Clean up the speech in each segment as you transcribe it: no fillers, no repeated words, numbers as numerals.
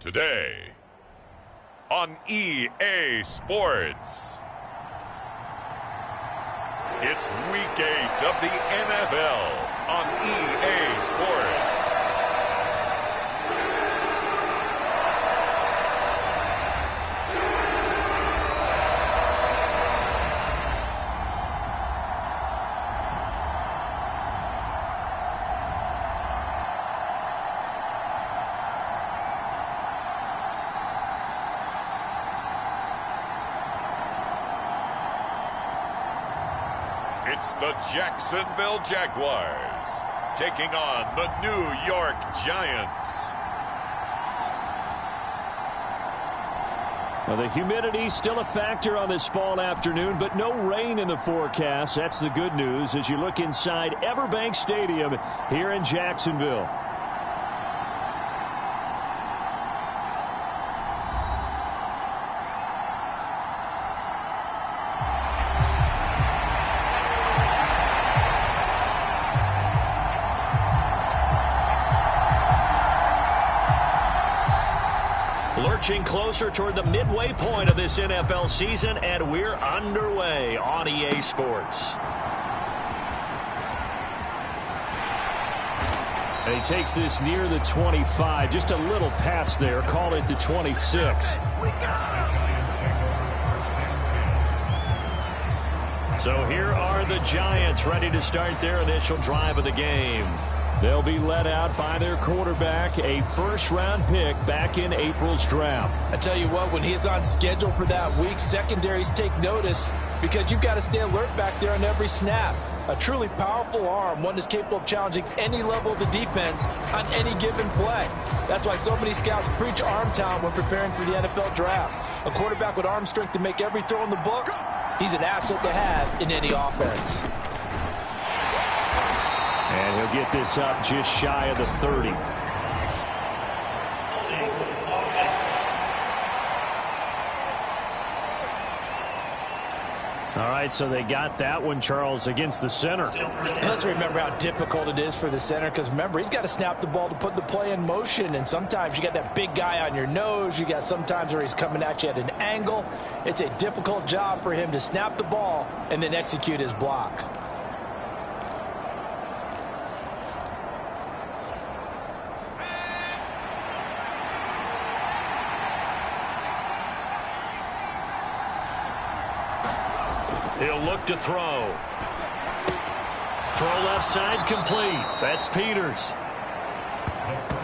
Today on EA Sports. It's Week 8 of the NFL on EA Sports. It's the Jacksonville Jaguars taking on the New York Giants. Well, the humidity's still a factor on this fall afternoon, but no rain in the forecast. That's the good news as you look inside Everbank Stadium here in Jacksonville. Lurching closer toward the midway point of this NFL season, and we're underway on EA Sports. And he takes this near the 25, just a little pass there, call it the 26. So here are the Giants ready to start their initial drive of the game. They'll be led out by their quarterback, a first-round pick back in April's draft. I tell you what, when he's on schedule for that week, secondaries take notice because you've got to stay alert back there on every snap. A truly powerful arm, one that's capable of challenging any level of the defense on any given play. That's why so many scouts preach arm talent when preparing for the NFL draft. A quarterback with arm strength to make every throw in the book, he's an asset to have in any offense. And he'll get this up just shy of the 30. All right, so they got that one, Charles, against the center. And let's remember how difficult it is for the center, because remember, he's got to snap the ball to put the play in motion, and sometimes you got that big guy on your nose. You got sometimes where he's coming at you at an angle. It's a difficult job for him to snap the ball and then execute his block. He'll look to throw. Throw left side complete. That's Peters.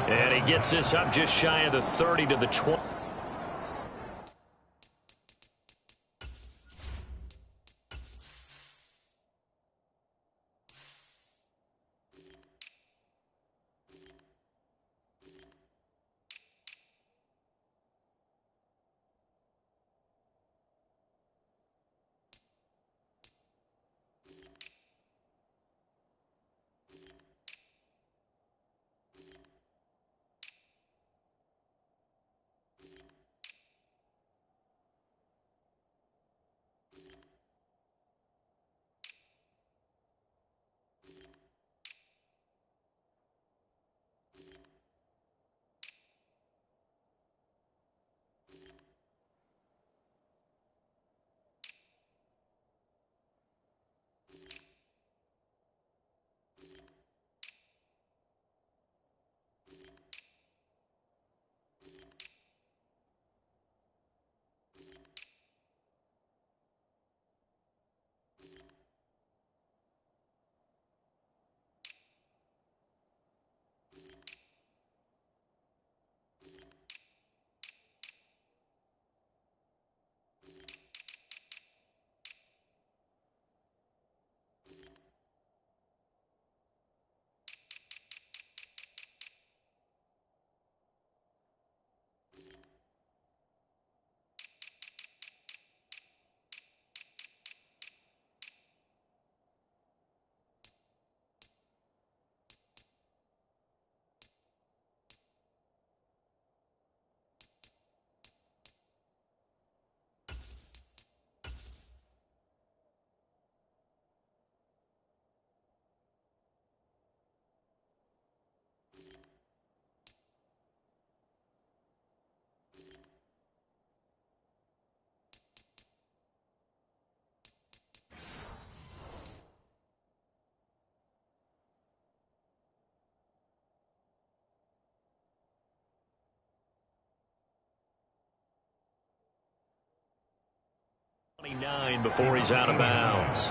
And he gets this up just shy of the 30 to the 20. 29 before he's out of bounds.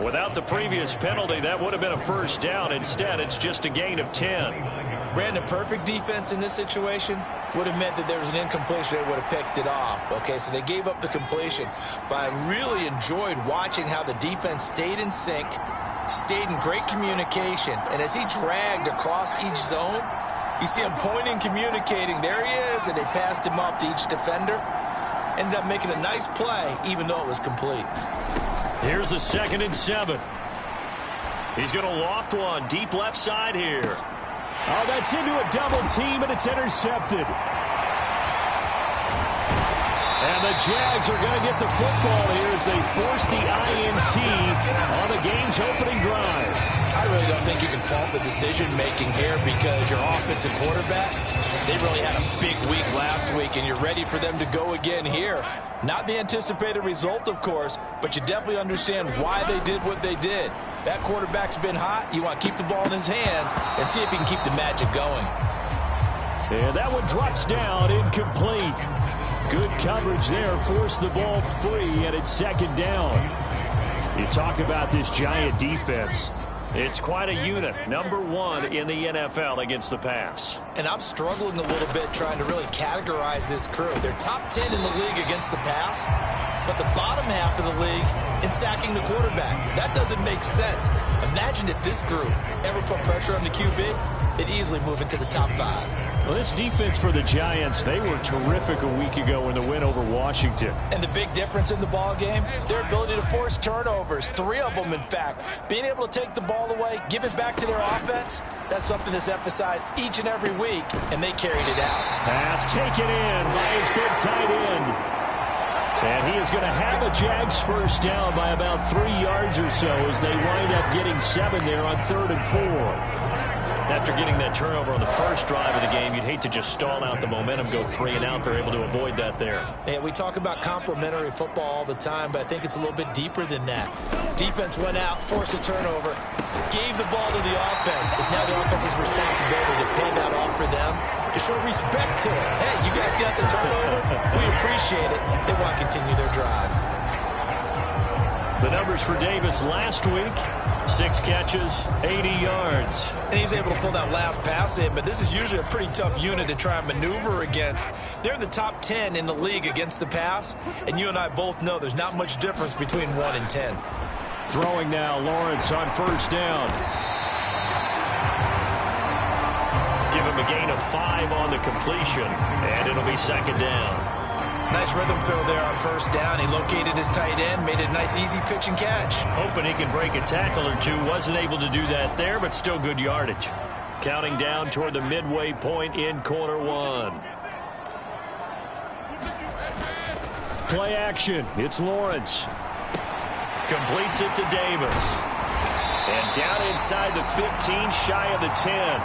Without the previous penalty, that would have been a first down. Instead, it's just a gain of 10. Brandon, perfect defense in this situation would have meant that there was an incompletion. They would have picked it off. Okay, so they gave up the completion. But I really enjoyed watching how the defense stayed in sync, stayed in great communication. And as he dragged across each zone, you see him pointing, communicating. There he is, and they passed him off to each defender. Ended up making a nice play, even though it was complete. Here's a 2nd and 7. He's going to loft one deep left side here. Oh, that's into a double team, and it's intercepted. And the Jags are going to get the football here as they force the INT on the game's opening drive. I really don't think you can fault the decision-making here because your offensive quarterback, they really had a big week last week, and you're ready for them to go again here. Not the anticipated result, of course, but you definitely understand why they did what they did. That quarterback's been hot. You want to keep the ball in his hands and see if he can keep the magic going. And that one drops down, incomplete. Good coverage there, forced the ball free, and it's 2nd down. You talk about this Giant defense. It's quite a unit, number 1 in the NFL against the pass. And I'm struggling a little bit trying to really categorize this crew. They're top 10 in the league against the pass, but the bottom half of the league in sacking the quarterback. That doesn't make sense. Imagine if this group ever put pressure on the QB, they'd easily move into the top 5. Well, this defense for the Giants, they were terrific a week ago in the win over Washington. And the big difference in the ball game, their ability to force turnovers, 3 of them, in fact. Being able to take the ball away, give it back to their offense, that's something that's emphasized each and every week, and they carried it out. Pass taken in by his big tight end. And he is going to have a Jags first down by about 3 yards or so as they wind up getting 7 there on 3rd and 4. After getting that turnover on the first drive of the game, you'd hate to just stall out the momentum, go 3 and out. They're able to avoid that there. Yeah, we talk about complementary football all the time, but I think it's a little bit deeper than that. Defense went out, forced a turnover, gave the ball to the offense. It's now the offense's responsibility to pay that off for them, to show respect to it. Hey, you guys got the turnover. We appreciate it. They want to continue their drive. The numbers for Davis last week, 6 catches, 80 yards. And he's able to pull that last pass in, but this is usually a pretty tough unit to try and maneuver against. They're in the top 10 in the league against the pass, and you and I both know there's not much difference between 1 and 10. Throwing now, Lawrence on first down. Give him a gain of 5 on the completion, and it'll be 2nd down. Nice rhythm throw there on first down. He located his tight end, made it a nice easy pitch and catch. Hoping he can break a tackle or two. Wasn't able to do that there, but still good yardage. Counting down toward the midway point in quarter 1. Play action. It's Lawrence. Completes it to Davis. And down inside the 15, shy of the 10.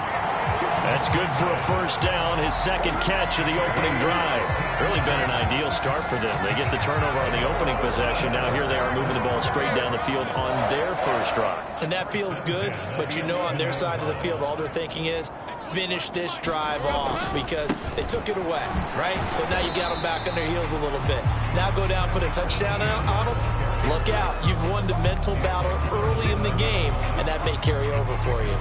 That's good for a first down, his 2nd catch of the opening drive. Really been an ideal start for them. They get the turnover on the opening possession. Now here they are moving the ball straight down the field on their first drive. And that feels good, but you know on their side of the field, all they're thinking is finish this drive off because they took it away, right? So now you got them back on their heels a little bit. Now go down, put a touchdown on them. Look out. You've won the mental battle early in the game, and that may carry over for you.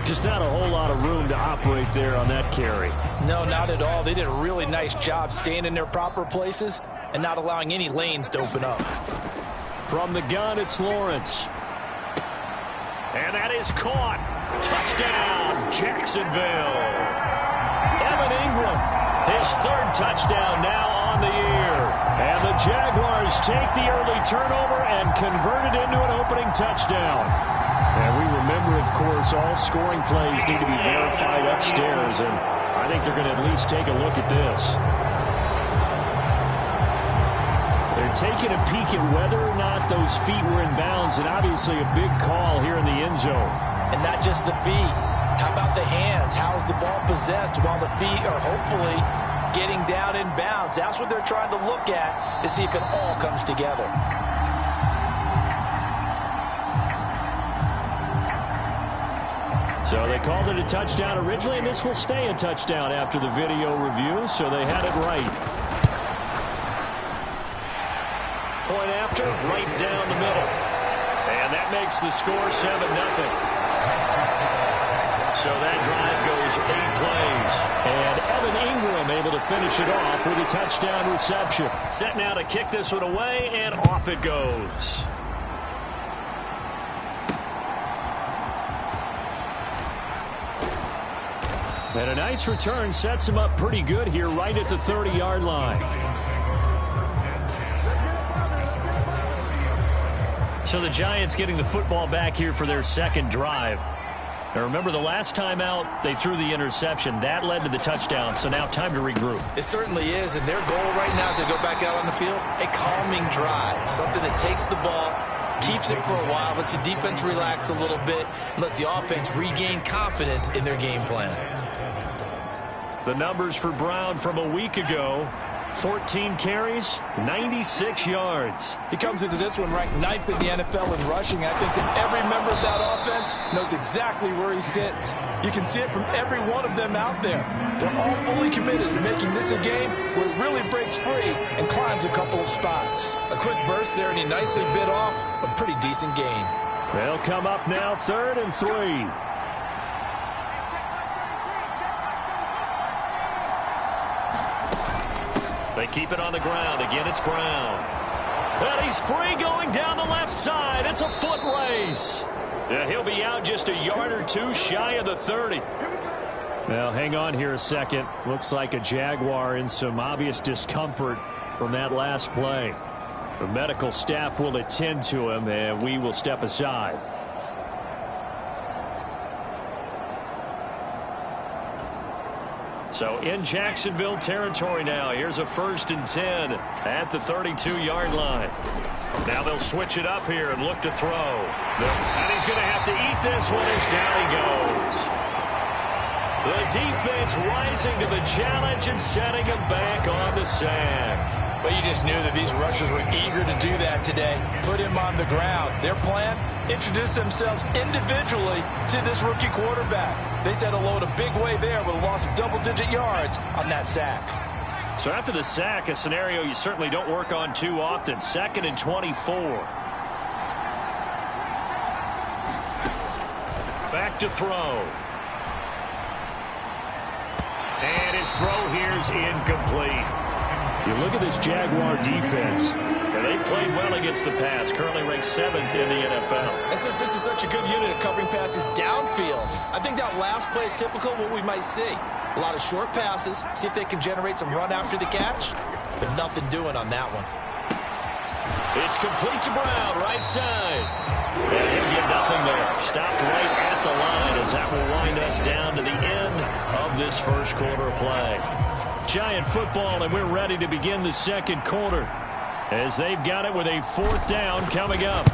Just not a whole lot of room to operate there on that carry. No, not at all. They did a really nice job staying in their proper places and not allowing any lanes to open up. From the gun, it's Lawrence. And that is caught. Touchdown, Jacksonville. Evan Ingram, his 3rd touchdown now on the year. And the Jaguars take the early turnover and convert it into an opening touchdown. And we remember, of course, all scoring plays need to be verified upstairs, and I think they're going to at least take a look at this. They're taking a peek at whether or not those feet were in bounds, and obviously a big call here in the end zone. And not just the feet. How about the hands? How's the ball possessed while the feet are hopefully getting down in bounds? That's what they're trying to look at to see if it all comes together. So they called it a touchdown originally, and this will stay a touchdown after the video review, so they had it right. Point pressure right down the middle. And that makes the score 7-0. So that drive goes 8 plays. And Evan Ingram able to finish it off with a touchdown reception. Set now to kick this one away, and off it goes. And a nice return sets him up pretty good here right at the 30-yard line. So the Giants getting the football back here for their second drive. Now remember, the last time out, they threw the interception. That led to the touchdown, so now time to regroup. It certainly is, and their goal right now as they go back out on the field, a calming drive, something that takes the ball, keeps it for a while, lets the defense relax a little bit, and lets the offense regain confidence in their game plan. The numbers for Brown from a week ago: 14 carries, 96 yards. He comes into this one ranked 9th in the NFL in rushing. I think that every member of that offense knows exactly where he sits. You can see it from every one of them out there. They're all fully committed to making this a game where it really breaks free and climbs a couple of spots. A quick burst there, and he nicely bit off a pretty decent gain. They'll come up now 3rd and 3. They keep it on the ground. Again, it's Brown. And he's free going down the left side. It's a foot race. Yeah, he'll be out just a yard or two shy of the 30. Well, hang on here a second. Looks like a Jaguar in some obvious discomfort from that last play. The medical staff will attend to him, and we will step aside. So in Jacksonville territory now. Here's a 1st and 10 at the 32-yard line. Now they'll switch it up here and look to throw. And he's going to have to eat this one as down he goes. The defense rising to the challenge and setting him back on the sack. But you just knew that these rushers were eager to do that today. Put him on the ground. Their plan, introduce themselves individually to this rookie quarterback. They said hello in a big way there with a loss of double-digit yards on that sack. So after the sack, a scenario you certainly don't work on too often. 2nd and 24. Back to throw. And his throw here's incomplete. You look at this Jaguar defense. And they played well against the pass. Currently ranked 7th in the NFL. And since this is such a good unit at covering passes downfield, I think that last play is typical of what we might see. A lot of short passes. See if they can generate some run after the catch. But nothing doing on that one. It's complete to Brown, right side. And he'll get nothing there. Stopped right at the line as that will wind us down to the end of this first quarter of play. Giant football, and we're ready to begin the second quarter as they've got it with a 4th down coming up.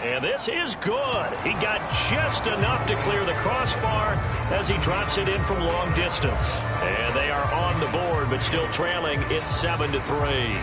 And this is good. He got just enough to clear the crossbar as he drops it in from long distance. And they are on the board, but still trailing. It's 7-3.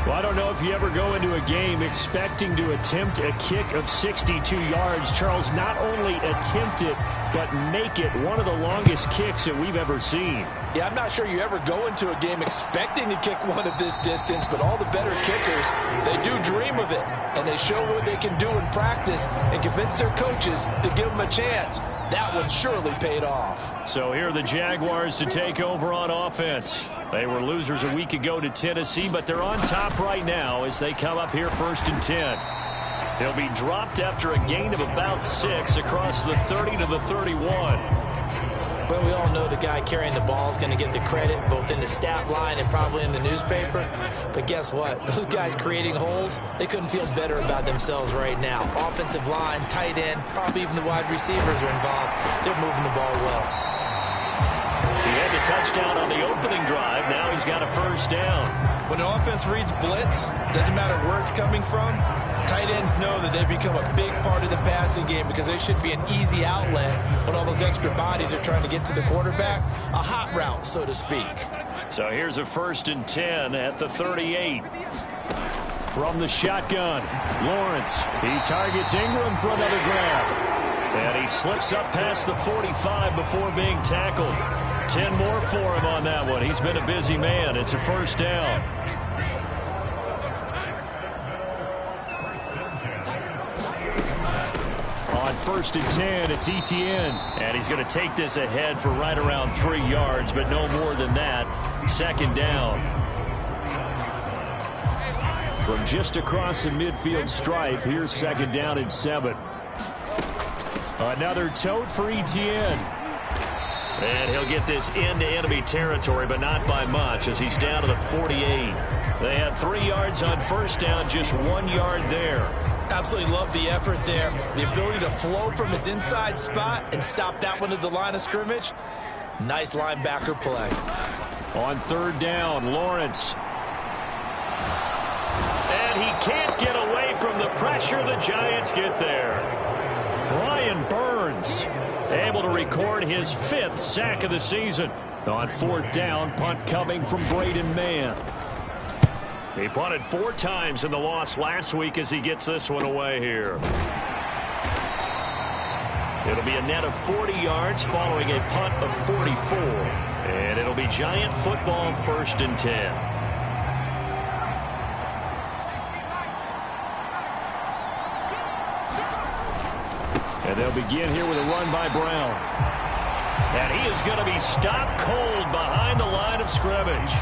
Well, I don't know if you ever go into a game expecting to attempt a kick of 62 yards. Charles, not only attempt it, but make it one of the longest kicks that we've ever seen. Yeah, I'm not sure you ever go into a game expecting to kick one of this distance, but all the better kickers, they do dream of it, and they show what they can do in practice and convince their coaches to give them a chance. That one surely paid off. So here are the Jaguars to take over on offense. They were losers a week ago to Tennessee, but they're on top right now as they come up here 1st and 10. He'll be dropped after a gain of about 6 across the 30 to the 31. But we all know the guy carrying the ball is going to get the credit both in the stat line and probably in the newspaper. But guess what? Those guys creating holes, they couldn't feel better about themselves right now. Offensive line, tight end, probably even the wide receivers are involved. They're moving the ball well. He had the touchdown on the opening drive. Now he's got a 1st down. When the offense reads blitz, doesn't matter where it's coming from, tight ends know that they've become a big part of the passing game because they should be an easy outlet when all those extra bodies are trying to get to the quarterback. A hot route, so to speak. So here's a 1st and 10 at the 38. From the shotgun, Lawrence. He targets Ingram for another grab. And he slips up past the 45 before being tackled. 10 more for him on that one. He's been a busy man. It's a 1st down. 1st and 10. It's Etienne. And he's going to take this ahead for right around 3 yards, but no more than that. 2nd down. From just across the midfield stripe, here's 2nd down and 7. Another tote for Etienne. And he'll get this into enemy territory, but not by much, as he's down to the 48. They had 3 yards on 1st down, just 1 yard there. Absolutely love the effort there. The ability to flow from his inside spot and stop that one at the line of scrimmage. Nice linebacker play. On 3rd down, Lawrence. And he can't get away from the pressure. The Giants get there. Brian Burns able to record his 5th sack of the season. On 4th down, punt coming from Braden Mann. He punted 4 times in the loss last week as he gets this one away here. It'll be a net of 40 yards following a punt of 44. And it'll be Giant football, 1st and 10. And they'll begin here with a run by Brown. And he is going to be stopped cold behind the line of scrimmage.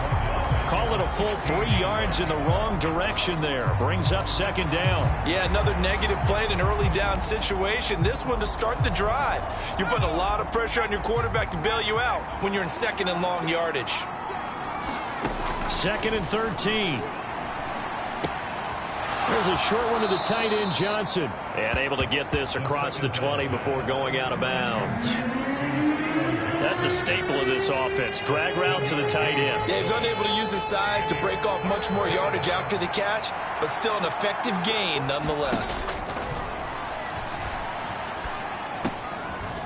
Call it a full 3 yards in the wrong direction there. Brings up 2nd down. Yeah, another negative play in an early down situation. This one to start the drive. You're putting a lot of pressure on your quarterback to bail you out when you're in 2nd and long yardage. 2nd and 13. There's a short one to the tight end, Johnson. And able to get this across the 20 before going out of bounds. That's a staple of this offense. Drag route to the tight end. Yeah, he's unable to use his size to break off much more yardage after the catch, but still an effective gain nonetheless.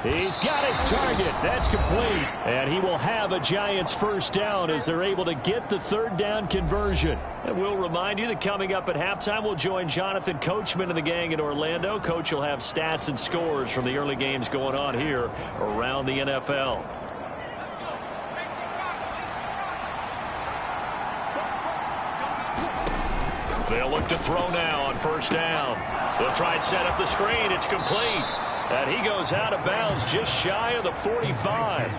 He's got his target. That's complete. And he will have a Giants 1st down as they're able to get the 3rd down conversion. And we'll remind you that coming up at halftime, we'll join Jonathan Coachman and the gang in Orlando. Coach will have stats and scores from the early games going on here around the NFL. They'll look to throw now on 1st down. They'll try and set up the screen. It's complete. And he goes out of bounds just shy of the 45.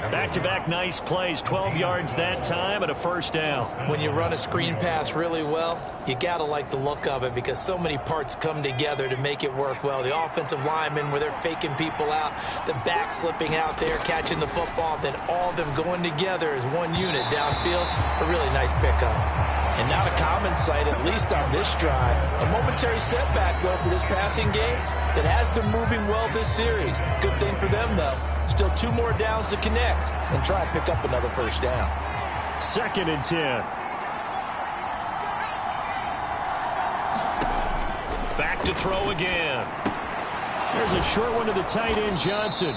Back-to-back nice plays, 12 yards that time and a 1st down. When you run a screen pass really well, you got to like the look of it because so many parts come together to make it work well. The offensive linemen where they're faking people out, the back slipping out there, catching the football, then all of them going together as one unit downfield. A really nice pickup. And not a common sight, at least on this drive. A momentary setback, though, for this passing game that has been moving well this series. Good thing for them, though. Still 2 more downs to connect and try and pick up another 1st down. 2nd and 10. Back to throw again. There's a short one to the tight end, Johnson.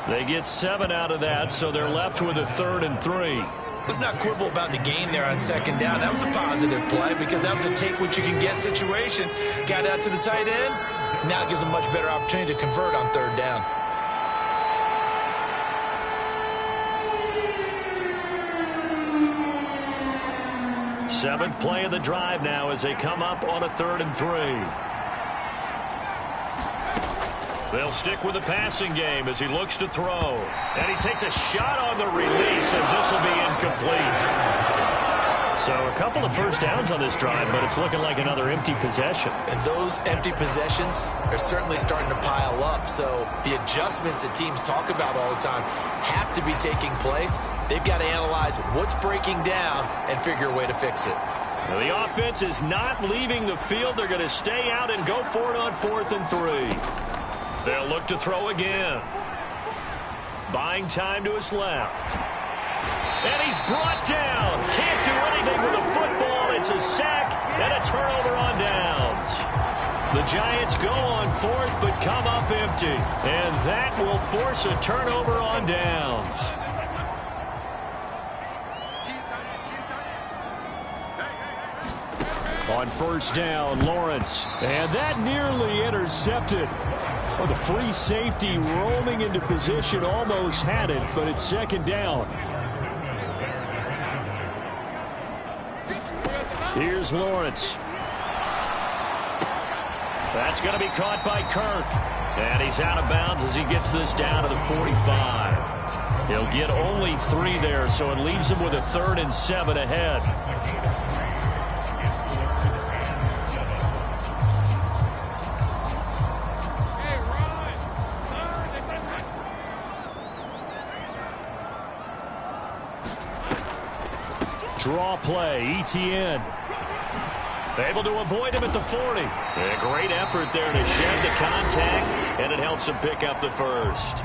They get 7 out of that, so they're left with a 3rd and 3. Let's not quibble about the gain there on 2nd down. That was a positive play because that was a take-what-you-can-get situation. Got out to the tight end. Now it gives them much better opportunity to convert on 3rd down. Seventh play of the drive now as they come up on a 3rd and 3. They'll stick with the passing game as he looks to throw. And he takes a shot on the release as this will be incomplete. So a couple of 1st downs on this drive, but it's looking like another empty possession. And those empty possessions are certainly starting to pile up. So the adjustments that teams talk about all the time have to be taking place. They've got to analyze what's breaking down and figure a way to fix it. Now the offense is not leaving the field. They're going to stay out and go for it on 4th and 3. They'll look to throw again. Buying time to his left. And he's brought down. Can't do anything with the football. It's a sack and a turnover on downs. The Giants go on 4th but come up empty. And that will force a turnover on downs. On 1st down, Lawrence. And that nearly intercepted. Oh, the free safety roaming into position almost had it, but it's 2nd down. Here's Lawrence. That's going to be caught by Kirk. And he's out of bounds as he gets this down to the 45. He'll get only 3 there, so it leaves him with a 3rd and 7 ahead. Draw play, ETN. Able to avoid him at the 40. A great effort there to shed the contact, and it helps him pick up the first.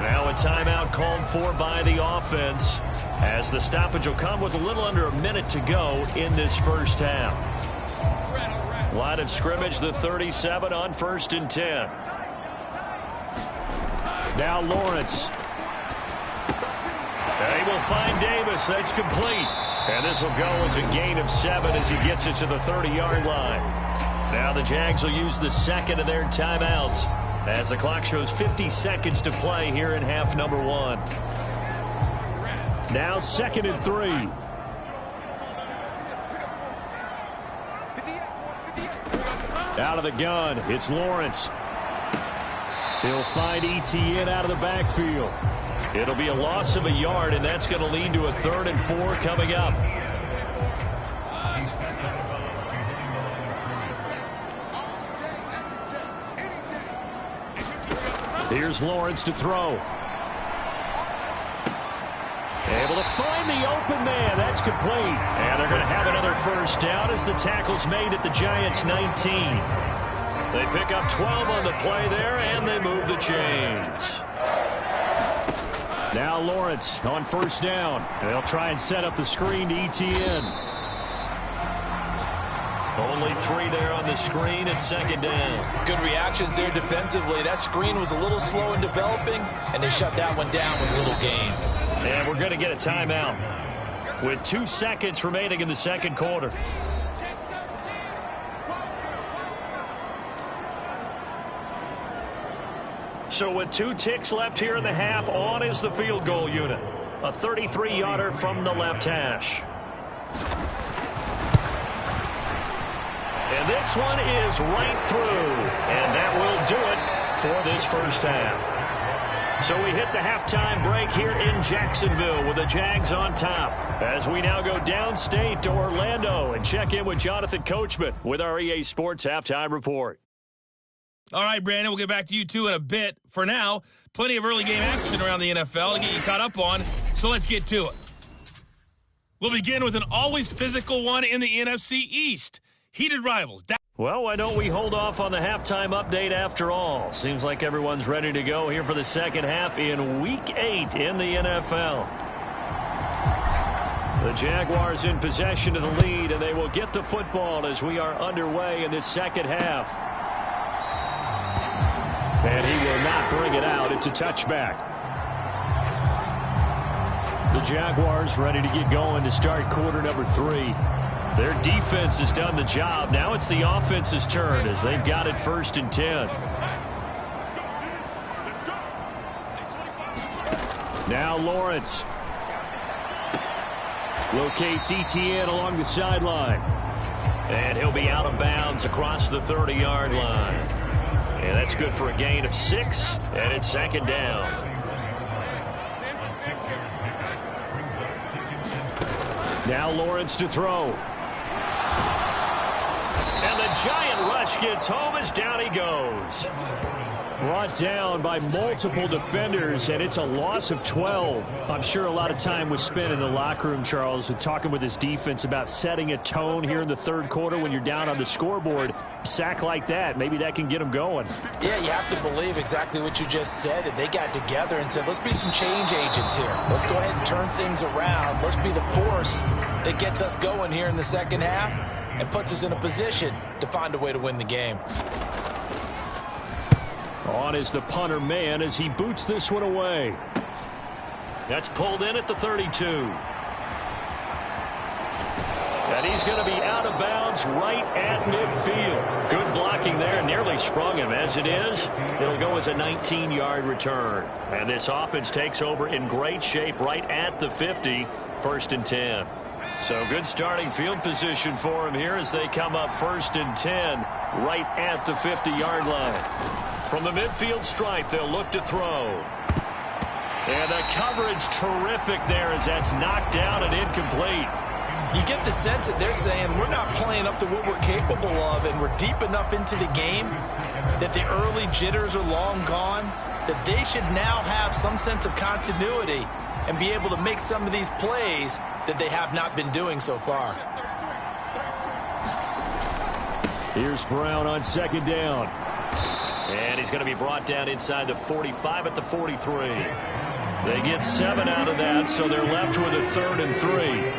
Now a timeout called for by the offense, as the stoppage will come with a little under a minute to go in this first half. Line of scrimmage, the 37 on 1st and 10. Now Lawrence. And he will find Davis. That's complete. And this will go as a gain of 7 as he gets it to the 30-yard line. Now the Jags will use the second of their timeouts as the clock shows 50 seconds to play here in half number 1. Now 2nd and 3. Out of the gun, it's Lawrence. He'll find ETN out of the backfield. It'll be a loss of a yard, and that's going to lead to a 3rd and 4 coming up. Here's Lawrence to throw. Able to find the open man. That's complete. And they're going to have another first down as the tackle's made at the Giants' 19. They pick up 12 on the play there, and they move the chains. Now Lawrence on 1st down. They'll try and set up the screen to ETN. Only 3 there on the screen at 2nd down. Good reactions there defensively. That screen was a little slow in developing, and they shut that one down with little gain. And we're going to get a timeout with 2 seconds remaining in the 2nd quarter. So with 2 ticks left here in the half, on is the field goal unit. A 33-yarder from the left hash. And this one is right through. And that will do it for this first half. So we hit the halftime break here in Jacksonville with the Jags on top. As we now go downstate to Orlando and check in with Jonathan Coachman with our EA Sports Halftime Report. All right, Brandon, we'll get back to you, too, in a bit. For now, plenty of early game action around the NFL to get you caught up on, so let's get to it. We'll begin with an always physical one in the NFC East. Heated rivals. Well, why don't we hold off on the halftime update after all? Seems like everyone's ready to go here for the second half in Week 8 in the NFL. The Jaguars in possession of the lead, and they will get the football as we are underway in this second half. And he will not bring it out. It's a touchback. The Jaguars ready to get going to start quarter number 3. Their defense has done the job. Now it's the offense's turn as they've got it 1st and 10. Now Lawrence locates ETN along the sideline. And he'll be out of bounds across the 30-yard line. And that's good for a gain of 6, and it's 2nd down. Now Lawrence to throw. And the giant rush gets home as down he goes. Brought down by multiple defenders, and it's a loss of 12. I'm sure a lot of time was spent in the locker room, Charles, with talking with his defense about setting a tone here in the 3rd quarter when you're down on the scoreboard. A sack like that, maybe that can get them going. Yeah, you have to believe exactly what you just said. That they got together and said, let's be some change agents here. Let's go ahead and turn things around. Let's be the force that gets us going here in the second half and puts us in a position to find a way to win the game. On is the punter man as he boots this one away. That's pulled in at the 32. And he's going to be out of bounds right at midfield. Good blocking there. Nearly sprung him. As it is, it'll go as a 19-yard return. And this offense takes over in great shape right at the 50. 1st and 10. So good starting field position for him here as they come up 1st and 10 right at the 50-yard line. From the midfield stripe, they'll look to throw. And the coverage terrific there as that's knocked down and incomplete. You get the sense that they're saying we're not playing up to what we're capable of, and we're deep enough into the game that the early jitters are long gone, that they should now have some sense of continuity and be able to make some of these plays that they have not been doing so far. Here's Brown on 2nd down. And he's going to be brought down inside the 45 at the 43. They get 7 out of that, so they're left with a 3rd and 3.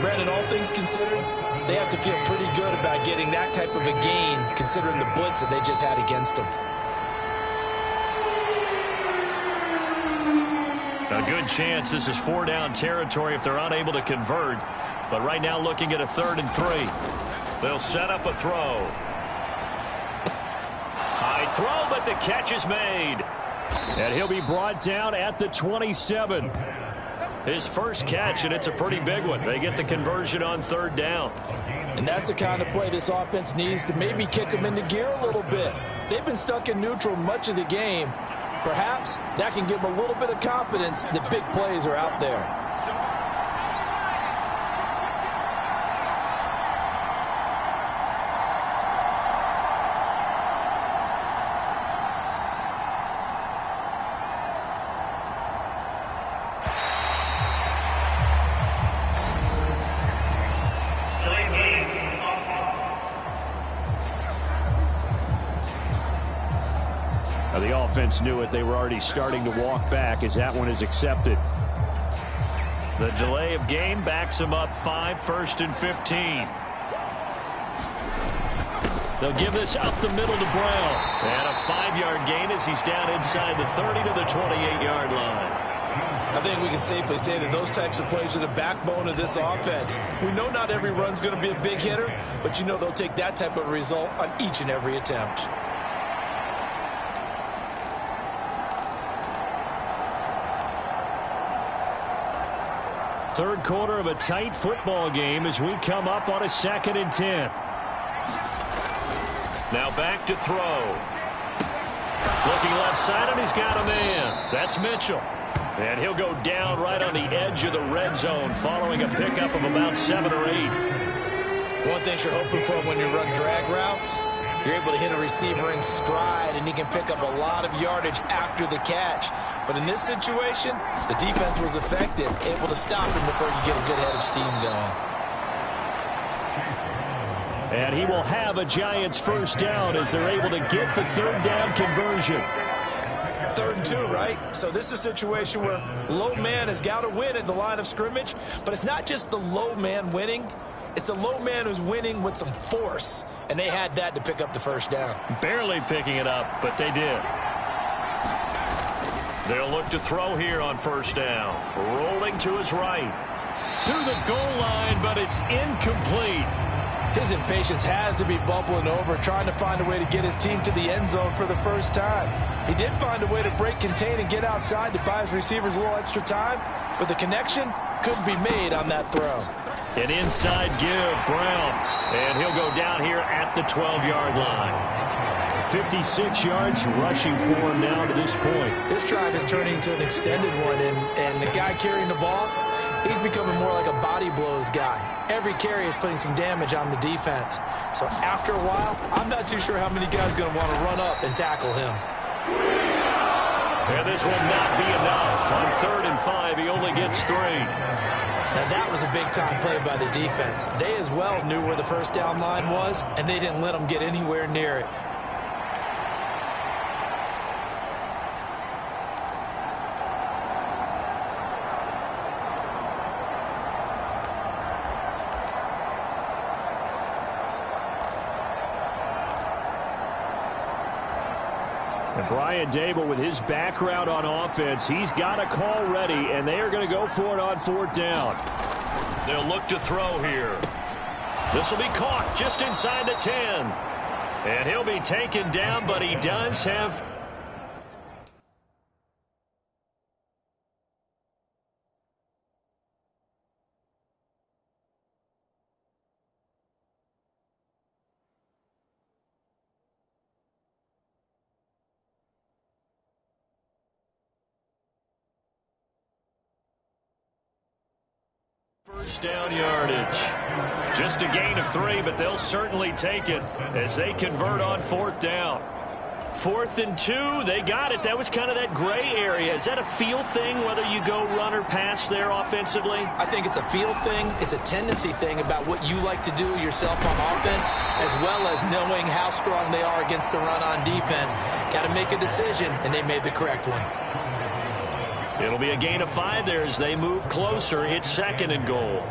Brandon, all things considered, they have to feel pretty good about getting that type of a gain, considering the blitz that they just had against them. A good chance this is 4-down territory if they're unable to convert. But right now looking at a 3rd and 3. They'll set up a throw. High throw, but the catch is made. And he'll be brought down at the 27. His first catch, and it's a pretty big one. They get the conversion on 3rd down. And that's the kind of play this offense needs to maybe kick them into gear a little bit. They've been stuck in neutral much of the game. Perhaps that can give them a little bit of confidence that big plays are out there. The offense knew it. They were already starting to walk back as that one is accepted. The delay of game backs them up 5, 1st and 15. They'll give this up the middle to Brown. And a 5-yard gain as he's down inside the 30 to the 28-yard line. I think we can safely say that those types of plays are the backbone of this offense. We know not every run's going to be a big hitter, but you know they'll take that type of result on each and every attempt. Third quarter of a tight football game as we come up on a 2nd and 10. Now back to throw. Looking left side, and he's got a man. That's Mitchell. And he'll go down right on the edge of the red zone following a pickup of about 7 or 8. One thing you're hoping for when you run drag routes, you're able to hit a receiver in stride, and he can pick up a lot of yardage after the catch. But in this situation, the defense was effective, able to stop him before you get a good head of steam going. And he will have a Giants 1st down as they're able to get the 3rd down conversion. 3rd and 2, right? So this is a situation where low man has got to win at the line of scrimmage, but it's not just the low man winning. It's the low man who's winning with some force, and they had that to pick up the 1st down. Barely picking it up, but they did. They'll look to throw here on 1st down. Rolling to his right. To the goal line, but it's incomplete. His impatience has to be bubbling over, trying to find a way to get his team to the end zone for the first time. He did find a way to break, contain, and get outside to buy his receivers a little extra time, but the connection couldn't be made on that throw. An inside give, Brown. And he'll go down here at the 12-yard line. 56 yards rushing for him now to this point. This drive is turning into an extended one, and the guy carrying the ball, he's becoming more like a body blows guy. Every carry is putting some damage on the defense. So after a while, I'm not too sure how many guys are going to want to run up and tackle him. And this will not be enough. On 3rd and 5, he only gets 3. Now that was a big-time play by the defense. They as well knew where the 1st down line was, and they didn't let them get anywhere near it. And Brian Dable, with his background on offense, he's got a call ready, and they are going to go for it on 4th down. They'll look to throw here. This will be caught just inside the 10. And he'll be taken down, but he does have First down yardage. Just a gain of 3, but they'll certainly take it as they convert on 4th down. 4th and 2, they got it. That was kind of that gray area. Is that a feel thing, whether you go run or pass there offensively? I think it's a feel thing. It's a tendency thing about what you like to do yourself on offense, as well as knowing how strong they are against the run on defense. Got to make a decision, and they made the correct one. It'll be a gain of 5 there as they move closer. It's 2nd and goal.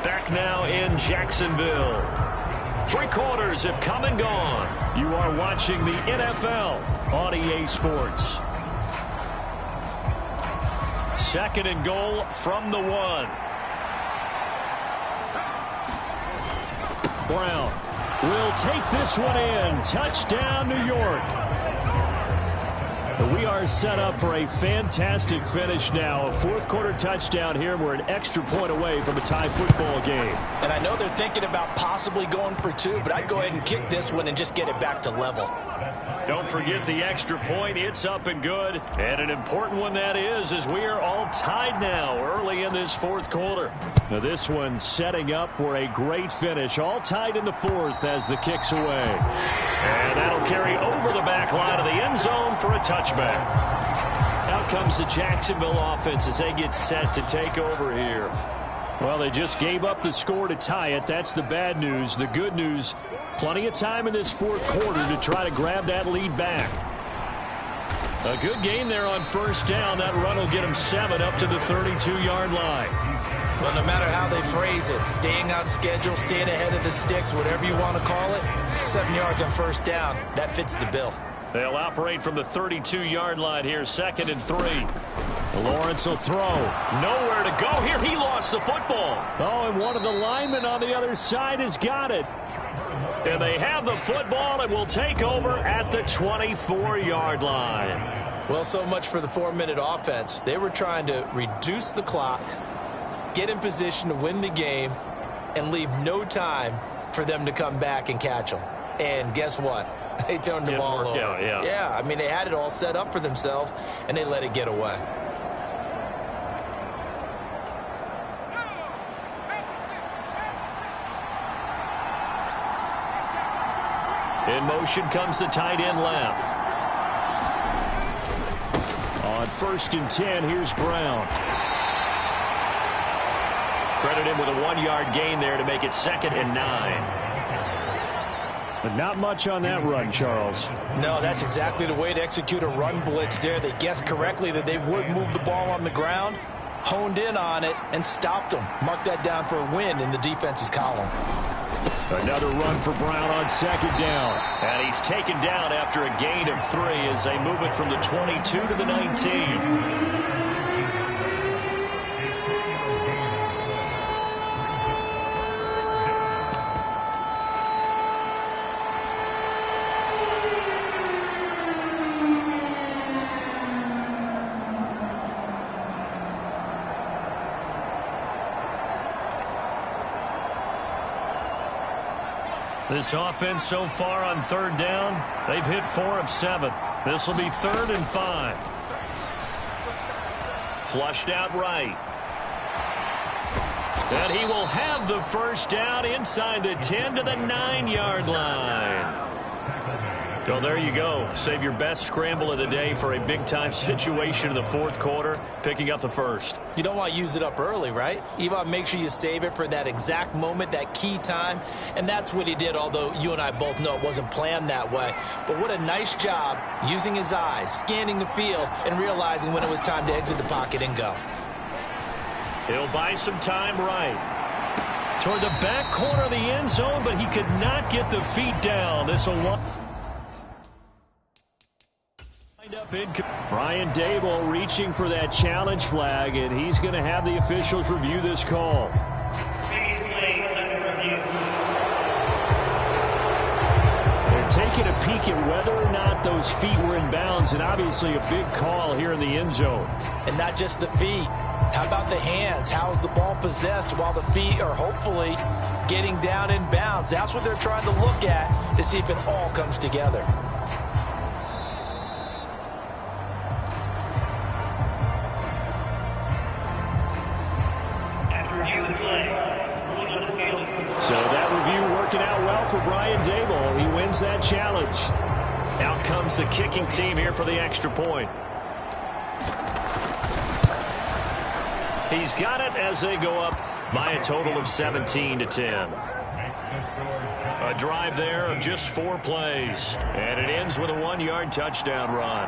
Back now in Jacksonville. 3 quarters have come and gone. You are watching the NFL on EA Sports. 2nd and goal from the 1. Brown will take this one in. Touchdown, New York. We are set up for a fantastic finish now. A 4th quarter touchdown here. We're an extra point away from a tie football game. And I know they're thinking about possibly going for 2, but I'd go ahead and kick this one and just get it back to level. Don't forget the extra point. It's up and good. And an important one that is, as we are all tied now early in this 4th quarter. Now this one setting up for a great finish. All tied in the 4th as the kick's away. And that'll carry over the back line of the end zone for a touchback. Out comes the Jacksonville offense as they get set to take over here. Well, they just gave up the score to tie it. That's the bad news. The good news, plenty of time in this 4th quarter to try to grab that lead back. A good gain there on 1st down. That run will get them 7 up to the 32-yard line. Well, no matter how they phrase it, staying on schedule, staying ahead of the sticks, whatever you want to call it, 7 yards on 1st down, that fits the bill. They'll operate from the 32-yard line here, 2nd and 3. Lawrence will throw. Nowhere to go here. He lost the football. Oh, and one of the linemen on the other side has got it. And they have the football and will take over at the 24-yard line. Well, so much for the 4-minute offense. They were trying to reduce the clock, get in position to win the game, and leave no time for them to come back and catch them. And guess what? They turned the ball over. Yeah, I mean, they had it all set up for themselves, and they let it get away. In motion comes the tight end left. On 1st and 10, here's Brown. Credit him with a 1-yard gain there to make it 2nd and 9. But not much on that run, Charles. No, that's exactly the way to execute a run blitz there. They guessed correctly that they would move the ball on the ground, honed in on it, and stopped them. Mark that down for a win in the defense's column. Another run for Brown on 2nd down. And he's taken down after a gain of 3 as they move it from the 22 to the 19. This offense so far on 3rd down, they've hit 4 of 7. This will be 3rd and 5. Flushed out right. And he will have the 1st down inside the 10 to the 9-yard line. Well, there you go. Save your best scramble of the day for a big-time situation in the 4th quarter, picking up the 1st. You don't want to use it up early, right? You want to make sure you save it for that exact moment, that key time. And that's what he did, although you and I both know it wasn't planned that way. But what a nice job using his eyes, scanning the field, and realizing when it was time to exit the pocket and go. He'll buy some time right. Toward the back corner of the end zone, but he could not get the feet down. This will want... Brian Dable reaching for that challenge flag, and he's going to have the officials review this call. They're taking a peek at whether or not those feet were in bounds, and obviously a big call here in the end zone. And not just the feet. How about the hands? How's the ball possessed while the feet are hopefully getting down in bounds? That's what they're trying to look at to see if it all comes together. out well for Brian Dable. He wins that challenge. Out comes the kicking team here for the extra point. He's got it as they go up by a total of 17-10. A drive there of just 4 plays. And it ends with a 1-yard touchdown run.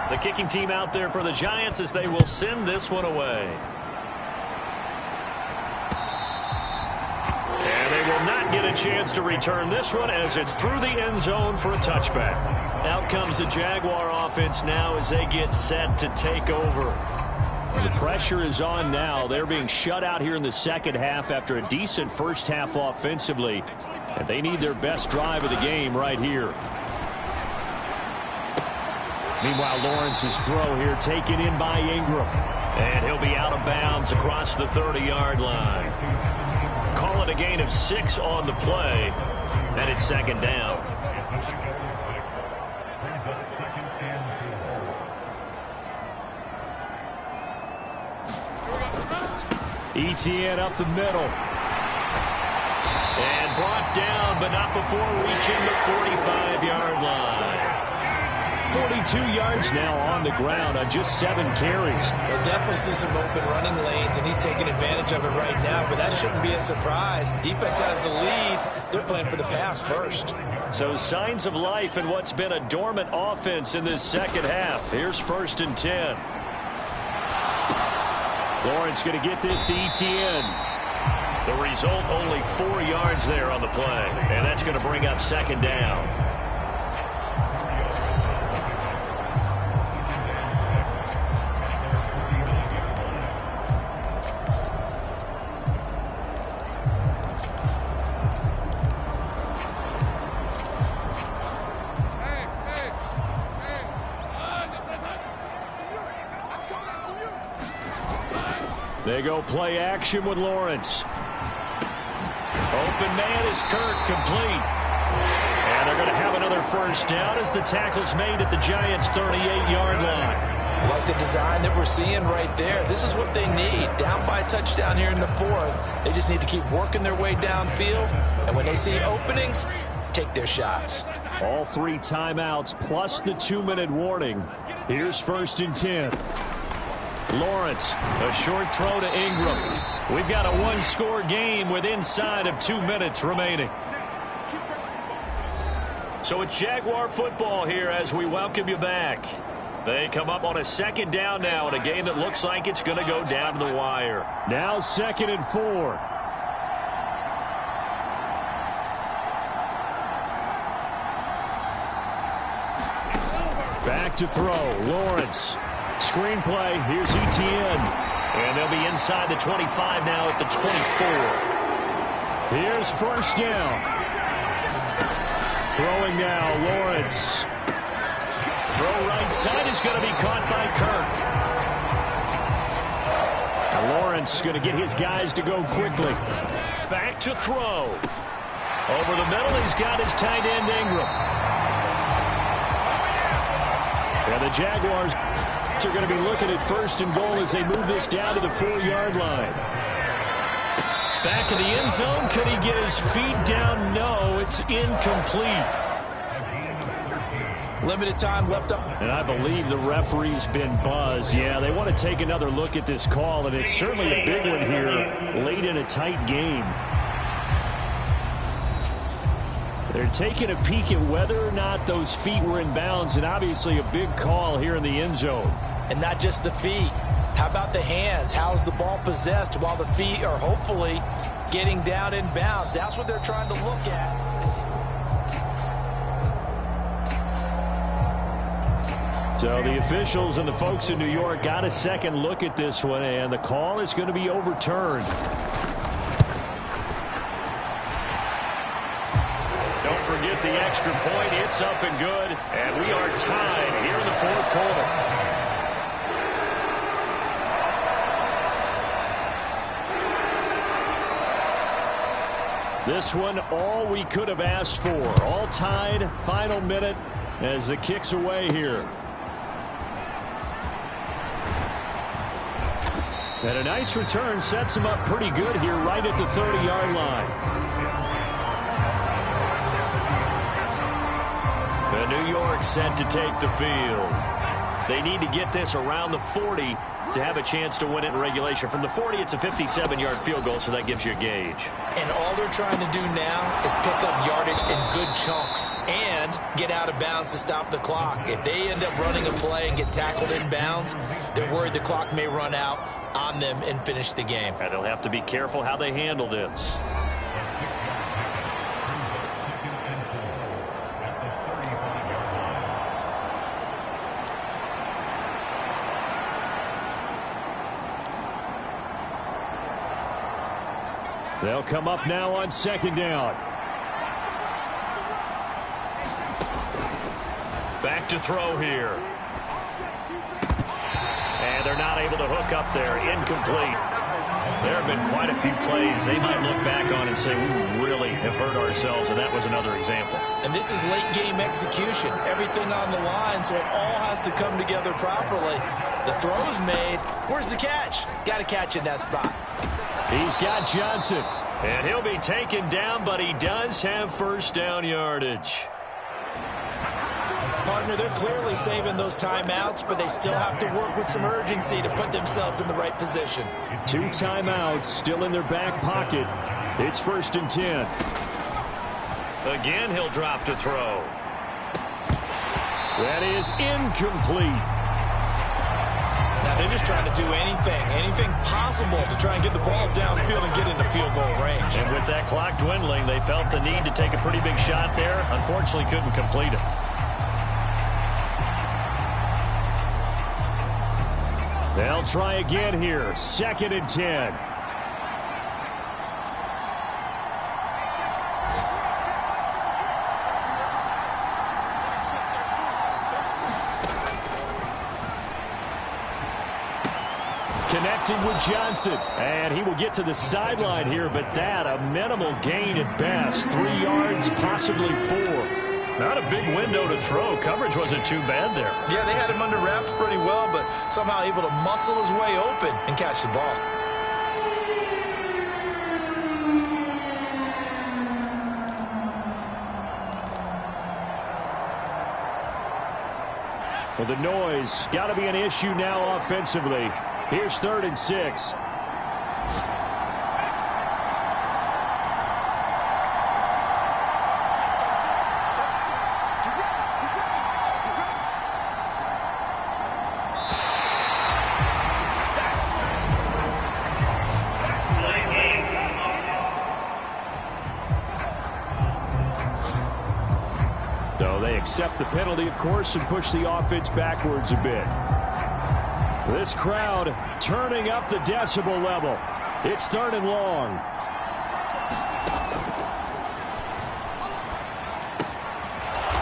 The kicking team out there for the Giants as they will send this one away. And they will not get a chance to return this one as it's through the end zone for a touchback. Out comes the Jaguar offense now as they get set to take over. The pressure is on now. They're being shut out here in the second half after a decent first half offensively. And they need their best drive of the game right here. Meanwhile, Lawrence's throw here taken in by Ingram. And he'll be out of bounds across the 30-yard line. Call it a gain of 6 on the play. And it's second down. Etienne up the middle. And brought down, but not before reaching the 45-yard line. 42 yards now on the ground on just 7 carries. We'll definitely see some open running lanes, and he's taking advantage of it right now, but that shouldn't be a surprise. Defense has the lead. They're playing for the pass first. So signs of life in what's been a dormant offense in this second half. Here's 1st and 10. Lawrence going to get this to Etienne. The result, only 4 yards there on the play. And that's going to bring up second down. They go play action with Lawrence. Open man is Kirk, complete. And they're going to have another first down as the tackle's made at the Giants' 38-yard line. Like the design that we're seeing right there. This is what they need. Down by a touchdown here in the 4th. They just need to keep working their way downfield. And when they see openings, take their shots. All 3 timeouts plus the 2-minute warning. Here's 1st and 10. Lawrence, a short throw to Ingram. We've got a 1-score game with inside of 2 minutes remaining. So it's Jaguar football here as we welcome you back. They come up on a second down now in a game that looks like it's going to go down to the wire. Now 2nd and 4. Back to throw. Lawrence. Screenplay. Here's Etienne. And they'll be inside the 25 now at the 24. Here's 1st down. Throwing now, Lawrence. Throw right side is going to be caught by Kirk. And Lawrence going to get his guys to go quickly. Back to throw. Over the middle, he's got his tight end Ingram. And the Jaguars are going to be looking at 1st and goal as they move this down to the 4-yard line. Back in the end zone. Could he get his feet down? No, it's incomplete. Limited time left up. And I believe the referee's been buzzed. Yeah, they want to take another look at this call, and it's certainly a big one here late in a tight game. They're taking a peek at whether or not those feet were in bounds, and obviously a big call here in the end zone. And not just the feet. How about the hands? How's the ball possessed while the feet are hopefully getting down in bounds? That's what they're trying to look at. So the officials and the folks in New York got a second look at this one, and the call is going to be overturned. Don't forget the extra point. It's up and good. And we are tied here in the 4th quarter. This one, all we could have asked for. All tied, final minute as the kick's away here. And a nice return sets him up pretty good here right at the 30-yard line. York set to take the field. They need to get this around the 40 to have a chance to win it in regulation. From the 40, it's a 57-yard field goal, so that gives you a gauge. And all they're trying to do now is pick up yardage in good chunks and get out of bounds to stop the clock. If they end up running a play and get tackled in bounds, they're worried the clock may run out on them and finish the game. And they'll have to be careful how they handle this. They'll come up now on second down. Back to throw here. And they're not able to hook up there. Incomplete. There have been quite a few plays they might look back on and say, we really have hurt ourselves, and that was another example. And this is late game execution. Everything on the line, so it all has to come together properly. The throw's made. Where's the catch? Got to catch in that spot. He's got Johnson. And he'll be taken down, but he does have first down yardage. Partner, they're clearly saving those timeouts, but they still have to work with some urgency to put themselves in the right position. 2 timeouts still in their back pocket. It's 1st and 10. Again, he'll drop to throw. That is incomplete. Now they're just trying to do anything possible to try and get the ball downfield and get into field goal range. And with that clock dwindling, they felt the need to take a pretty big shot there. Unfortunately, couldn't complete it. They'll try again here. 2nd and 10. Connecting with Johnson. And he will get to the sideline here, but that a minimal gain at best. 3 yards, possibly 4. Not a big window to throw. Coverage wasn't too bad there. Yeah, they had him under wraps pretty well, but somehow able to muscle his way open and catch the ball. Well, the noise got to be an issue now offensively. Here's 3rd and 6. So they accept the penalty, of course, and push the offense backwards a bit. This crowd turning up the decibel level. It's 3rd and long.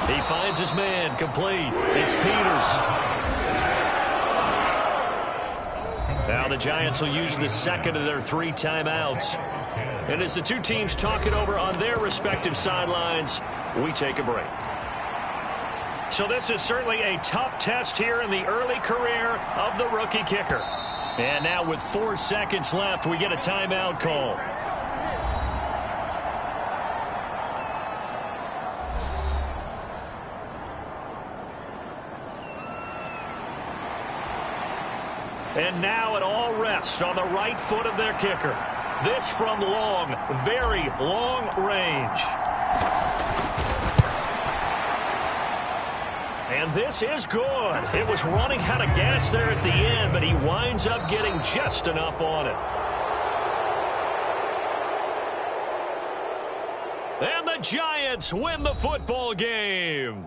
He finds his man, complete. It's Peters. Now the Giants will use the 2nd of their 3 timeouts. And as the 2 teams talk it over on their respective sidelines, we take a break. So this is certainly a tough test here in the early career of the rookie kicker. And now with 4 seconds left, we get a timeout call. And now it all rests on the right foot of their kicker. This from long, very long range. And this is good. It was running out of gas there at the end, but he winds up getting just enough on it. And the Giants win the football game.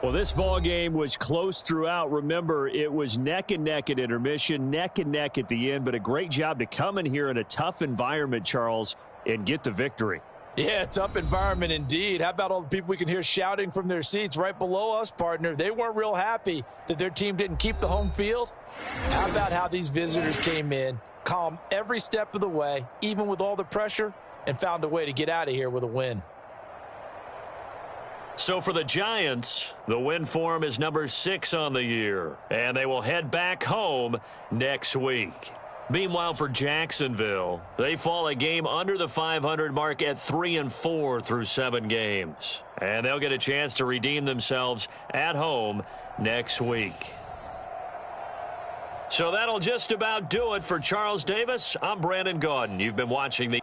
Well, this ball game was close throughout. Remember, it was neck and neck at intermission, neck and neck at the end, but a great job to come in here in a tough environment, Charles, and get the victory. Yeah, tough environment indeed. How about all the people we can hear shouting from their seats right below us, partner? They weren't real happy that their team didn't keep the home field. How about how these visitors came in, calm every step of the way, even with all the pressure, and found a way to get out of here with a win. So for the Giants, the win form is number 6 on the year, and they will head back home next week. Meanwhile, for Jacksonville, they fall a game under the 500 mark at 3-4 through 7 games. And they'll get a chance to redeem themselves at home next week. So that'll just about do it for Charles Davis. I'm Brandon Gaudin. You've been watching the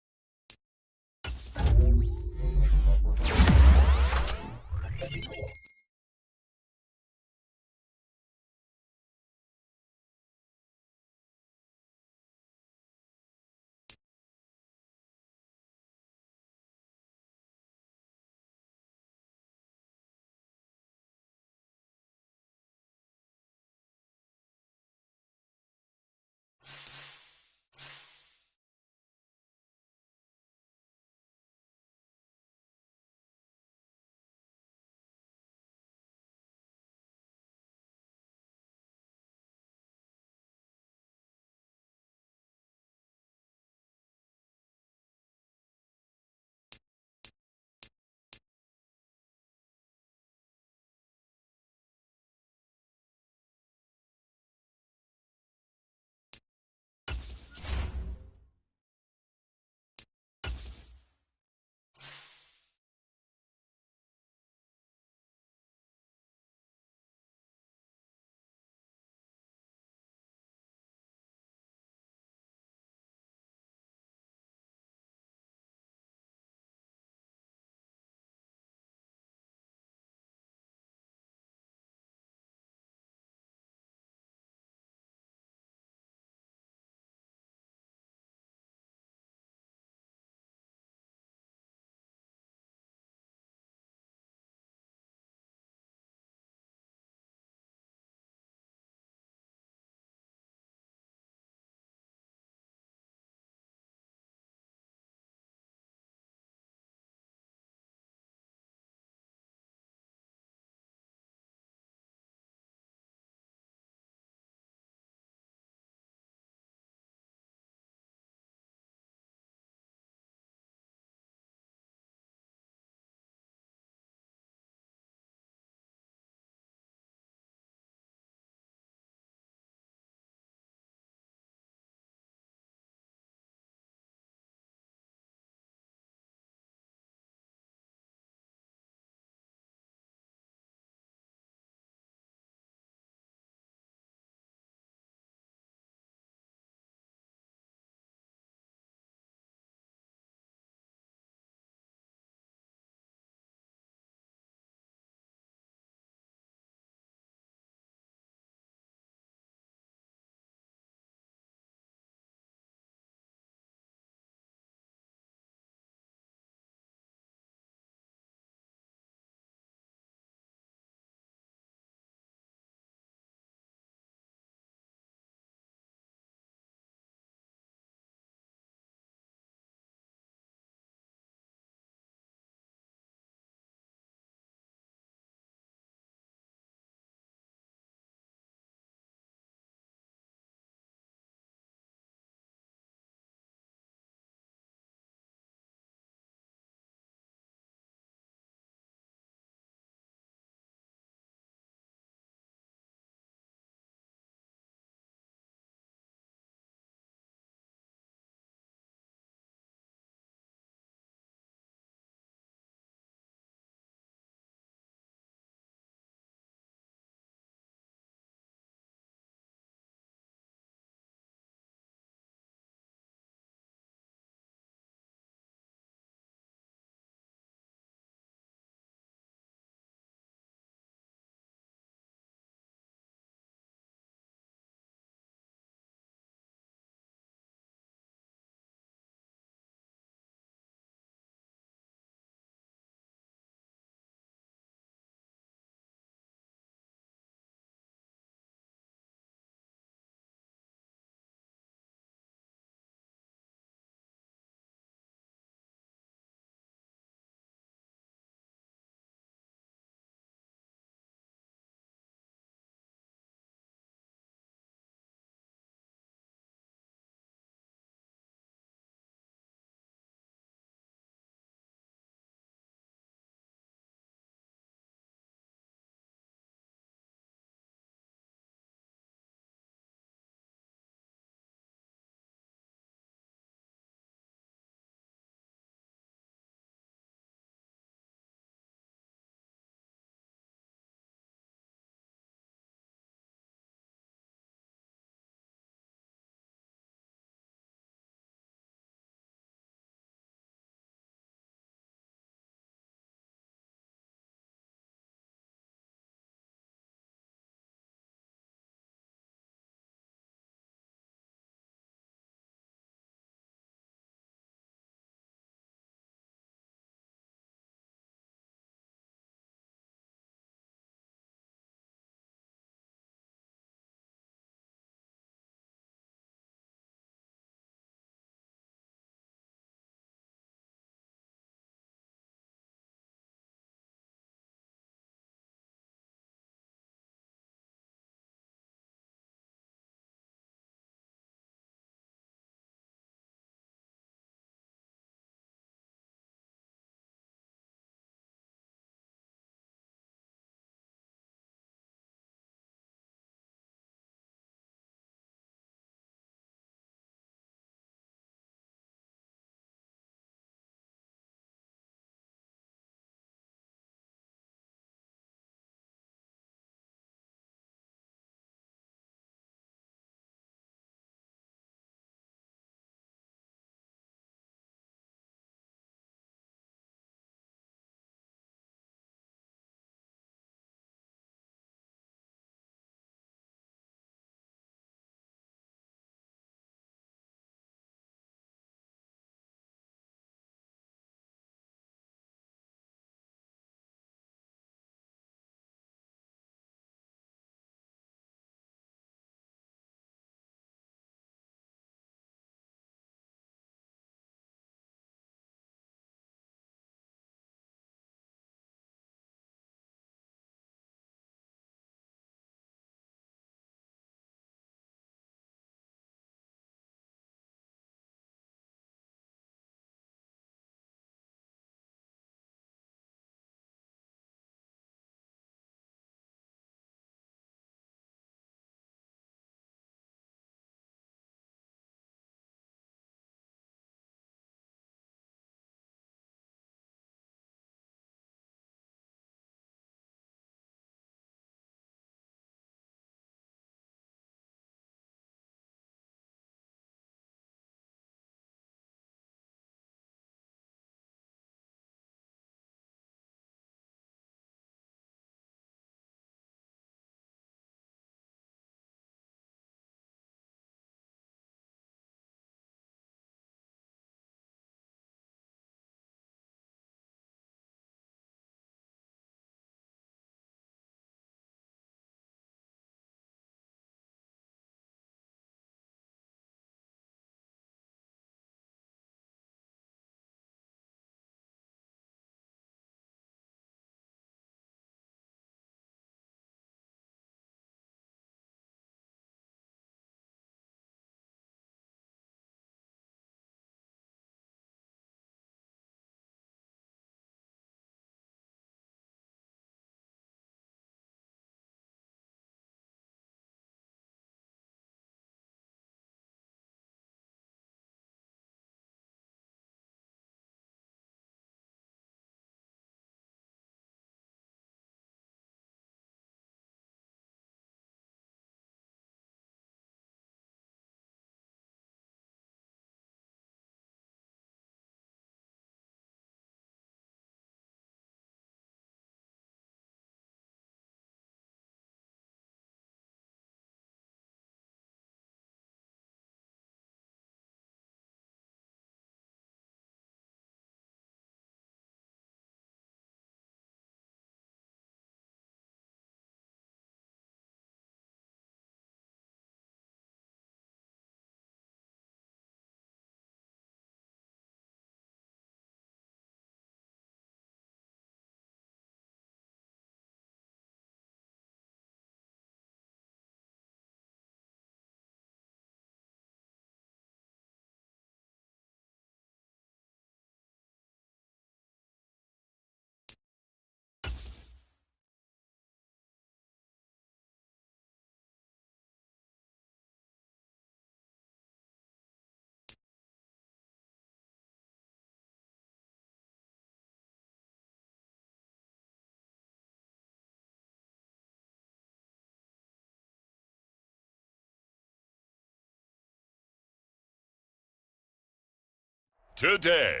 today.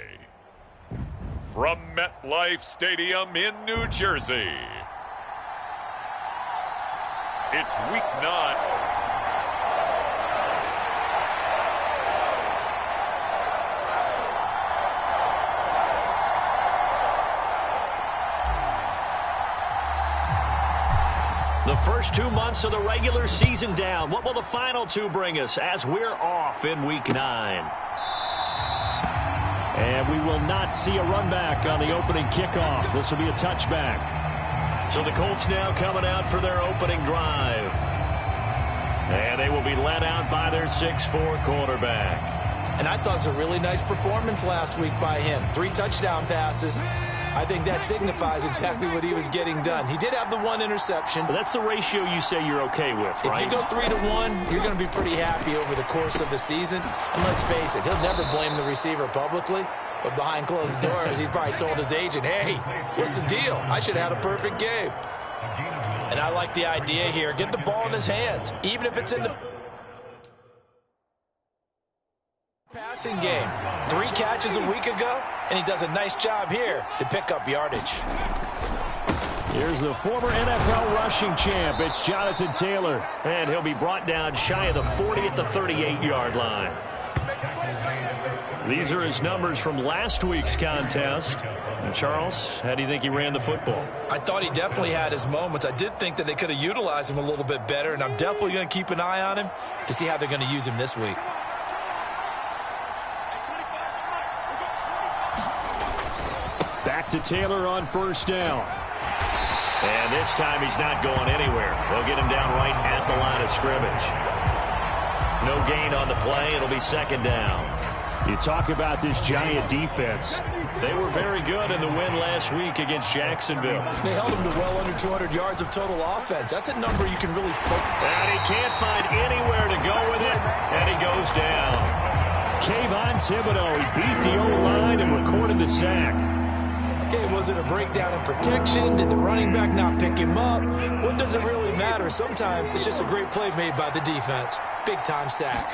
From MetLife Stadium in New Jersey, it's Week 9. The first 2 months of the regular season down. What will the final 2 bring us as we're off in Week 9? And we will not see a run back on the opening kickoff. This will be a touchback. So the Colts now coming out for their opening drive. And they will be led out by their 6'4" quarterback. And I thought it was a really nice performance last week by him. 3 touchdown passes. I think that signifies exactly what he was getting done. He did have the 1 interception. But that's the ratio you say you're okay with, right? If you go 3-1, you're going to be pretty happy over the course of the season. And let's face it, he'll never blame the receiver publicly. But behind closed doors, he probably told his agent, hey, what's the deal? I should have had a perfect game. And I like the idea here. Get the ball in his hands, even if it's in the passing game. 3 catches a week ago, and he does a nice job here to pick up yardage. Here's the former NFL rushing champ. It's Jonathan Taylor. And he'll be brought down shy of the 40 at the 38-yard line. These are his numbers from last week's contest. And Charles, how do you think he ran the football? I thought he definitely had his moments. I did think that they could have utilized him a little bit better, and I'm definitely going to keep an eye on him to see how they're going to use him this week. Back to Taylor on first down. And this time he's not going anywhere. They'll get him down right at the line of scrimmage. No gain on the play. It'll be second down. You talk about this Giant defense. They were very good in the win last week against Jacksonville. They held him to well under 200 yards of total offense. That's a number you can really focus. And he can't find anywhere to go with it, and he goes down. Kayvon Thibodeau, he beat the O-line and recorded the sack. Okay, was it a breakdown in protection? Did the running back not pick him up? What does it really matter? Sometimes it's just a great play made by the defense. Big-time sack.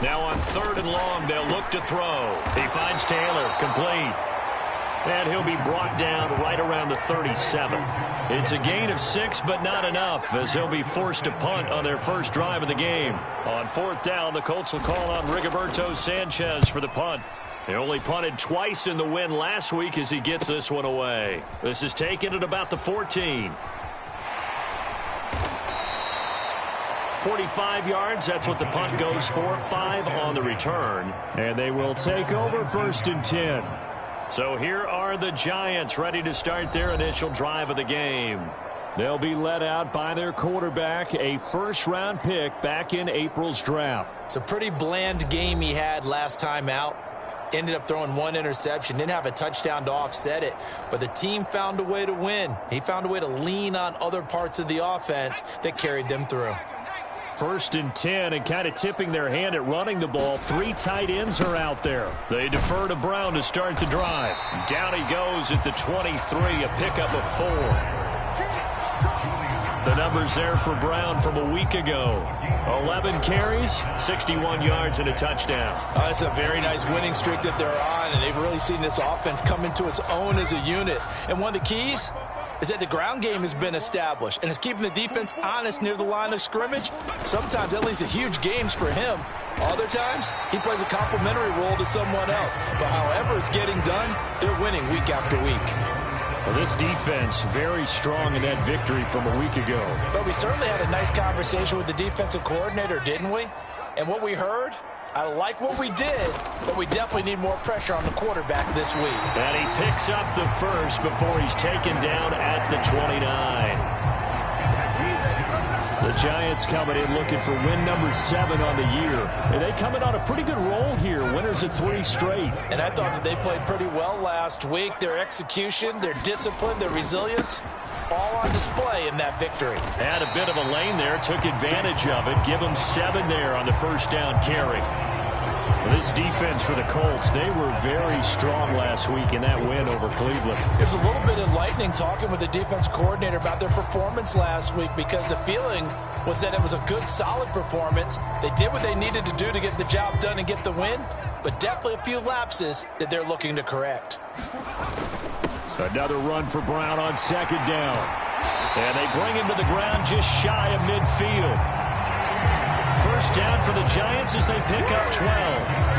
Now on 3rd and long, they'll look to throw. He finds Taylor, complete. And he'll be brought down right around the 37. It's a gain of 6, but not enough, as he'll be forced to punt on their first drive of the game. On 4th down, the Colts will call on Rigoberto Sanchez for the punt. They only punted twice in the win last week as he gets this one away. This is taken at about the 14. 45 yards, that's what the punt goes for. 5 on the return. And they will take over 1st and 10. So here are the Giants ready to start their initial drive of the game. They'll be led out by their quarterback, a first-round pick back in April's draft. It's a pretty bland game he had last time out. Ended up throwing 1 interception. Didn't have a touchdown to offset it. But the team found a way to win. He found a way to lean on other parts of the offense that carried them through. 1st and 10, and kind of tipping their hand at running the ball. 3 tight ends are out there. They defer to Brown to start the drive. Down he goes at the 23, a pickup of 4. The numbers there for Brown from a week ago. 11 carries, 61 yards, and a touchdown. It's a very nice winning streak that they're on, and they've really seen this offense come into its own as a unit. And one of the keys is that the ground game has been established, and it's keeping the defense honest near the line of scrimmage. Sometimes that leads to huge games for him. Other times, he plays a complementary role to someone else. But however it's getting done, they're winning week after week. Well, this defense very strong in that victory from a week ago. But we certainly had a nice conversation with the defensive coordinator, didn't we? And what we heard, I like what we did, but we definitely need more pressure on the quarterback this week. And he picks up the first before he's taken down at the 29. The Giants coming in looking for win number 7 on the year. And they coming on a pretty good roll here. Winners of 3 straight. And I thought that they played pretty well last week. Their execution, their discipline, their resilience, all on display in that victory. Had a bit of a lane there, took advantage of it. Give them 7 there on the first down carry. This defense for the Colts, they were very strong last week in that win over Cleveland. It was a little bit enlightening talking with the defense coordinator about their performance last week, because the feeling was that it was a good, solid performance. They did what they needed to do to get the job done and get the win, but definitely a few lapses that they're looking to correct. Another run for Brown on second down. And they bring him to the ground just shy of midfield. First down for the Giants as they pick up 12.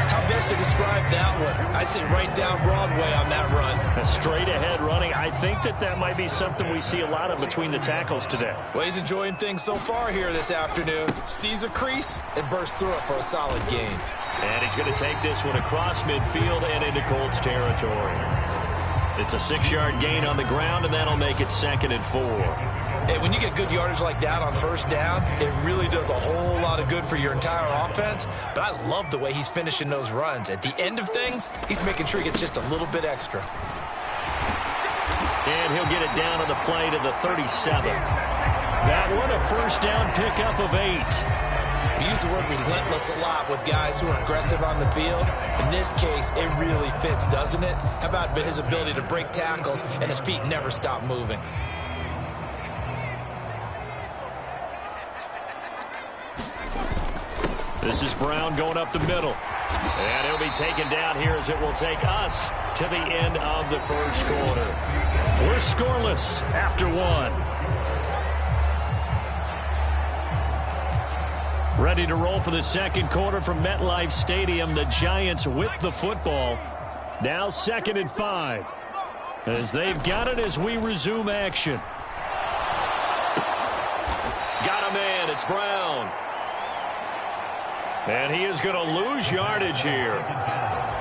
How best to describe that one? I'd say right down Broadway on that run. A straight ahead running. I think that might be something we see a lot of between the tackles today. Well, he's enjoying things so far here this afternoon. Sees a crease and bursts through it for a solid gain. And he's going to take this one across midfield and into Colts territory. It's a 6-yard gain on the ground, and that'll make it 2nd and 4. Hey, when you get good yardage like that on first down, it really does a whole lot of good for your entire offense. But I love the way he's finishing those runs. At the end of things, he's making sure he gets just a little bit extra. And he'll get it down on the play to the 37. That one, a first down pickup of 8. We use the word relentless a lot with guys who are aggressive on the field. In this case, it really fits, doesn't it? How about his ability to break tackles and his feet never stop moving? This is Brown going up the middle. And he'll be taken down here as it will take us to the end of the first quarter. We're scoreless after 1. Ready to roll for the second quarter from MetLife Stadium. The Giants with the football. Now 2nd and 5. As they've got it as we resume action. Got a man. It's Brown. And he is going to lose yardage here.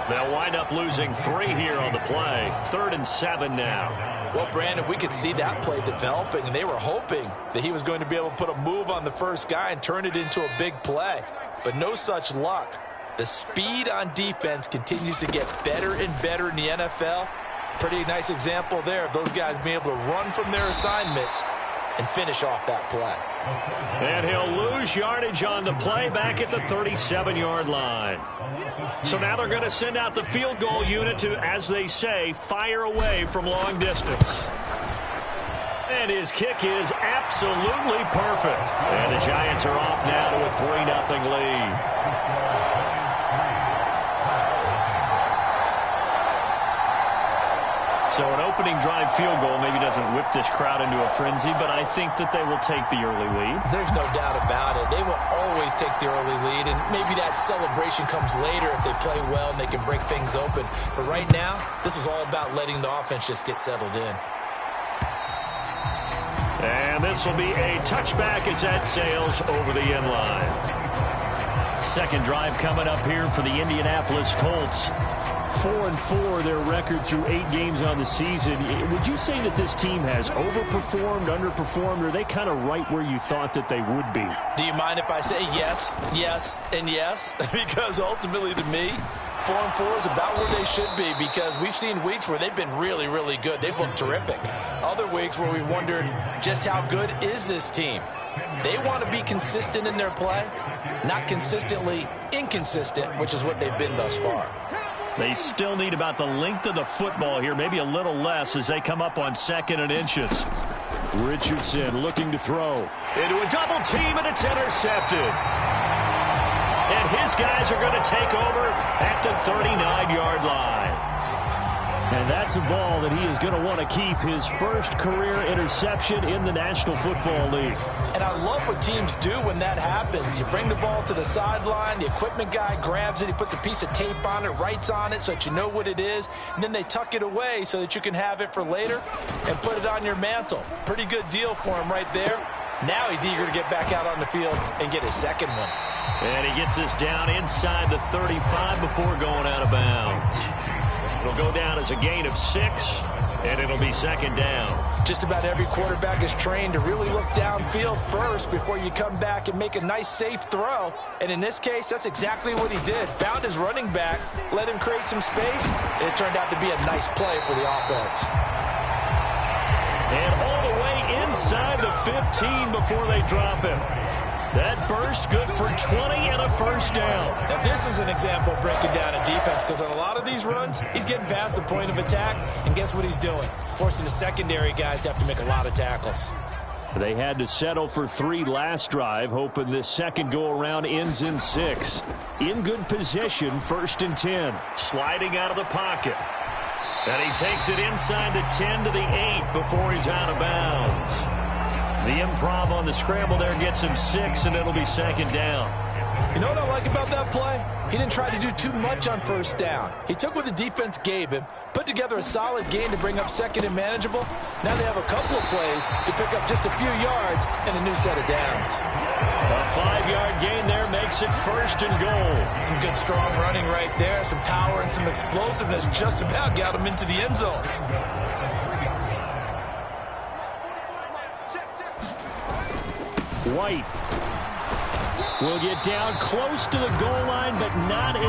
They'll wind up losing 3 here on the play. 3rd and 7 now. Well, Brandon, we could see that play developing, and they were hoping that he was going to be able to put a move on the first guy and turn it into a big play. But no such luck. The speed on defense continues to get better and better in the NFL. Pretty nice example there of those guys being able to run from their assignments and finish off that play. And he'll lose yardage on the play back at the 37-yard line. So now they're going to send out the field goal unit to, as they say, fire away from long distance. And his kick is absolutely perfect. And the Giants are off now to a 3-0 lead. So an opening drive field goal maybe doesn't whip this crowd into a frenzy, but I think that they will take the early lead. There's no doubt about it. They will always take the early lead, and maybe that celebration comes later if they play well and they can break things open. But right now, this is all about letting the offense just get settled in. And this will be a touchback as that sails over the end line. Second drive coming up here for the Indianapolis Colts. 4-4 their record through 8 games on the season. Would you say that this team has overperformed, underperformed, or are they kind of right where you thought that they would be? Do you mind if I say yes, yes, and yes? Because ultimately to me, 4-4 is about where they should be, because we've seen weeks where they've been really, really good. They've looked terrific. Other weeks where we've wondered just how good is this team. They want to be consistent in their play, not consistently inconsistent, which is what they've been thus far. They still need about the length of the football here, maybe a little less as they come up on 2nd and inches. Richardson looking to throw. Into a double team, and it's intercepted. And his guys are going to take over at the 39-yard line. And that's a ball that he is going to want to keep, his first career interception in the National Football League. And I love what teams do when that happens. You bring the ball to the sideline, the equipment guy grabs it, he puts a piece of tape on it, writes on it so that you know what it is, and then they tuck it away so that you can have it for later and put it on your mantle. Pretty good deal for him right there. Now he's eager to get back out on the field and get his second one. And he gets this down inside the 35 before going out of bounds. It'll go down as a gain of 6, and it'll be 2nd down. Just about every quarterback is trained to really look downfield first before you come back and make a nice, safe throw. And in this case, that's exactly what he did. Found his running back, let him create some space, and it turned out to be a nice play for the offense. And all the way inside the 15 before they drop him. That burst good for 20 and a first down. Now, this is an example of breaking down a defense because on a lot of these runs, he's getting past the point of attack, and guess what he's doing? Forcing the secondary guys to have to make a lot of tackles. They had to settle for 3 last drive, hoping this second go-around ends in 6. In good position, 1st and 10. Sliding out of the pocket. And he takes it inside the 10 to the 8 before he's out of bounds. The improv on the scramble there gets him 6, and it'll be 2nd down. You know what I like about that play? He didn't try to do too much on 1st down. He took what the defense gave him, put together a solid gain to bring up 2nd and manageable. Now they have a couple of plays to pick up just a few yards and a new set of downs. A 5-yard gain there makes it 1st and goal. Some good strong running right there, some power and some explosiveness just about got him into the end zone. White will get down close to the goal line, but not in,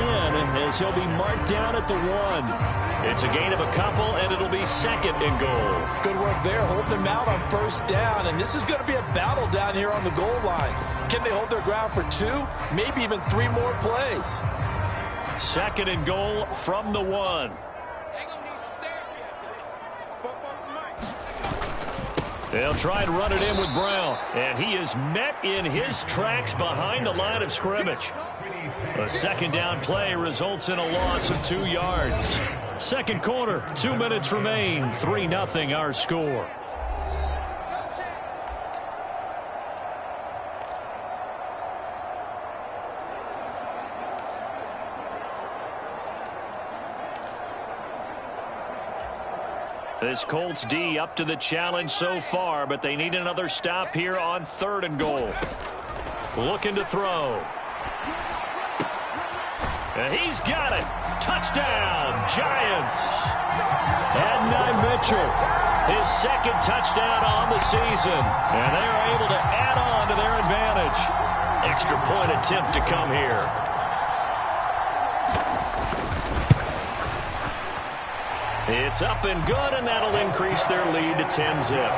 as he'll be marked down at the 1. It's a gain of a couple, and it'll be 2nd and goal. Good work there, holding them out on 1st down, and this is going to be a battle down here on the goal line. Can they hold their ground for 2, maybe even 3 more plays? 2nd and goal from the 1. They'll try and run it in with Brown. And he is met in his tracks behind the line of scrimmage. A 2nd down play results in a loss of 2 yards. 2nd quarter, 2 minutes remain. 3-0 our score. This Colts D up to the challenge so far, but they need another stop here on 3rd and goal. Looking to throw. And he's got it. Touchdown, Giants. Adonai Mitchell, his 2nd touchdown on the season. And they are able to add on to their advantage. Extra point attempt to come here. It's up and good, and that'll increase their lead to 10-zip.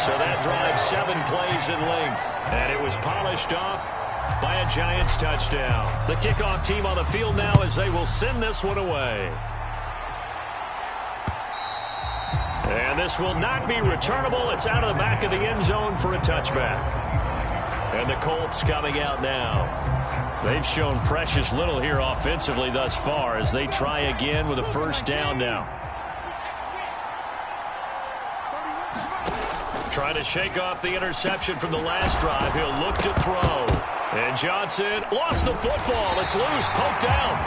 So that drives 7 plays in length, and it was polished off by a Giants touchdown. The kickoff team on the field now as they will send this one away. And this will not be returnable. It's out of the back of the end zone for a touchback. And the Colts coming out now. They've shown precious little here offensively thus far as they try again with a 1st down now. Trying to shake off the interception from the last drive. He'll look to throw. And Johnson lost the football. It's loose, poked out.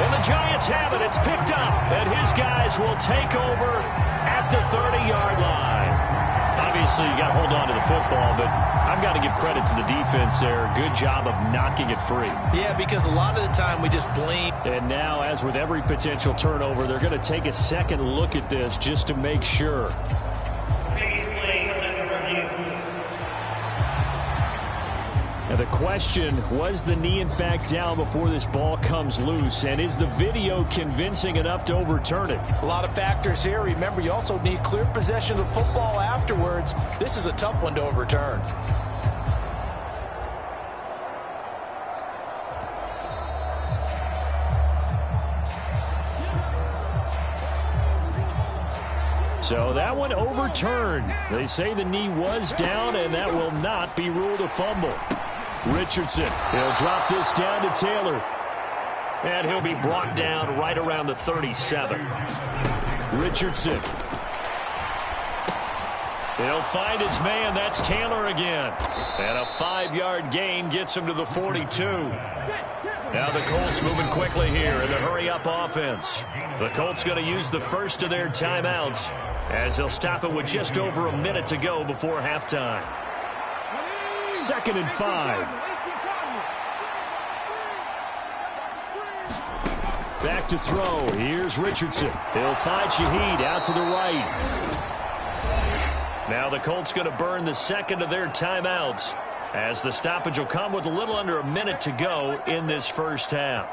And the Giants have it. It's picked up. And his guys will take over at the 30-yard line. Obviously, you got to hold on to the football, but I've got to give credit to the defense there. Good job of knocking it free. Yeah, because a lot of the time we just blame. And now, as with every potential turnover, they're going to take a second look at this just to make sure. Now the question, was the knee in fact down before this ball comes loose? And is the video convincing enough to overturn it? A lot of factors here. Remember, you also need clear possession of the football afterwards. This is a tough one to overturn. So that one overturned. They say the knee was down, and that will not be ruled a fumble. Richardson, he'll drop this down to Taylor. And he'll be brought down right around the 37. Richardson. He'll find his man. That's Taylor again. And a 5-yard gain gets him to the 42. Now the Colts moving quickly here in the hurry-up offense. The Colts going to use the first of their timeouts as they'll stop it with just over a minute to go before halftime. 2nd and 5. Back to throw. Here's Richardson. He'll find Shaheed out to the right. Now the Colts going to burn the second of their timeouts as the stoppage will come with a little under a minute to go in this first half.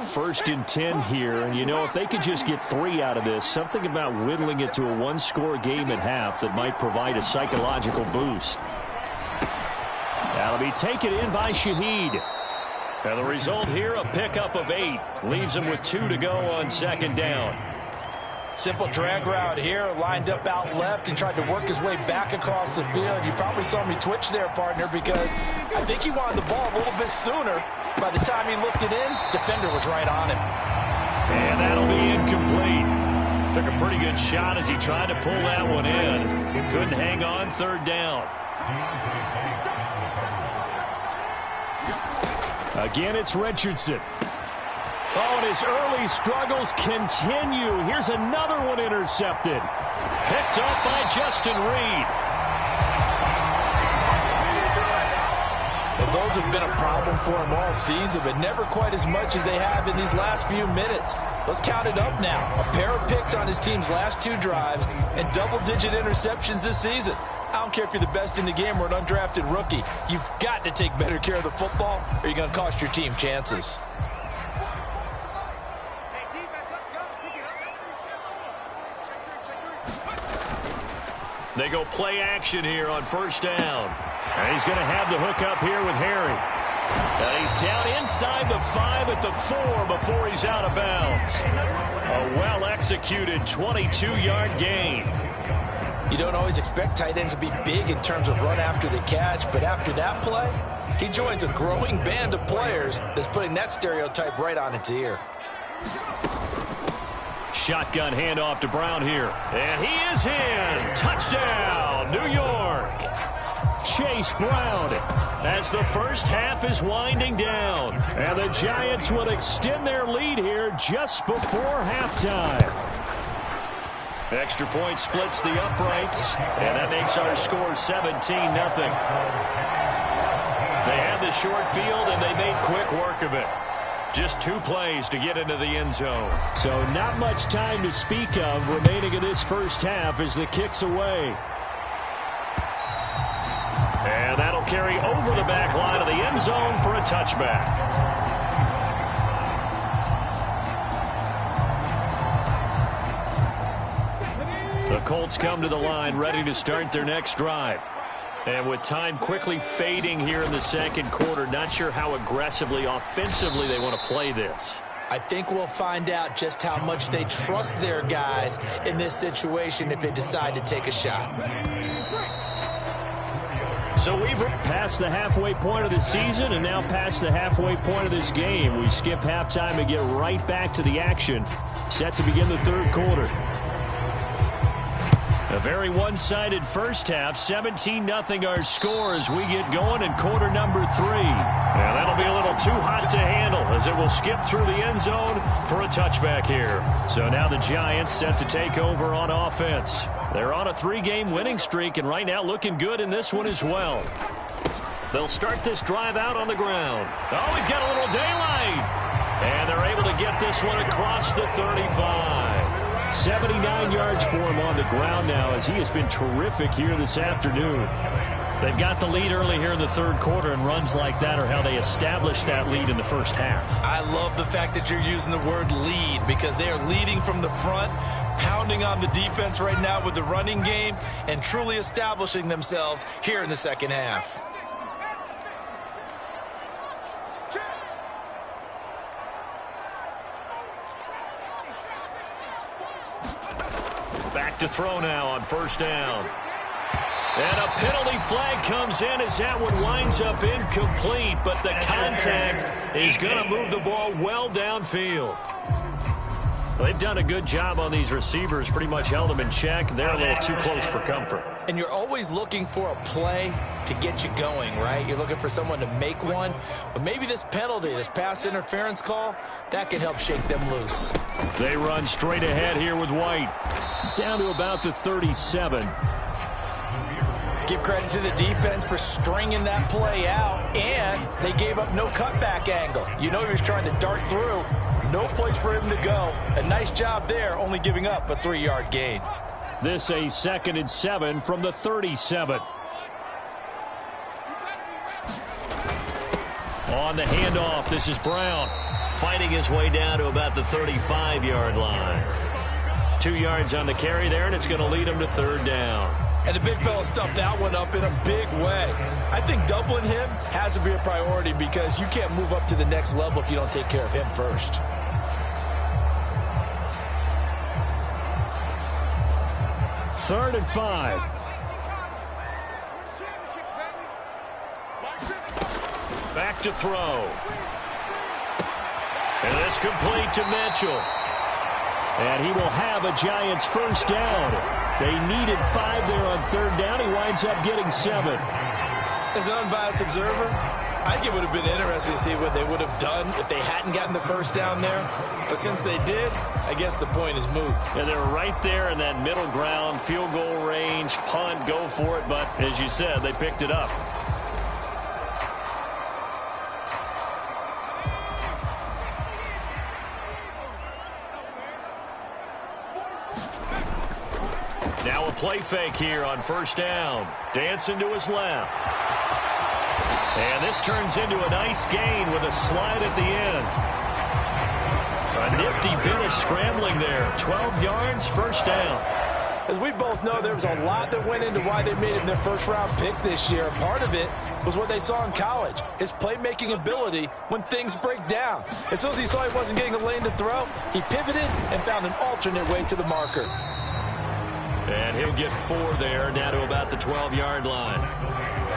First and 10 here, and if they could just get 3 out of this, something about whittling it to a one-score game at half that might provide a psychological boost. That'll be taken in by Shaheed. And the result here, a pickup of 8. Leaves him with 2 to go on second down. Simple drag route here, lined up out left and tried to work his way back across the field. You probably saw me twitch there, partner, because I think he wanted the ball a little bit sooner. By the time he looked it in, defender was right on him. And that'll be incomplete. Took a pretty good shot as he tried to pull that one in. Couldn't hang on, third down. Again, it's Richardson. Oh, and his early struggles continue. Here's another one intercepted. Picked up by Justin Reed. Well, those have been a problem for him all season, but never quite as much as they have in these last few minutes. Let's count it up now. A pair of picks on his team's last 2 drives and double-digit interceptions this season. I don't care if you're the best in the game or an undrafted rookie. You've got to take better care of the football or you're going to cost your team chances. They go play action here on first down. And he's going to have the hook up here with Harry. And he's down inside the 5 at the 4 before he's out of bounds. A well-executed 22-yard gain. You don't always expect tight ends to be big in terms of run after the catch, but after that play, he joins a growing band of players that's putting that stereotype right on its ear. Shotgun handoff to Brown here. And he is in. Touchdown, New York. Chase Brown. As the first half is winding down. And the Giants will extend their lead here just before halftime. Extra point splits the uprights. And that makes our score 17-0. They had the short field, and they made quick work of it. Just 2 plays to get into the end zone. So not much time to speak of remaining in this first half as the kick's away. And that'll carry over the back line of the end zone for a touchback. The Colts come to the line ready to start their next drive. And with time quickly fading here in the second quarter, not sure how aggressively, offensively they want to play this. I think we'll find out just how much they trust their guys in this situation if they decide to take a shot. So we've passed the halfway point of the season and now past the halfway point of this game. We skip halftime and get right back to the action. Set to begin the third quarter. A very one-sided first half, 17-0 our score as we get going in quarter number 3. And that'll be a little too hot to handle as it will skip through the end zone for a touchback here. So now the Giants set to take over on offense. They're on a 3-game winning streak and right now looking good in this one as well. They'll start this drive out on the ground. Oh, he's got a little daylight. And they're able to get this one across the 35. 79 yards for him on the ground now as he has been terrific here this afternoon. They've got the lead early here in the third quarter, and runs like that are how they establish that lead in the first half. I love the fact that you're using the word lead because they are leading from the front, pounding on the defense right now with the running game, and truly establishing themselves here in the second half. Back to throw now on first down. And a penalty flag comes in as that one winds up incomplete, but the contact is going to move the ball well downfield. They've done a good job on these receivers, pretty much held them in check. They're a little too close for comfort. And you're always looking for a play to get you going, right? You're looking for someone to make one. But maybe this penalty, this pass interference call, that can help shake them loose. They run straight ahead here with White. Down to about the 37. Give credit to the defense for stringing that play out, and they gave up no cutback angle. You know he was trying to dart through. No place for him to go. A nice job there, only giving up a 3-yard gain. This a 2nd and 7 from the 37. On the handoff, this is Brown. Fighting his way down to about the 35-yard line. 2 yards on the carry there, and it's going to lead him to third down. And the big fella stuffed that one up in a big way. I think doubling him has to be a priority because you can't move up to the next level if you don't take care of him first. Third and 5. Back to throw. And this complete to Mitchell. And he will have a Giants first down. They needed 5 there on third down. He winds up getting 7. As an unbiased observer, I think it would have been interesting to see what they would have done if they hadn't gotten the first down there. But since they did, I guess the point is moot. Yeah, they were right there in that middle ground, field goal range, punt, go for it. But as you said, they picked it up. Now a play fake here on first down. Dancing to his left. And this turns into a nice gain with a slide at the end. A nifty bit of scrambling there. 12 yards, first down. As we both know, there was a lot that went into why they made him their first-round pick this year. Part of it was what they saw in college, his playmaking ability when things break down. As soon as he saw he wasn't getting a lane to throw, he pivoted and found an alternate way to the marker. And he'll get 4 there, down to about the 12-yard line.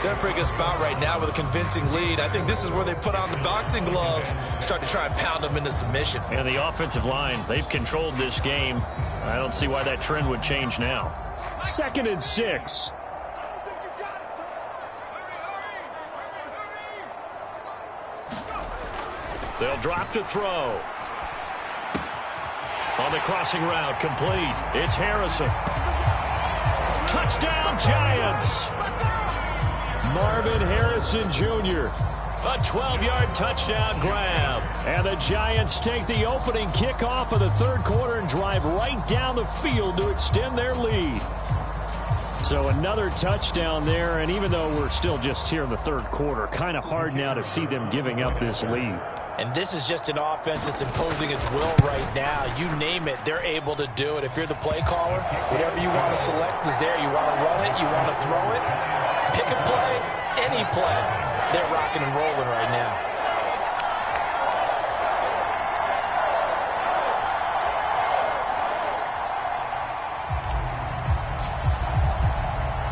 They're in a pretty good spot right now with a convincing lead. I think this is where they put on the boxing gloves, start to try and pound them into submission. And the offensive line, they've controlled this game. I don't see why that trend would change now. 2nd and 6. They'll drop to throw. On the crossing route, complete. It's Harrison. Touchdown, Giants! Marvin Harrison Jr. A 12-yard touchdown grab. And the Giants take the opening kickoff of the third quarter and drive right down the field to extend their lead. So another touchdown there, and even though we're still just here in the third quarter, kind of hard now to see them giving up this lead. And this is just an offense that's imposing its will right now. You name it, they're able to do it. If you're the play caller, whatever you want to select is there. You want to run it, you want to throw it, pick a play, any play. They're rocking and rolling right now.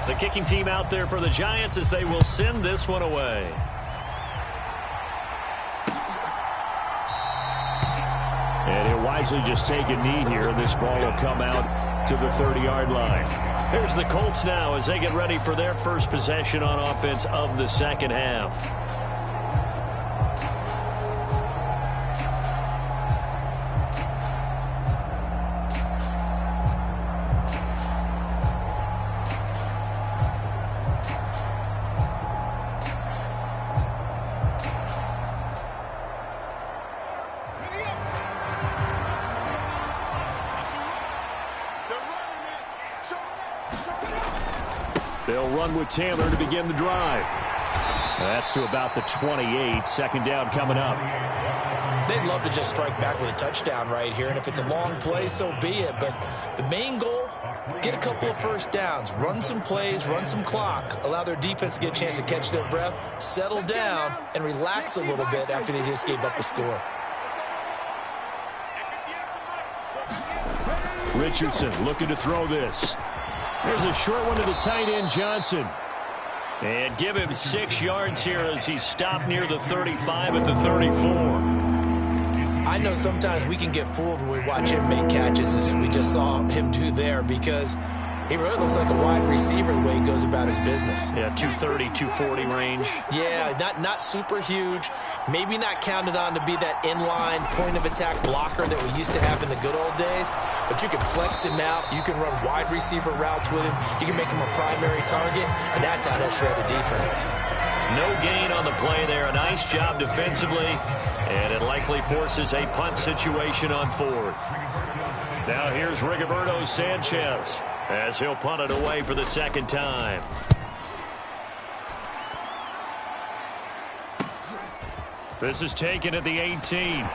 The kicking team out there for the Giants as they will send this one away. And he'll wisely just take a knee here, and this ball will come out to the 30-yard line. Here's the Colts now as they get ready for their first possession on offense of the second half. They'll run with Taylor to begin the drive. That's to about the 28. Second down coming up. They'd love to just strike back with a touchdown right here, and if it's a long play, so be it. But the main goal, get a couple of first downs, run some plays, run some clock, allow their defense to get a chance to catch their breath, settle down, and relax a little bit after they just gave up a score. Richardson looking to throw this. There's a short one to the tight end, Johnson. And give him 6 yards here as he's stopped near the 35 at the 34. I know sometimes we can get fooled when we watch him make catches, as we just saw him do there, because he really looks like a wide receiver the way he goes about his business. Yeah, 230, 240 range. Yeah, not super huge. Maybe not counted on to be that inline point-of-attack blocker that we used to have in the good old days. But you can flex him out. You can run wide receiver routes with him. You can make him a primary target, and that's how he'll shred a defense. No gain on the play there. A nice job defensively, and it likely forces a punt situation on fourth. Now here's Rigoberto Sanchez as he'll punt it away for the second time. This is taken at the 18.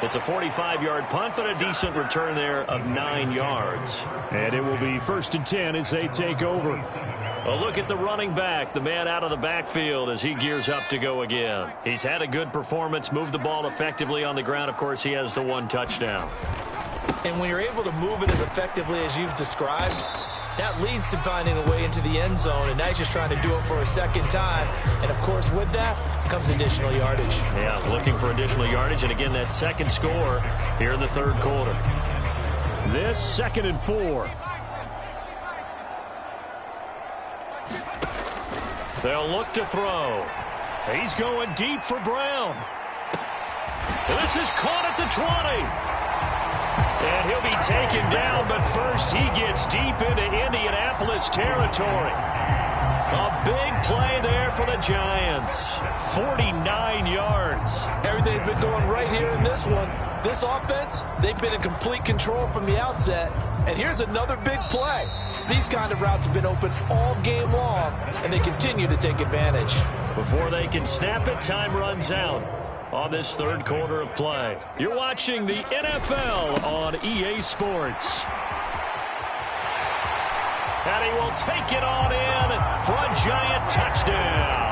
It's a 45-yard punt, but a decent return there of 9 yards. And it will be 1st and 10 as they take over. A look at the running back, the man out of the backfield as he gears up to go again. He's had a good performance, moved the ball effectively on the ground. Of course, he has the 1 touchdown. And when you're able to move it as effectively as you've described, that leads to finding a way into the end zone, and now he's just trying to do it for a second time. And, of course, with that comes additional yardage. Yeah, looking for additional yardage, and again, that second score here in the 3rd quarter. This 2nd and 4. They'll look to throw. He's going deep for Brown. This is caught at the 20. And he'll be taken down, but first he gets deep into Indianapolis territory. A big play there for the Giants. 49 yards. Everything's been going right here in this one. This offense, they've been in complete control from the outset. And here's another big play. These kind of routes have been open all game long, and they continue to take advantage. Before they can snap it, time runs out on this 3rd quarter of play. You're watching the NFL on EA Sports. And he will take it on in for a Giant touchdown.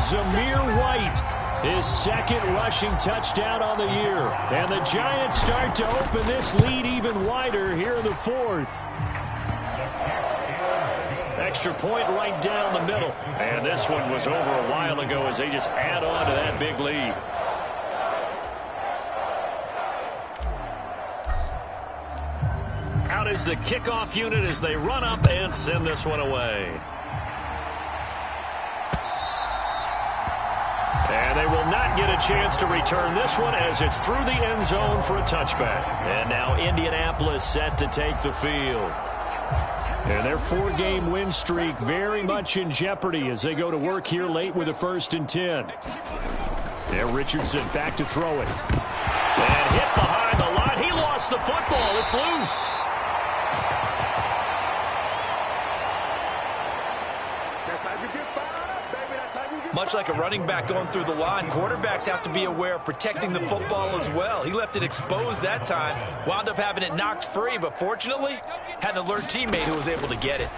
Zamir White, his 2nd rushing touchdown on the year. And the Giants start to open this lead even wider here in the 4th. Extra point right down the middle. And this one was over a while ago as they just add on to that big lead. Out is the kickoff unit as they run up and send this one away. And they will not get a chance to return this one as it's through the end zone for a touchback. And now Indianapolis set to take the field. And their 4-game win streak very much in jeopardy as they go to work here late with a 1st and 10. There, Richardson back to throw it. And hit behind the line. He lost the football. It's loose. Much like a running back going through the line, quarterbacks have to be aware of protecting the football as well. He left it exposed that time, wound up having it knocked free, but fortunately, had an alert teammate who was able to get it.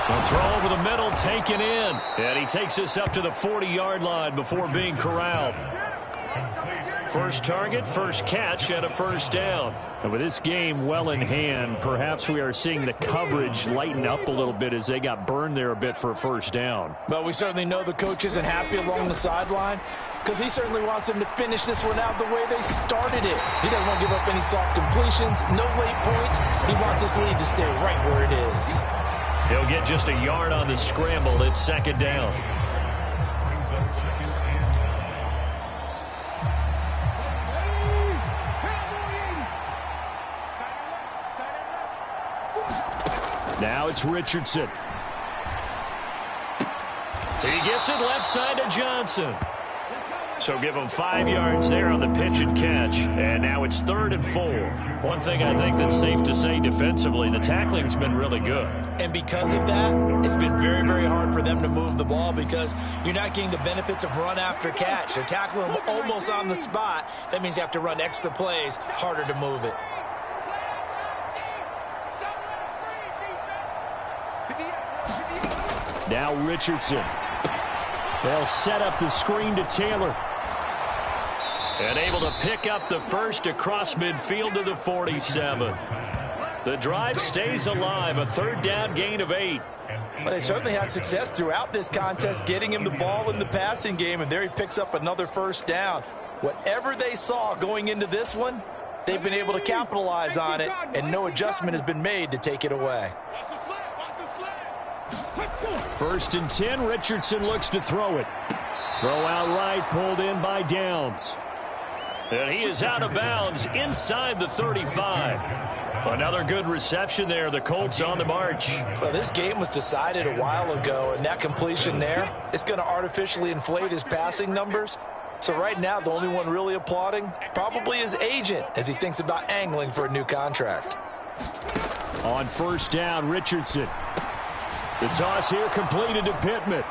The throw over the middle, taken in. And he takes this up to the 40-yard line before being corralled. First target, first catch, and a 1st down. And with this game well in hand, perhaps we are seeing the coverage lighten up a little bit as they got burned there a bit for a 1st down. But we certainly know the coach isn't happy along the sideline because he certainly wants them to finish this one out the way they started it. He doesn't want to give up any soft completions, no late points. He wants this lead to stay right where it is. He'll get just a yard on the scramble. It's 2nd down. Now it's Richardson. He gets it left side to Johnson. So give him 5 yards there on the pitch and catch. And now it's 3rd and 4. One thing I think that's safe to say defensively, the tackling's been really good. And because of that, it's been very, very hard for them to move the ball because you're not getting the benefits of run after catch. They're tackling them almost on the spot. That means you have to run extra plays, harder to move it. Now Richardson. They'll set up the screen to Taylor. And able to pick up the 1st across midfield to the 47. The drive stays alive, a 3rd down gain of 8. Well, they certainly had success throughout this contest, getting him the ball in the passing game, and there he picks up another 1st down. Whatever they saw going into this one, they've been able to capitalize on it, and no adjustment has been made to take it away. 1st and 10, Richardson looks to throw it. Throw out right, pulled in by Downs. And he is out of bounds inside the 35. Another good reception there. The Colts on the march. Well, this game was decided a while ago, and that completion there is going to artificially inflate his passing numbers. So right now, the only one really applauding probably his agent as he thinks about angling for a new contract. On 1st down, Richardson. The toss here completed to Pittman.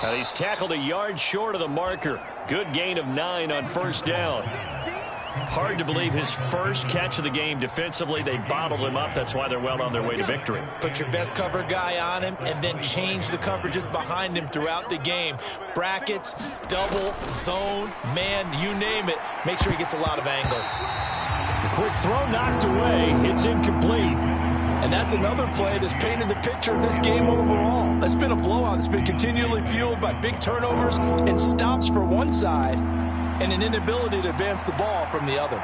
And he's tackled a yard short of the marker. Good gain of 9 on first down. Hard to believe his first catch of the game defensively. They bottled him up. That's why they're well on their way to victory. Put your best cover guy on him and then change the coverages behind him throughout the game. Brackets, double, zone, man, you name it. Make sure he gets a lot of angles. The quick throw knocked away. It's incomplete. And that's another play that's painted the picture of this game overall. It's been a blowout that's been continually fueled by big turnovers and stops for one side and an inability to advance the ball from the other.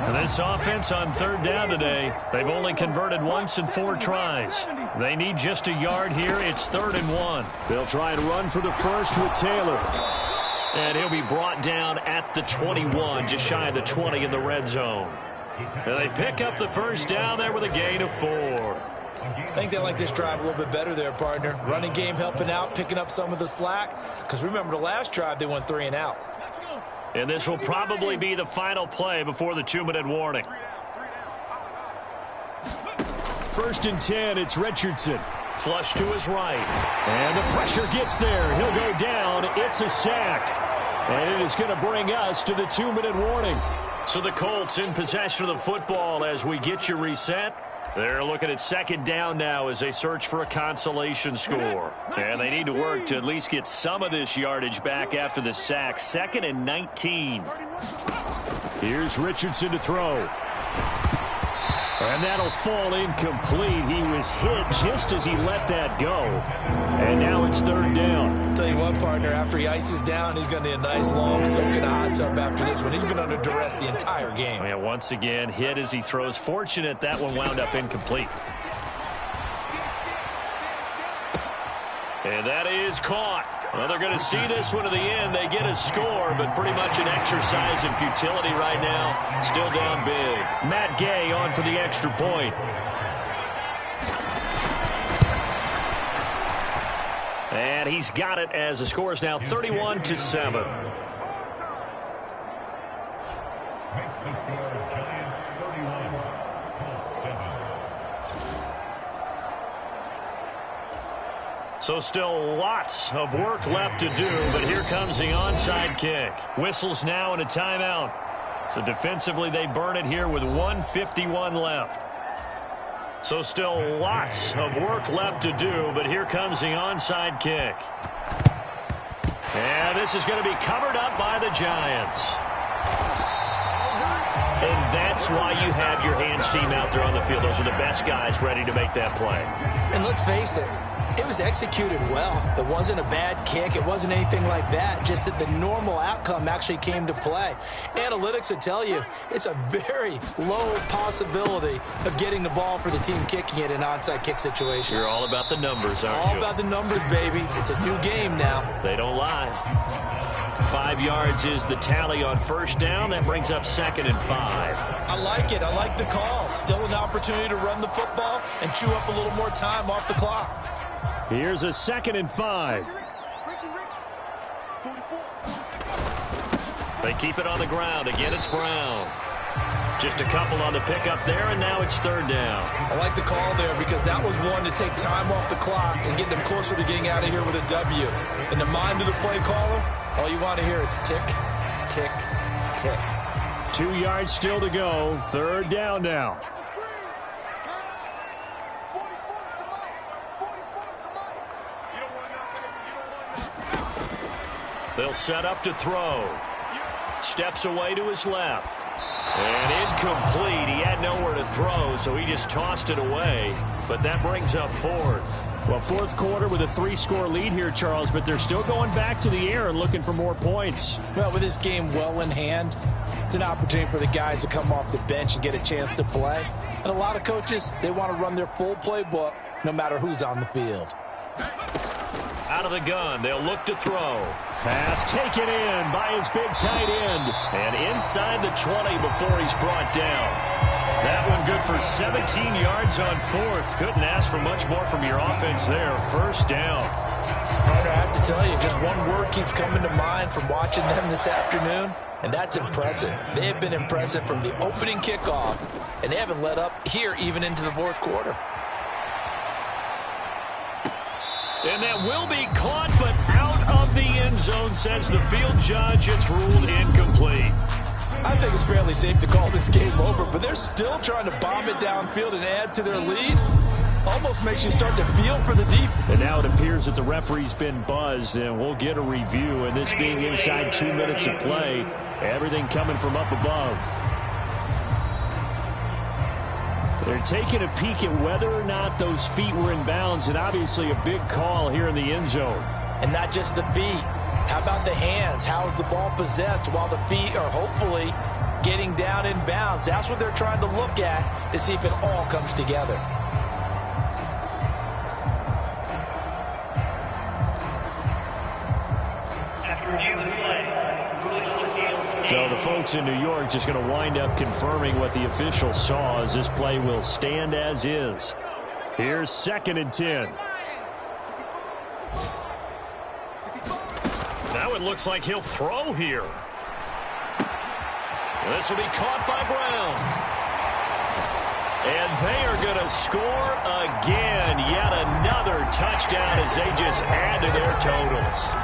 And this offense on third down today, they've only converted once in 4 tries. They need just a yard here. It's 3rd and 1. They'll try and run for the first with Taylor. And he'll be brought down at the 21, just shy of the 20 in the red zone. And they pick up the first down there with a gain of 4. I think they like this drive a little bit better there, partner. Running game helping out, picking up some of the slack. Because remember, the last drive, they went 3 and out. And this will probably be the final play before the 2-minute warning. 1st and 10, it's Richardson. Flush to his right. And the pressure gets there. He'll go down. It's a sack. And it is going to bring us to the 2-minute warning. So the Colts in possession of the football as we get you reset. They're looking at 2nd down now as they search for a consolation score. And they need to work to at least get some of this yardage back after the sack. 2nd and 19. Here's Richardson to throw. And that'll fall incomplete. He was hit just as he let that go. And now it's 3rd down. I'll tell you what, partner, after he ices down, he's going to need a nice long soak in a hot tub after this one. He's been under duress the entire game. Yeah, once again, hit as he throws. Fortunate that one wound up incomplete. And that is caught. Well, they're going to see this one to the end. They get a score, but pretty much an exercise in futility right now. Still down big. Matt Gay on for the extra point. And he's got it as the score is now 31-7. So still lots of work left to do, but here comes the onside kick. Whistles now and a timeout. So defensively they burn it here with 1:51 left. So still lots of work left to do, but here comes the onside kick. And this is going to be covered up by the Giants. And that's why you have your hands team out there on the field. Those are the best guys ready to make that play. And let's face it, it was executed well. It wasn't a bad kick. It wasn't anything like that. Just that the normal outcome actually came to play. Analytics would tell you it's a very low possibility of getting the ball for the team kicking it in an onside kick situation. You're all about the numbers, aren't you? All about the numbers, baby. It's a new game now. They don't lie. 5 yards is the tally on first down. That brings up 2nd and 5. I like it. I like the call. Still an opportunity to run the football and chew up a little more time off the clock. Here's a 2nd and 5. They keep it on the ground. Again, it's Brown. Just a couple on the pickup there, and now it's 3rd down. I like the call there because that was one to take time off the clock and get them closer to getting out of here with a W. In the mind of the play caller, all you want to hear is tick, tick, tick. 2 yards still to go. 3rd down now. They'll set up to throw. Steps away to his left. And incomplete. He had nowhere to throw, so he just tossed it away. But that brings up 4th. Well, 4th quarter with a 3-score lead here, Charles, but they're still going back to the air and looking for more points. Well, with this game well in hand, it's an opportunity for the guys to come off the bench and get a chance to play. And a lot of coaches, they want to run their full playbook no matter who's on the field. Out of the gun, they'll look to throw. Pass taken in by his big tight end. And inside the 20 before he's brought down. That one good for 17 yards on 4th. Couldn't ask for much more from your offense there. 1st down. Partner, I have to tell you, just one word keeps coming to mind from watching them this afternoon, and that's impressive. They have been impressive from the opening kickoff, and they haven't let up here even into the fourth quarter. And that will be caught, but out of the end zone, says the field judge. It's ruled incomplete. I think it's fairly safe to call this game over, but they're still trying to bomb it downfield and add to their lead. Almost makes you start to feel for the defense. And now it appears that the referee's been buzzed, and we'll get a review. And this being inside 2 minutes of play, everything coming from up above. They're taking a peek at whether or not those feet were in bounds, and obviously a big call here in the end zone. And not just the feet. How about the hands? How is the ball possessed while the feet are hopefully getting down in bounds? That's what they're trying to look at to see if it all comes together. So the folks in New York just going to wind up confirming what the official saw, as this play will stand as is. Here's 2nd and 10. Now it looks like he'll throw here. This will be caught by Brown. And they are going to score again. Yet another touchdown as they just add to their totals.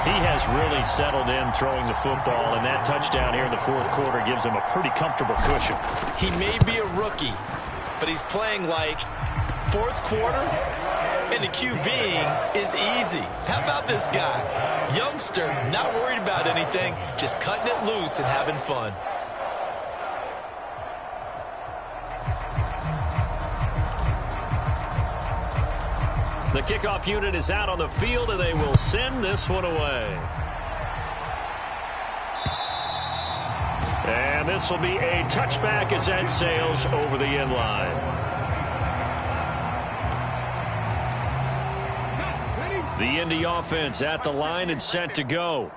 He has really settled in throwing the football, and that touchdown here in the fourth quarter gives him a pretty comfortable cushion. He may be a rookie, but he's playing like fourth quarter, and the QBing is easy. How about this guy? Youngster, not worried about anything, just cutting it loose and having fun. The kickoff unit is out on the field, and they will send this one away. And this will be a touchback as that sails over the end line. The Indy offense at the line and set to go.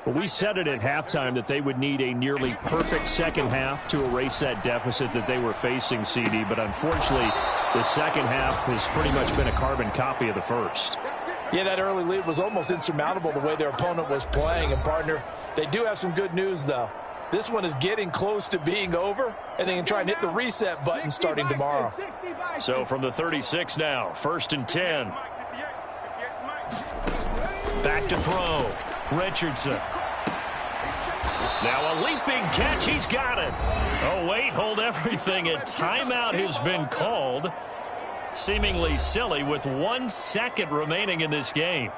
Well, we said it at halftime that they would need a nearly perfect second half to erase that deficit that they were facing, CD, but unfortunately, the second half has pretty much been a carbon copy of the first. Yeah, that early lead was almost insurmountable the way their opponent was playing. And, partner, they do have some good news, though. This one is getting close to being over, and they can try and hit the reset button starting tomorrow. So from the 36 now, 1st and 10. Back to throw. Richardson. Now a leaping catch. He's got it. Oh, wait, hold everything. A timeout has been called. Seemingly silly with 1 second remaining in this game.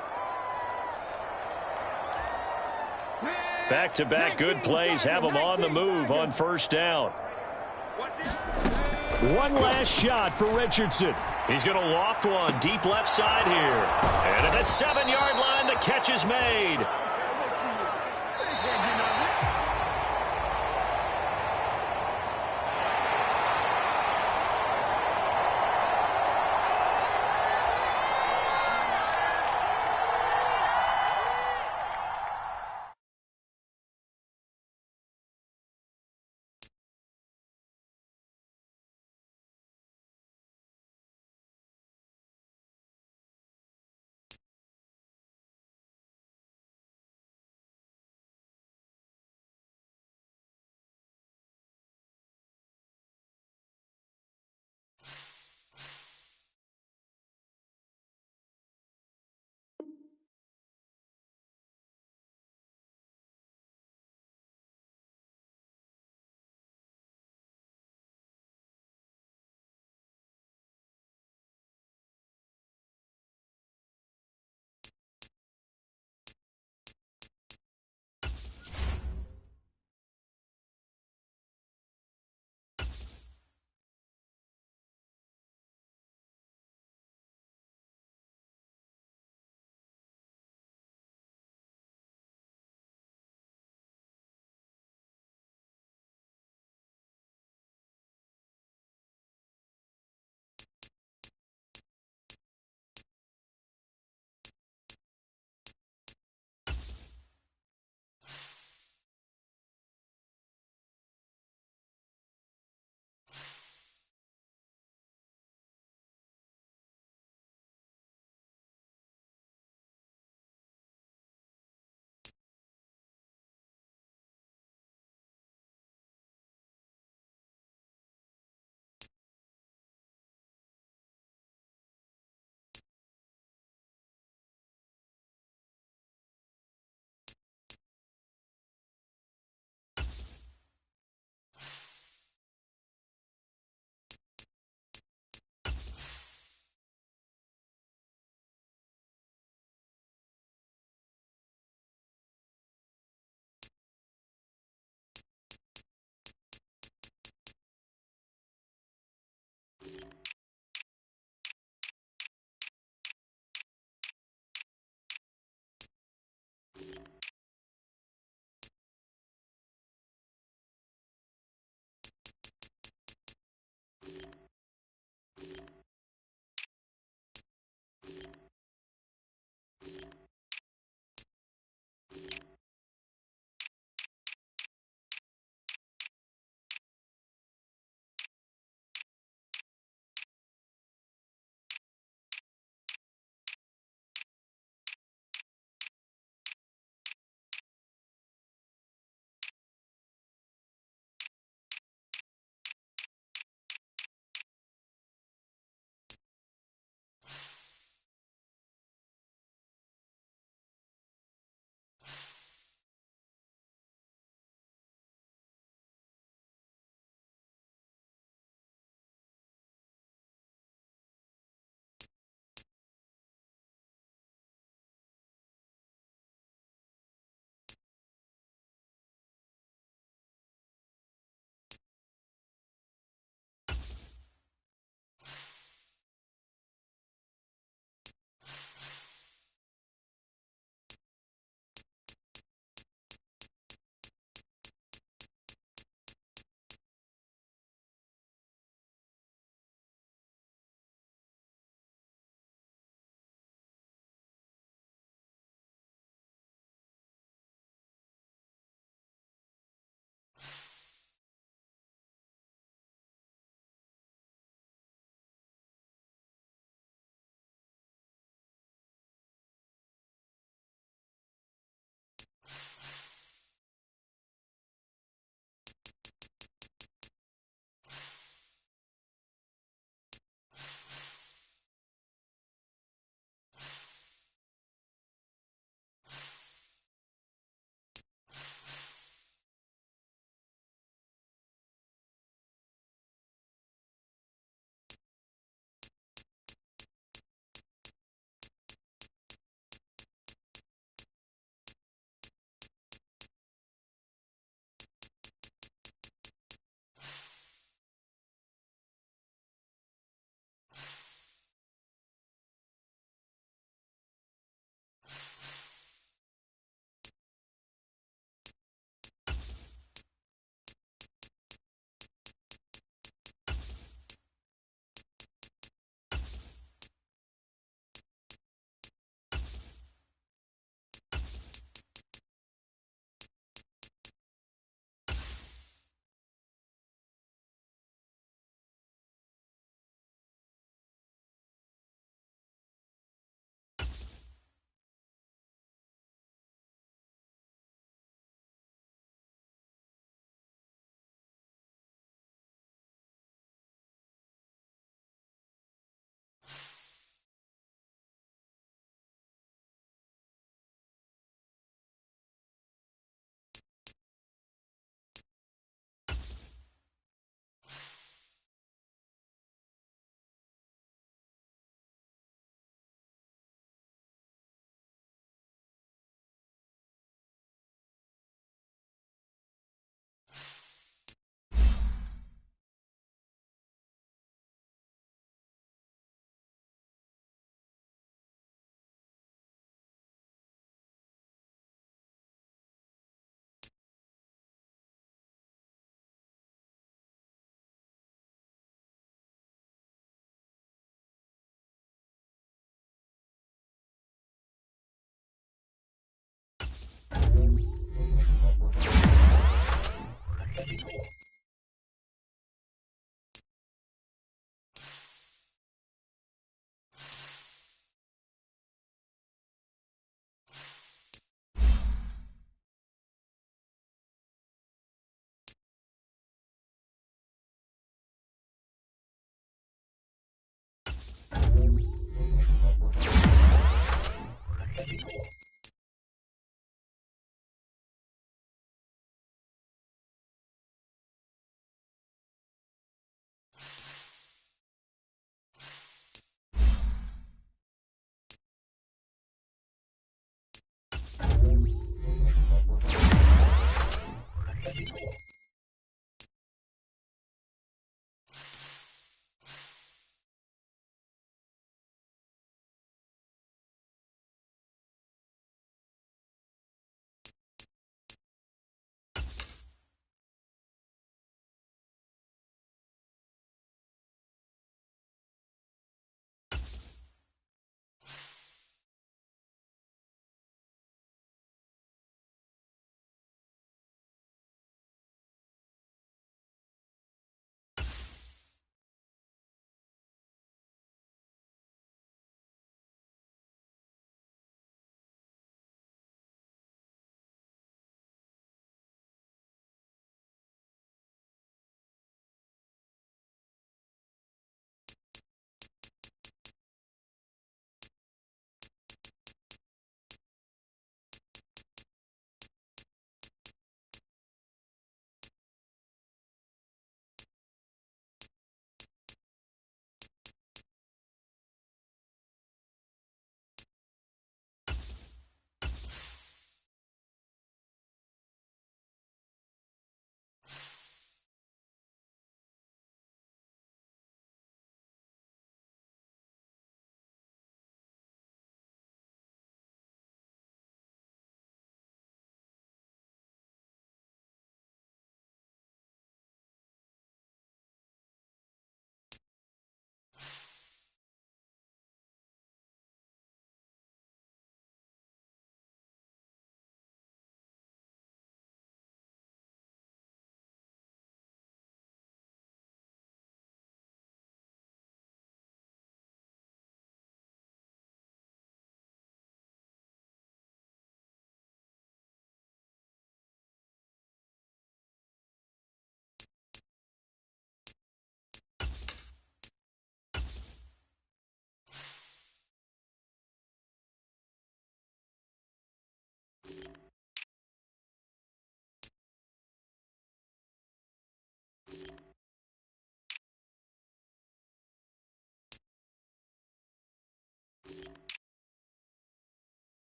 Back-to-back good plays have them on the move on 1st down. One last shot for Richardson. He's going to loft one deep left side here. And at the 7-yard line, the catch is made.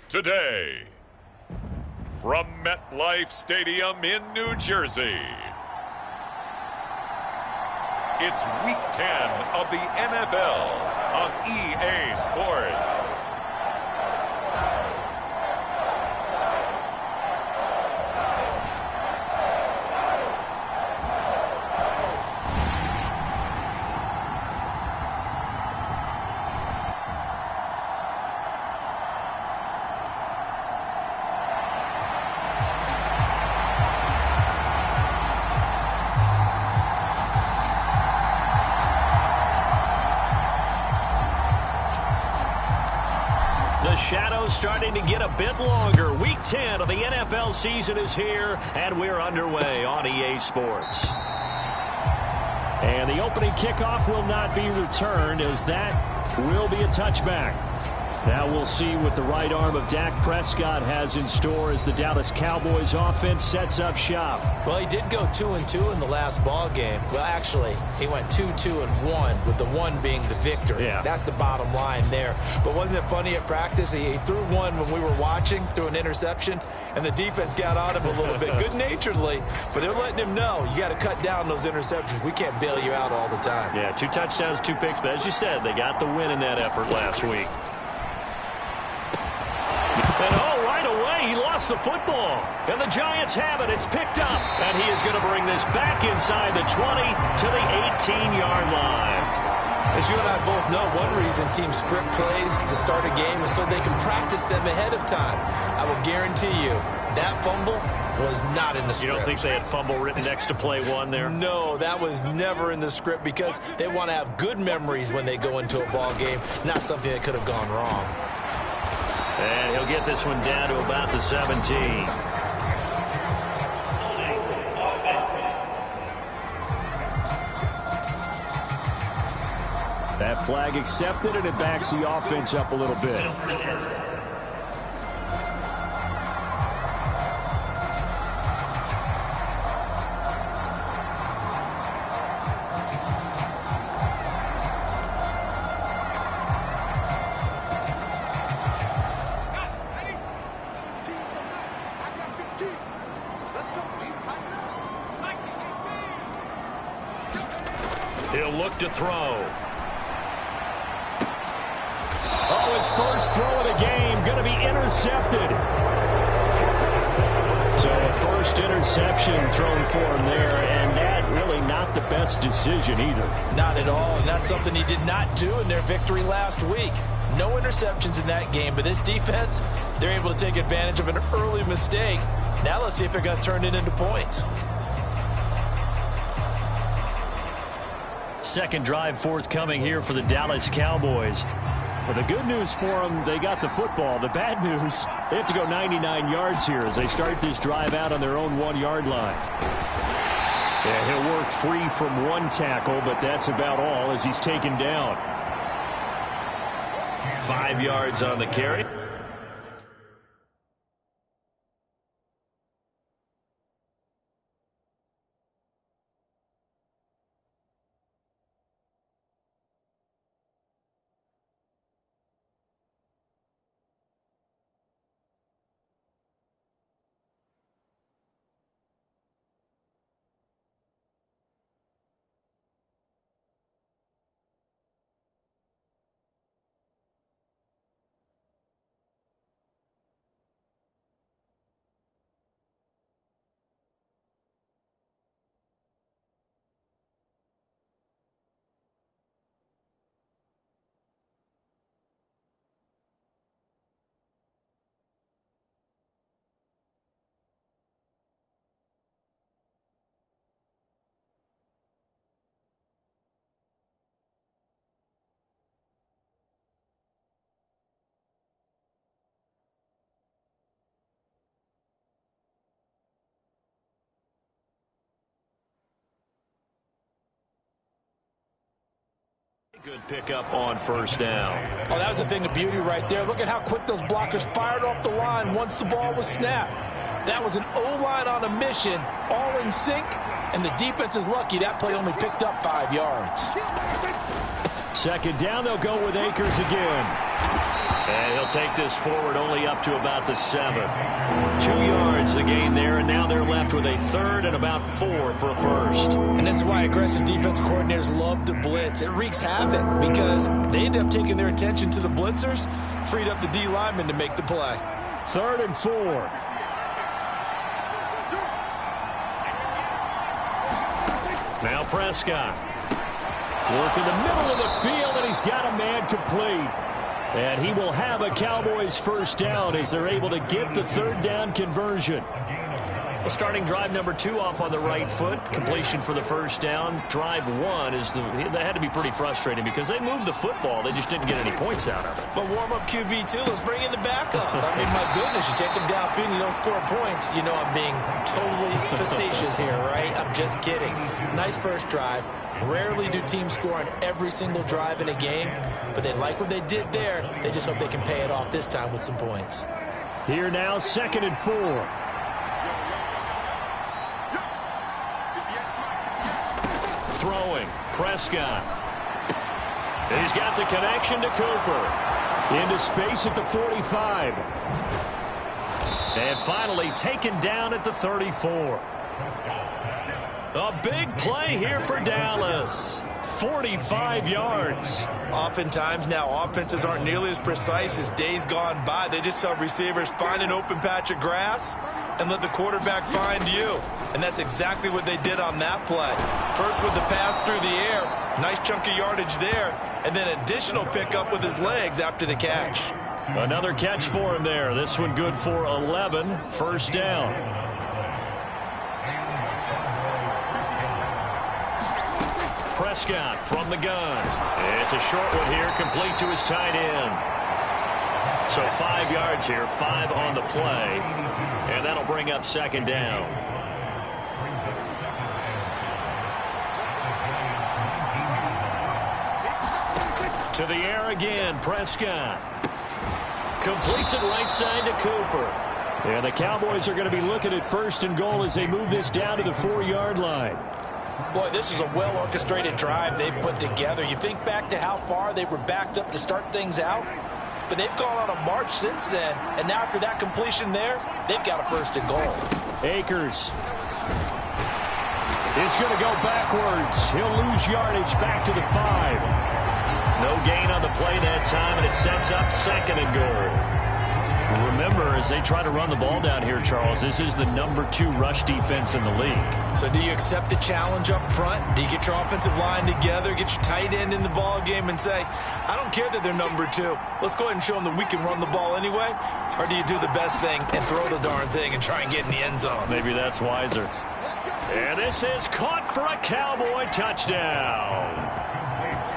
today. From MetLife Stadium in New Jersey, it's Week 10 of the NFL on EA Sports. Shadows starting to get a bit longer. Week 10 of the NFL season is here, and we're underway on EA Sports. And the opening kickoff will not be returned, as that will be a touchback. Now we'll see what the right arm of Dak Prescott has in store as the Dallas Cowboys offense sets up shop. Well, he did go 2-2 in the last ball game. Well, actually, he went 2-2-1, with the one being the victory. Yeah. That's the bottom line there. But wasn't it funny at practice? He threw one when we were watching, threw an interception, and the defense got on him a little bit, good-naturedly. But they're letting him know, you got to cut down those interceptions. We can't bail you out all the time. Yeah, 2 touchdowns, 2 picks. But as you said, they got the win in that effort last week. And right away, he lost the football. And the Giants have it. It's picked up. And he is going to bring this back inside the 20 to the 18-yard line. As you and I both know, one reason teams script plays to start a game is so they can practice them ahead of time. I will guarantee you that fumble was not in the script. You don't think they had fumble written next to play one there? No, that was never in the script because they want to have good memories when they go into a ball game, not something that could have gone wrong. And he'll get this one down to about the 17. That flag accepted, and it backs the offense up a little bit. He'll look to throw. Oh, his first throw of the game going to be intercepted. So a first interception thrown for him there, and that really not the best decision either. Not at all, and that's something he did not do in their victory last week. No interceptions in that game, but this defense, they're able to take advantage of an early mistake. Now let's see if they're going to turn it into points. Second drive forthcoming here for the Dallas Cowboys. Well, the good news for them, they got the football. The bad news, they have to go 99 yards here as they start this drive out on their own 1-yard line. Yeah, he'll work free from one tackle, but that's about all as he's taken down. 5 yards on the carry. Good pickup on first down. Oh, that was a thing of beauty right there. Look at how quick those blockers fired off the line once the ball was snapped. That was an O-line on a mission, all in sync, and the defense is lucky that play only picked up 5 yards. Second down, they'll go with Akers again. And he'll take this forward only up to about the 7. 2 yards the gain there, and now they're left with a 3rd and about 4 for a first. And this is why aggressive defensive coordinators love to blitz. It wreaks havoc because they end up taking their attention to the blitzers, freed up the D lineman to make the play. 3rd and 4. Now Prescott. Work in the middle of the field, and he's got a man complete. And he will have a Cowboys first down as they're able to get the 3rd down conversion. Well, starting drive number 2 off on the right foot. Completion for the first down. Drive 1 that had to be pretty frustrating because they moved the football. They just didn't get any points out of it. But warm-up QB, too. Let's bring in the backup. I mean, my goodness, you take him downfield and you don't score points. You know I'm being totally facetious here, right? I'm just kidding. Nice first drive. Rarely do teams score on every single drive in a game, but they like what they did there. They just hope they can pay it off this time with some points. Here now, 2nd and 4. Throwing, Prescott. He's got the connection to Cooper. Into space at the 45. And finally taken down at the 34. A big play here for Dallas. 45 yards. Oftentimes now offenses aren't nearly as precise as days gone by. They just have receivers find an open patch of grass and let the quarterback find you. And that's exactly what they did on that play. First with the pass through the air, nice chunk of yardage there, and then additional pickup with his legs after the catch. Another catch for him there. This one good for 11. First down. Prescott from the gun. It's a short one here, complete to his tight end. So 5 yards here, 5 on the play, and that'll bring up 2nd down. To the air again, Prescott. Completes it right side to Cooper. And the Cowboys are going to be looking at 1st and goal as they move this down to the 4-yard line. Boy, this is a well-orchestrated drive they've put together. You think back to how far they were backed up to start things out, but they've gone on a march since then, and now after that completion there, they've got a 1st and goal. Akers is going to go backwards. He'll lose yardage back to the 5. No gain on the play that time, and it sets up 2nd and goal. Remember, as they try to run the ball down here, Charles, this is the number 2 rush defense in the league. So do you accept the challenge up front? Do you get your offensive line together, get your tight end in the ball game and say, I don't care that they're number 2. Let's go ahead and show them that we can run the ball anyway? Or do you do the best thing and throw the darn thing and try and get in the end zone? Maybe that's wiser. And this is caught for a Cowboy touchdown.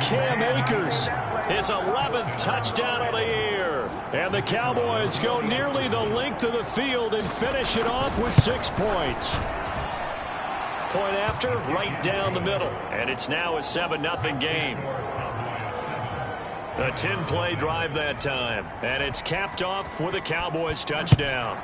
Cam Akers, his 11th touchdown of the year. And the Cowboys go nearly the length of the field and finish it off with 6 points. Point after, right down the middle. And it's now a 7-0 game. A 10-play drive that time. And it's capped off with a Cowboys touchdown.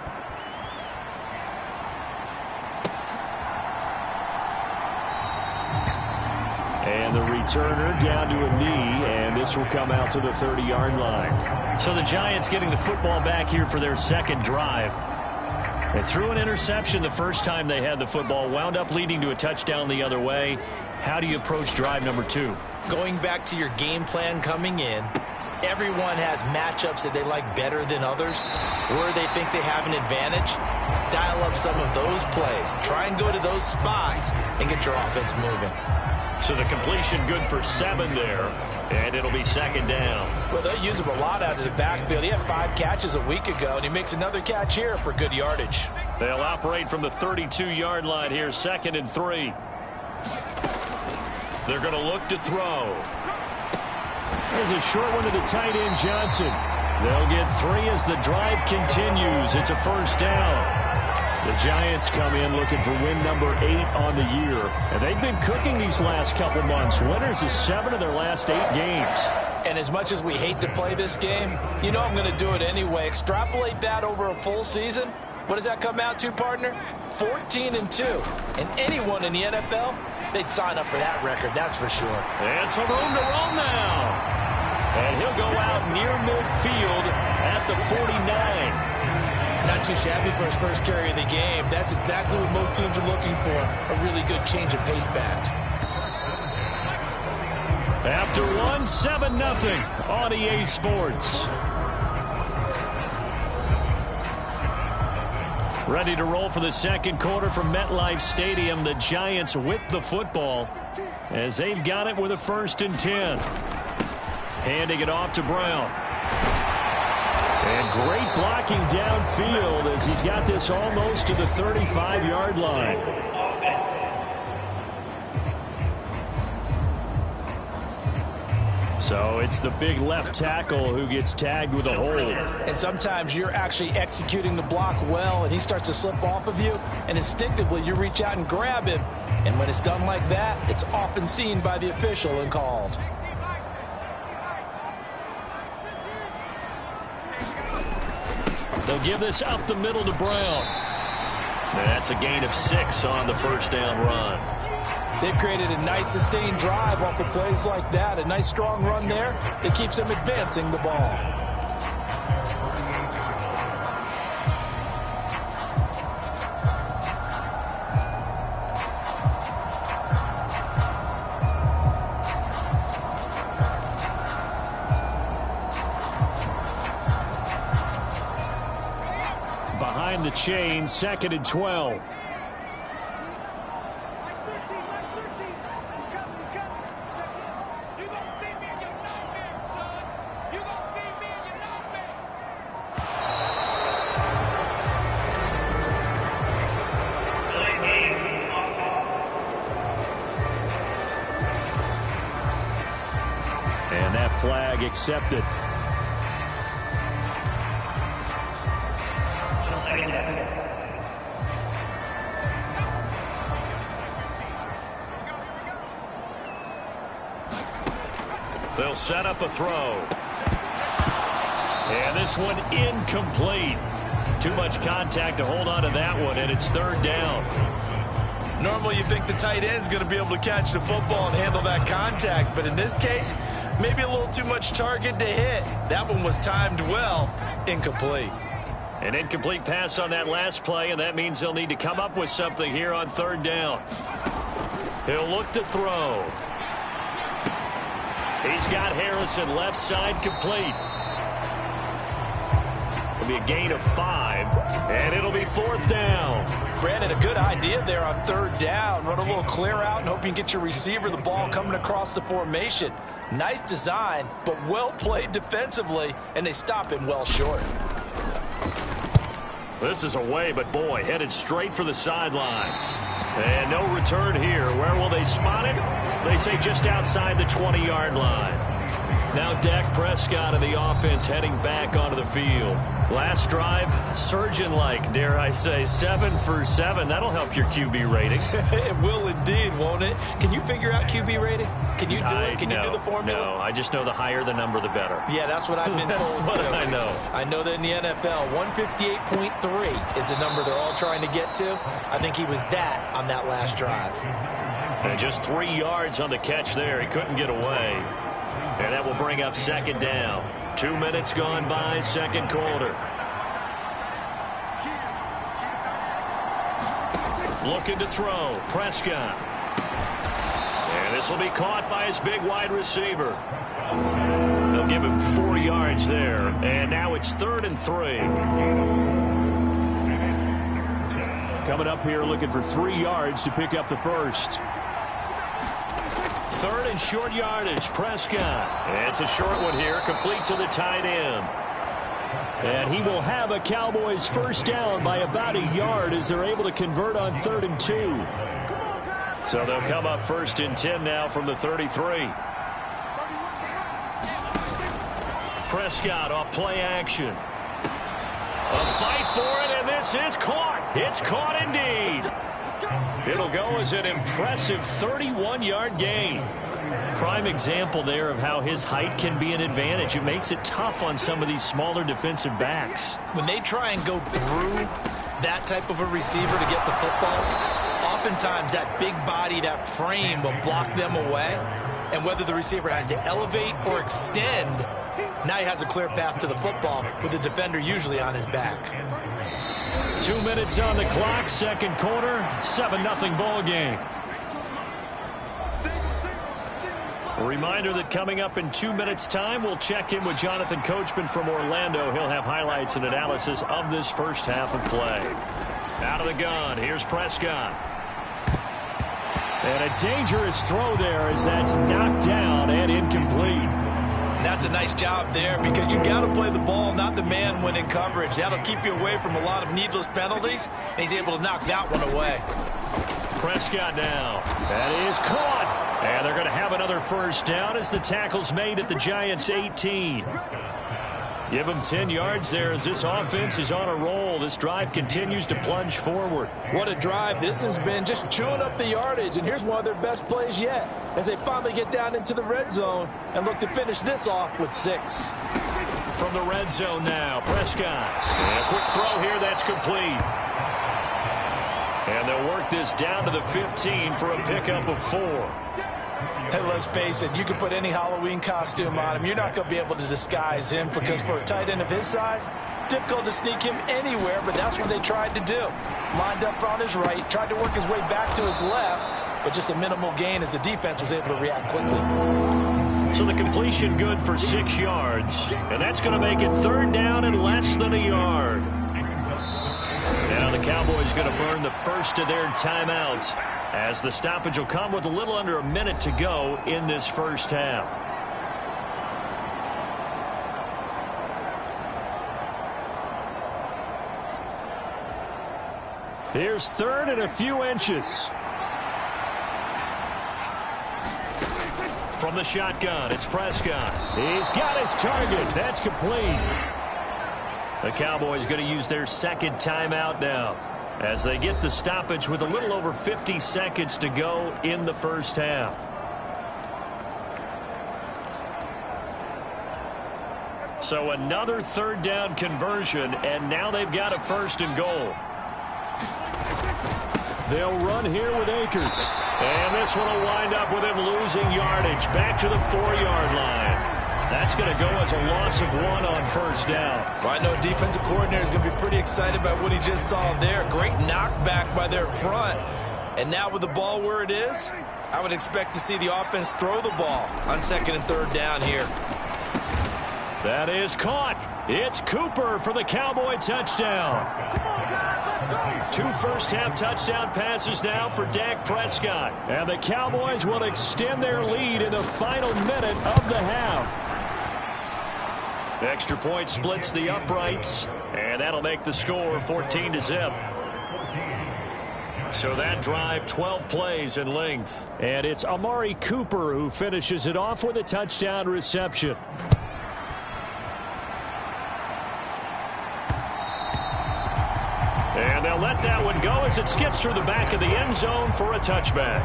And the returner down to a knee, and this will come out to the 30-yard line. So the Giants getting the football back here for their 2nd drive. They threw an interception the first time they had the football, wound up leading to a touchdown the other way. How do you approach drive number 2? Going back to your game plan coming in, everyone has matchups that they like better than others, where they think they have an advantage. Dial up some of those plays. Try and go to those spots and get your offense moving. So the completion good for 7 there, and it'll be 2nd down. Well, they'll use him a lot out of the backfield. He had 5 catches a week ago, and he makes another catch here for good yardage. They'll operate from the 32-yard line here, 2nd and 3. They're going to look to throw. There's a short one to the tight end, Johnson. They'll get 3 as the drive continues. It's a 1st down. The Giants come in looking for win number 8 on the year. And they've been cooking these last couple months. Winners of 7 of their last 8 games. And as much as we hate to play this game, you know I'm going to do it anyway. Extrapolate that over a full season. What does that come out to, partner? 14-2. And anyone in the NFL, they'd sign up for that record, that's for sure. And some room to roll now. And he'll go out near midfield at the 49. Not too shabby for his first carry of the game. That's exactly what most teams are looking for, a really good change of pace back. After one, 7-0 on EA Sports. Ready to roll for the second quarter from MetLife Stadium. The Giants with the football as they've got it with a 1st and 10. Handing it off to Brown. And great blocking downfield as he's got this almost to the 35-yard line. So it's the big left tackle who gets tagged with a hold. And sometimes you're actually executing the block well, and he starts to slip off of you, and instinctively you reach out and grab him. And when it's done like that, it's often seen by the official and called. They'll give this up the middle to Brown. That's a gain of 6 on the first down run. They've created a nice sustained drive off of plays like that. A nice strong run there that keeps them advancing the ball. Behind the chain, 2nd and 12. And that flag accepted. They'll set up a throw. And this one incomplete. Too much contact to hold on to that one, and it's 3rd down. Normally you think the tight end's going to be able to catch the football and handle that contact, but in this case, maybe a little too much target to hit. That one was timed well. Incomplete. An incomplete pass on that last play, and that means they'll need to come up with something here on 3rd down. He'll look to throw. He's got Harrison left side complete. It'll be a gain of 5, and it'll be 4th down. Brandon, a good idea there on 3rd down. Run a little clear out and hope you can get your receiver the ball coming across the formation. Nice design, but well played defensively, and they stop him well short. This is away, but boy, headed straight for the sidelines. And no return here. Where will they spot it? They say just outside the 20-yard line. Now Dak Prescott and the offense heading back onto the field. Last drive, surgeon-like, dare I say, 7 for 7. That'll help your QB rating. It will indeed, won't it? Can you figure out QB rating? Can you do it? Can you do the formula? No, I just know the higher the number, the better. Yeah, that's what I've been told, That's what too. I know. I know that in the NFL, 158.3 is the number they're all trying to get to. I think he was that on that last drive. And just 3 yards on the catch there. He couldn't get away. And that will bring up 2nd down. 2 minutes gone by, 2nd quarter. Looking to throw. Prescott. And this will be caught by his big wide receiver. They'll give him 4 yards there. And now it's 3rd and 3. Coming up here looking for 3 yards to pick up the first. 3rd and short yardage. Prescott. It's a short one here, complete to the tight end. And he will have a Cowboys first down by about a yard as they're able to convert on 3rd and 2. So they'll come up 1st and 10 now from the 33. Prescott off play action. A fight for it, and this is caught. It's caught indeed. It'll go as an impressive 31-yard gain. Prime example there of how his height can be an advantage. It makes it tough on some of these smaller defensive backs. When they try and go through that type of a receiver to get the football, oftentimes that big body, that frame will block them away. And whether the receiver has to elevate or extend, now he has a clear path to the football with the defender usually on his back. 2 minutes on the clock, second quarter, 7-0 ball game. A reminder that coming up in 2 minutes' time, we'll check in with Jonathan Coachman from Orlando. He'll have highlights and analysis of this first half of play. Out of the gun, here's Prescott. And a dangerous throw there as that's knocked down and incomplete. And that's a nice job there because you got to play the ball, not the man when in coverage. That'll keep you away from a lot of needless penalties, and he's able to knock that one away. Prescott now. That is caught. And they're going to have another first down as the tackle's made at the Giants' 18. Give them 10 yards there as this offense is on a roll. This drive continues to plunge forward. What a drive. This has been just chewing up the yardage, and here's one of their best plays yet as they finally get down into the red zone and look to finish this off with 6. From the red zone now, Prescott. And a quick throw here that's complete. And they'll work this down to the 15 for a pickup of 4. Hey, let's face it, you can put any Halloween costume on him. You're not going to be able to disguise him because for a tight end of his size, difficult to sneak him anywhere, but that's what they tried to do. Lined up on his right, tried to work his way back to his left, but just a minimal gain as the defense was able to react quickly. So the completion good for 6 yards, and that's going to make it third down and less than a yard. Now the Cowboys going to burn the first of their timeouts as the stoppage will come with a little under a minute to go in this first half. Here's third and a few inches. From the shotgun, it's Prescott. He's got his target. That's complete. The Cowboys going to use their second timeout now as they get the stoppage with a little over 50 seconds to go in the first half. So another third down conversion, and now they've got a first and goal. They'll run here with Akers. And this one will wind up with him losing yardage back to the 4-yard line. That's going to go as a loss of 1 on first down. Well, I know a defensive coordinator is going to be pretty excited about what he just saw there. Great knockback by their front. And now with the ball where it is, I would expect to see the offense throw the ball on second and third down here. That is caught. It's Cooper for the Cowboy touchdown. 2 first-half touchdown passes now for Dak Prescott. And the Cowboys will extend their lead in the final minute of the half. The extra point splits the uprights, and that'll make the score 14-0. So that drive, 12 plays in length. And it's Amari Cooper who finishes it off with a touchdown reception. And they'll let that one go as it skips through the back of the end zone for a touchback.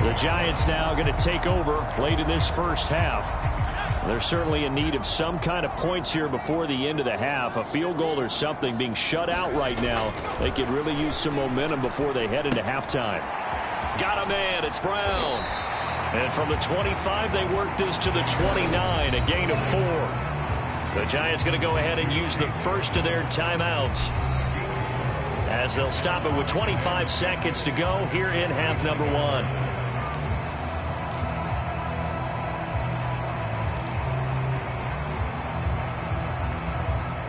The Giants now going to take over late in this first half. They're certainly in need of some kind of points here before the end of the half. A field goal or something, being shut out right now. They could really use some momentum before they head into halftime. Got a man, it's Brown. And from the 25, they work this to the 29, a gain of 4. The Giants going to go ahead and use the first of their timeouts as they'll stop it with 25 seconds to go here in half number 1.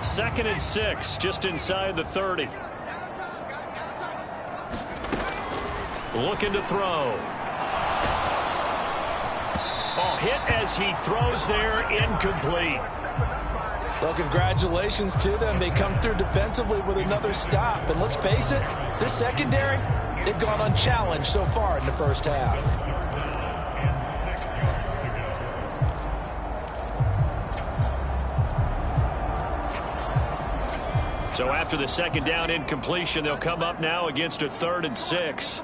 Second and 6, just inside the 30. Looking to throw. Oh, hit as he throws there, incomplete. Well, congratulations to them. They come through defensively with another stop. And let's face it, this secondary, they've gone unchallenged so far in the first half. So after the second down incompletion, they'll come up now against a 3rd and 6.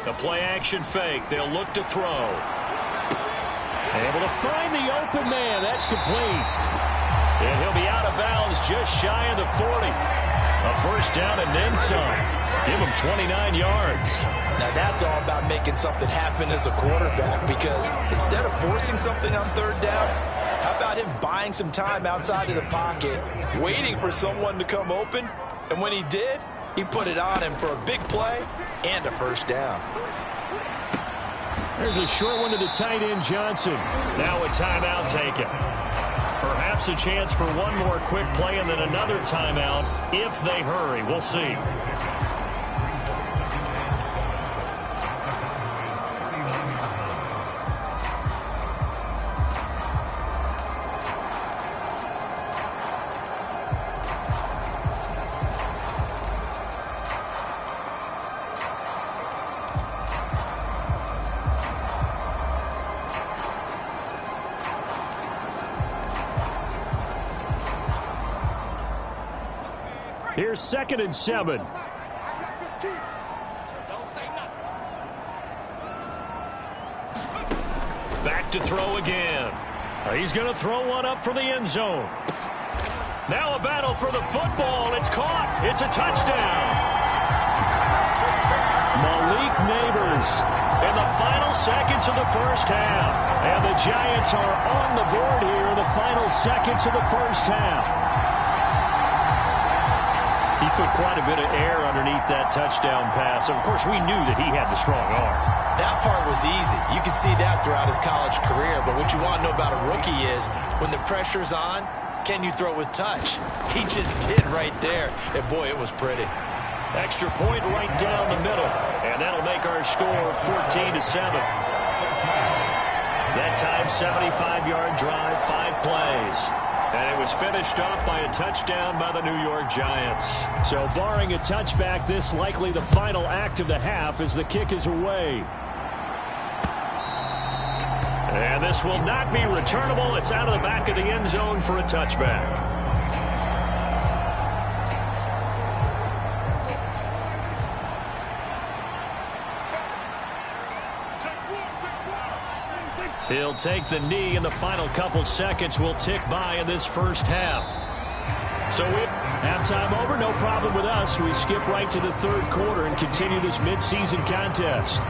The play action fake. They'll look to throw. Able to find the open man. That's complete. And he'll be out of bounds just shy of the 40. A first down and then some. Give him 29 yards. Now that's all about making something happen as a quarterback, because instead of forcing something on third down, how about him buying some time outside of the pocket, waiting for someone to come open, and when he did, he put it on him for a big play and a first down. There's a short one to the tight end, Johnson. Now a timeout taken. Perhaps a chance for one more quick play and then another timeout if they hurry. We'll see. Here's 2nd and 7. Back to throw again. He's going to throw one up for the end zone. Now a battle for the football. It's caught. It's a touchdown. Malik Neighbors In the final seconds of the first half. And the Giants are on the board here in the final seconds of the first half. He put quite a bit of air underneath that touchdown pass. Of course, we knew that he had the strong arm. That part was easy. You could see that throughout his college career. But what you want to know about a rookie is when the pressure's on, can you throw it with touch? He just did right there. And, boy, it was pretty. Extra point right down the middle. And that'll make our score 14-7. That time, 75-yard drive, 5 plays. And it was finished off by a touchdown by the New York Giants. So barring a touchback, this likely the final act of the half as the kick is away. And this will not be returnable. It's out of the back of the end zone for a touchback. He'll take the knee, and the final couple seconds will tick by in this first half. So halftime over, no problem with us. We skip right to the third quarter and continue this midseason contest.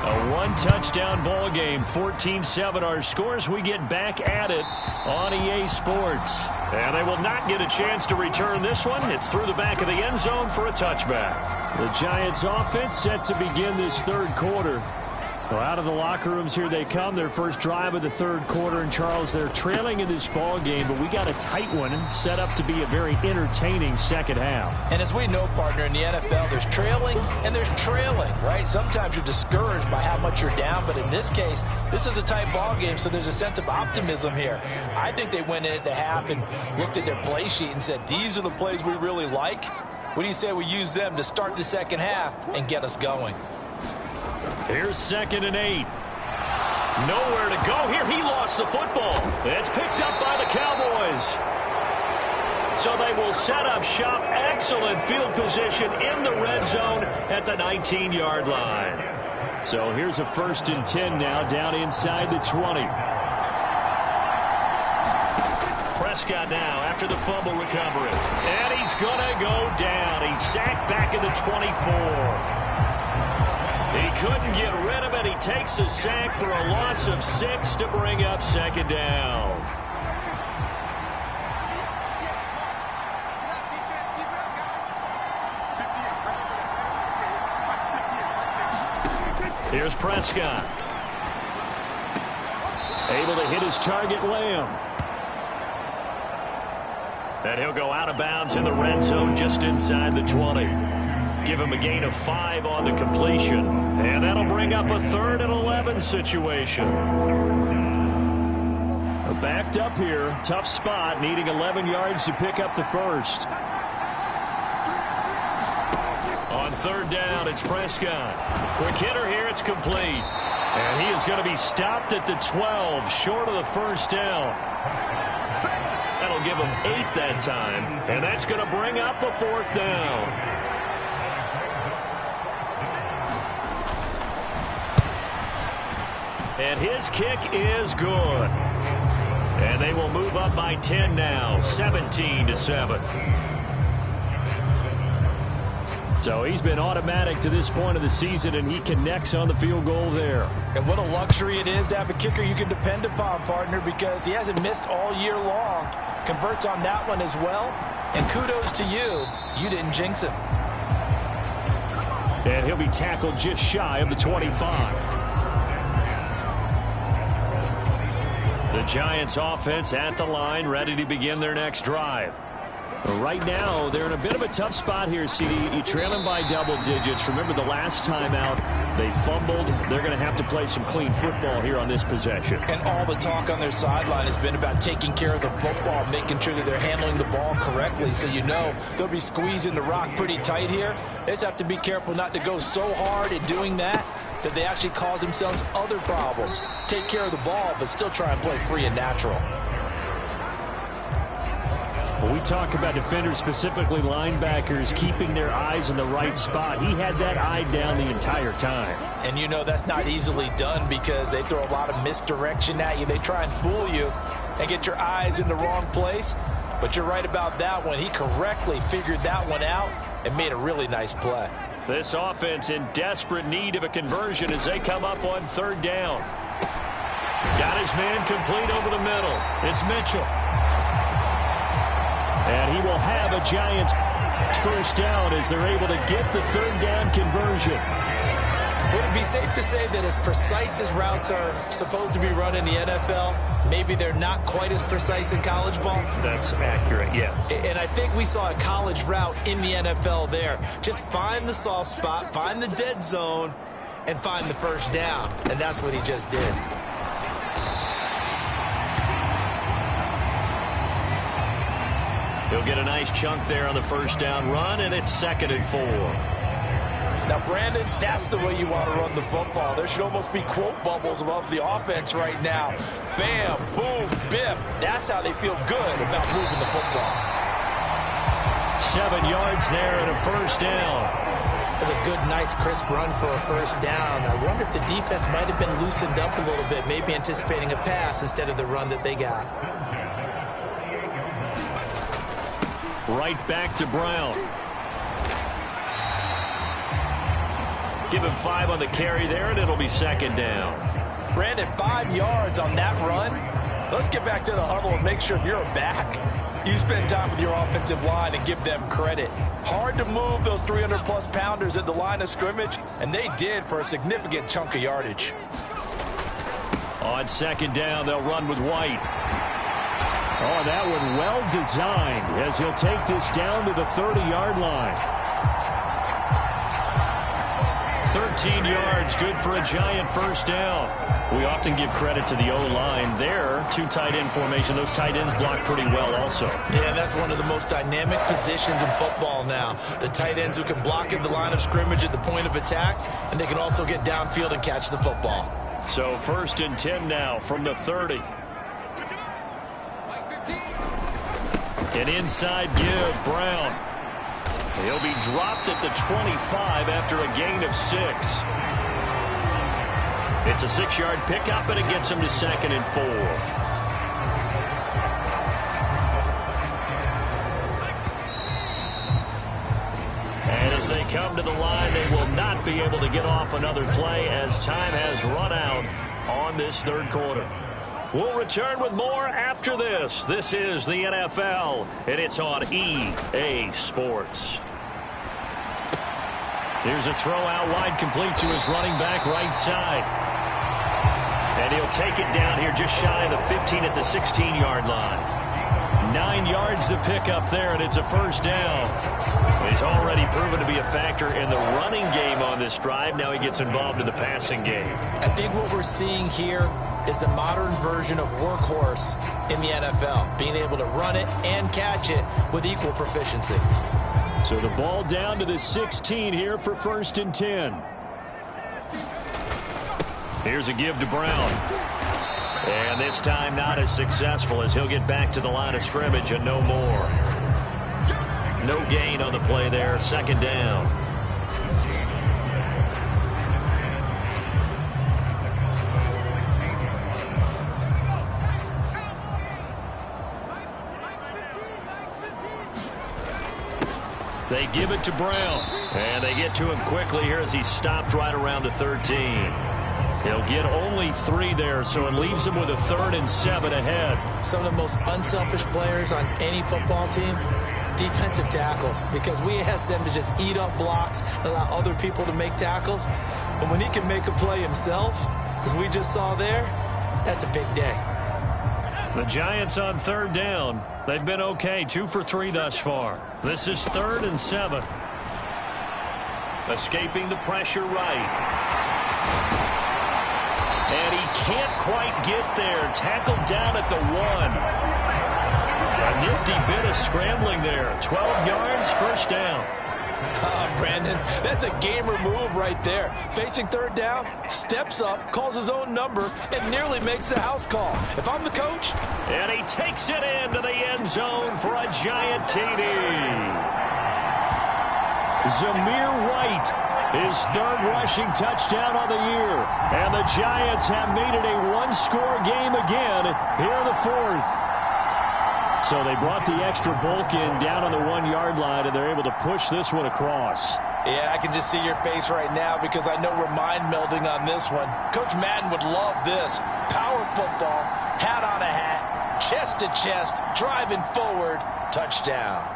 A one-touchdown ball game, 14-7 our scores. We get back at it on EA Sports. And they will not get a chance to return this one. It's through the back of the end zone for a touchback. The Giants offense set to begin this third quarter. Well, out of the locker rooms here they come. Their first drive of the third quarter. And, Charles, they're trailing in this ball game, but we got a tight one and set up to be a very entertaining second half. And as we know, partner, in the NFL, there's trailing and there's trailing, right? Sometimes you're discouraged by how much you're down, but in this case, this is a tight ball game, so there's a sense of optimism here. I think they went in at the half and looked at their play sheet and said, these are the plays we really like. What do you say we use them to start the second half and get us going? Here's 2nd and 8. Nowhere to go here. He lost the football. It's picked up by the Cowboys. So they will set up shop. Excellent field position in the red zone at the 19-yard line. So here's a 1st and 10 now down inside the 20. Prescott now after the fumble recovery. And he's going to go down. He's sacked back in the 24. He couldn't get rid of it. He takes a sack for a loss of 6 to bring up 2nd down. Here's Prescott. Able to hit his target, Lamb. And he'll go out of bounds in the red zone just inside the 20. Give him a gain of 5 on the completion. And that'll bring up a 3rd and 11 situation. Backed up here. Tough spot. Needing 11 yards to pick up the first. On 3rd down, it's Prescott. Quick hitter here. It's complete. And he is going to be stopped at the 12, short of the first down. That'll give him 8 that time. And that's going to bring up a 4th down. And his kick is good. And they will move up by 10 now, 17-7. So he's been automatic to this point of the season, and he connects on the field goal there. And what a luxury it is to have a kicker you can depend upon, partner, because he hasn't missed all year long. Converts on that one as well. And kudos to you. You didn't jinx him. And he'll be tackled just shy of the 25. The Giants offense at the line, ready to begin their next drive. Right now, they're in a bit of a tough spot here, CD. You trail them by double digits. Remember the last time out, they fumbled. They're going to have to play some clean football here on this possession. And all the talk on their sideline has been about taking care of the football, making sure that they're handling the ball correctly. So you know they'll be squeezing the rock pretty tight here. They just have to be careful not to go so hard in doing that they actually cause themselves other problems. Take care of the ball, but still try and play free and natural. When we talk about defenders, specifically linebackers, keeping their eyes in the right spot, he had that eye down the entire time. And you know that's not easily done because they throw a lot of misdirection at you. They try and fool you and get your eyes in the wrong place. But you're right about that one. He correctly figured that one out and made a really nice play. This offense in desperate need of a conversion as they come up on third down. Got his man complete over the middle. It's Mitchell. And he will have a Giants first down as they're able to get the third down conversion. Would it be safe to say that as precise as routes are supposed to be run in the NFL, maybe they're not quite as precise in college ball? That's accurate, yeah. And I think we saw a college route in the NFL there. Just find the soft spot, find the dead zone, and find the first down. And that's what he just did. He'll get a nice chunk there on the first down run, and it's 2nd and 4. Now, Brandon, that's the way you want to run the football. There should almost be quote bubbles above the offense right now. Bam, boom, biff. That's how they feel good about moving the football. 7 yards there and a first down. That's a good, nice, crisp run for a first down. I wonder if the defense might have been loosened up a little bit, maybe anticipating a pass instead of the run that they got. Right back to Brown. Give him 5 on the carry there, and it'll be 2nd down. Brandon, 5 yards on that run. Let's get back to the huddle and make sure if you're a back, you spend time with your offensive line and give them credit. Hard to move those 300-plus pounders at the line of scrimmage, and they did for a significant chunk of yardage. On 2nd down, they'll run with White. Oh, that one well designed as he'll take this down to the 30-yard line. 13 yards, good for a Giant first down. We often give credit to the O-line there. 2 tight end formation. Those tight ends block pretty well also. Yeah, that's one of the most dynamic positions in football now. The tight ends who can block at the line of scrimmage at the point of attack, and they can also get downfield and catch the football. So 1st and 10 now from the 30. An inside give, Brown. He'll be dropped at the 25 after a gain of 6. It's a 6-yard pickup, and it gets him to 2nd and 4. And as they come to the line, they will not be able to get off another play as time has run out on this 3rd quarter. We'll return with more after this. This is the NFL, and it's on EA Sports. Here's a throw out wide, complete to his running back right side. And he'll take it down here just shy of the 15 at the 16-yard line. 9 yards to pick up there, and it's a first down. He's already proven to be a factor in the running game on this drive. Now he gets involved in the passing game. I think what we're seeing here is the modern version of workhorse in the NFL, being able to run it and catch it with equal proficiency. So the ball down to the 16 here for 1st and 10. Here's a give to Brown. And this time not as successful as he'll get back to the line of scrimmage and no more. No gain on the play there, 2nd down. They give it to Brown. And they get to him quickly here as he stopped right around the 13. He'll get only 3 there, so it leaves him with a 3rd and 7 ahead. Some of the most unselfish players on any football team, defensive tackles, because we ask them to just eat up blocks and allow other people to make tackles. But when he can make a play himself, as we just saw there, that's a big day. The Giants on 3rd down. They've been okay, 2 for 3 thus far. This is 3rd and 7. Escaping the pressure right. And he can't quite get there. Tackled down at the 1. A nifty bit of scrambling there. 12 yards, 1st down. Brandon, that's a gamer move right there. Facing 3rd down, steps up, calls his own number, and nearly makes the house call. If I'm the coach. And he takes it into the end zone for a giant TD. Zamir White, his 3rd rushing touchdown on the year. And the Giants have made it a 1-score game again here in the 4th. So they brought the extra bulk in down on the 1-yard line, and they're able to push this one across. Yeah, I can just see your face right now because I know we're mind melding on this one. Coach Madden would love this. Power football, hat on a hat, chest to chest, driving forward, touchdown.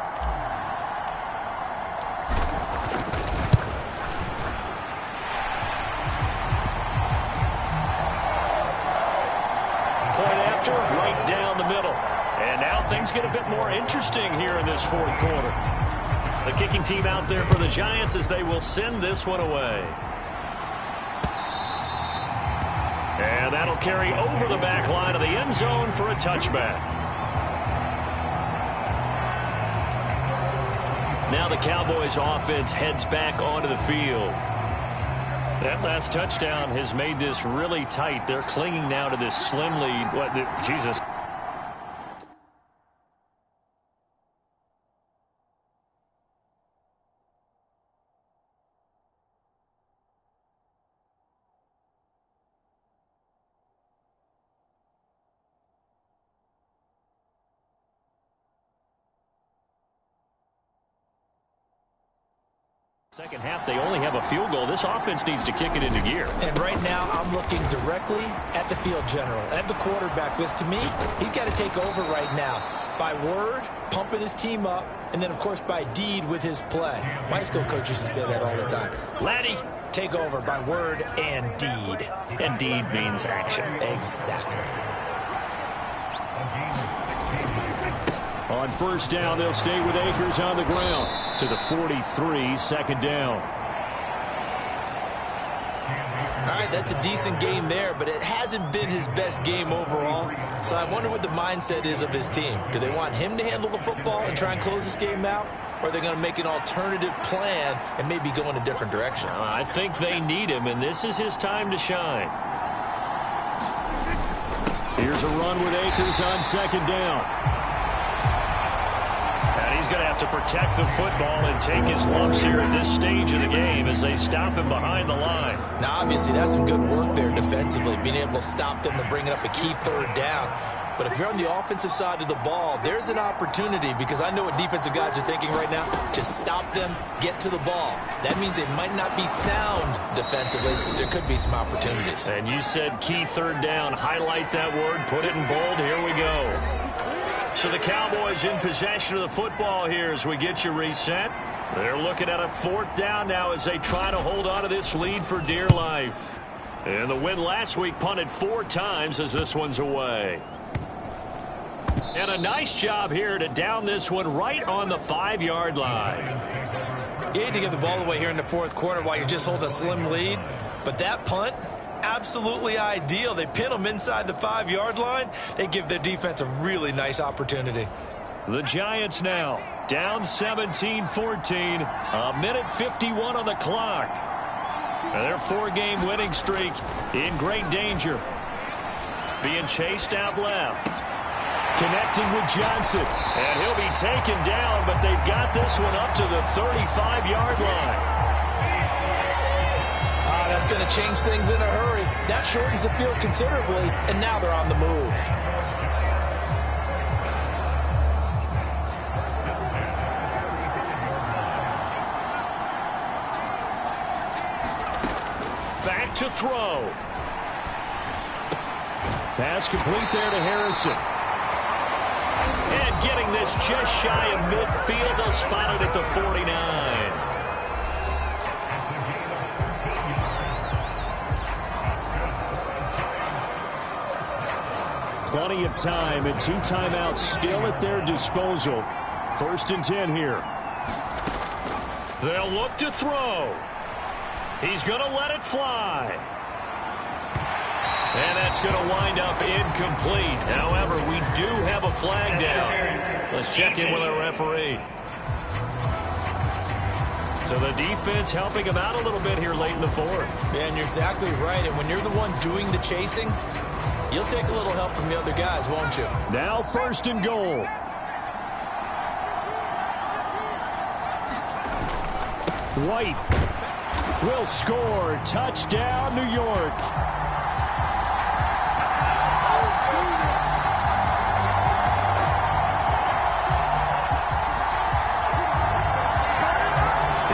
Point after, right down the middle. And now things get a bit more interesting here in this 4th quarter. The kicking team out there for the Giants as they will send this one away. And that'll carry over the back line of the end zone for a touchback. Now the Cowboys offense heads back onto the field. That last touchdown has made this really tight. They're clinging now to this slim lead. Jesus. Second half, they only have a field goal. This offense needs to kick it into gear. And right now, I'm looking directly at the field general, at the quarterback, because to me, he's got to take over right now. By word, pumping his team up, and then, of course, by deed with his play. My high school coach used to say that all the time. Laddie, take over by word and deed. And deed means action. Exactly. On 1st down, they'll stay with Akers on the ground to the 43, 2nd down. All right, that's a decent game there, but it hasn't been his best game overall. So I wonder what the mindset is of his team. Do they want him to handle the football and try and close this game out? Or are they going to make an alternative plan and maybe go in a different direction? I think they need him, and this is his time to shine. Here's a run with Akers on 2nd down. He's going to have to protect the football and take his lumps here at this stage of the game as they stop him behind the line. Now, obviously, that's some good work there defensively, being able to stop them and bring it up a key 3rd down. But if you're on the offensive side of the ball, there's an opportunity because I know what defensive guys are thinking right now. Just stop them, get to the ball. That means they might not be sound defensively. There could be some opportunities. And you said key 3rd down. Highlight that word. Put it in bold. Here we go. So the Cowboys in possession of the football here as we get you reset. They're looking at a 4th down now as they try to hold on to this lead for dear life. And the win last week punted 4 times as this one's away. And a nice job here to down this one right on the 5-yard line. You hate to give the ball away here in the 4th quarter while you're just holding a slim lead, but that punt, absolutely ideal. They pin them inside the 5-yard line. They give their defense a really nice opportunity. The Giants now down 17-14. A minute 51 on the clock. And their 4-game winning streak in great danger. Being chased out left. Connecting with Johnson. And he'll be taken down, but they've got this one up to the 35-yard line. That's going to change things in a hurry. That shortens the field considerably, and now they're on the move. back to throw. Pass complete there to Harrison. And getting this just shy of midfield. They'll spot it at the 49. Plenty of time and 2 timeouts still at their disposal. 1st and 10 here. They'll look to throw. He's going to let it fly. And that's going to wind up incomplete. However, we do have a flag down. Let's check in with our referee. So the defense helping him out a little bit here late in the 4th. Yeah, and you're exactly right. And when you're the one doing the chasing, you'll take a little help from the other guys, won't you? Now 1st and goal. White will score. Touchdown, New York.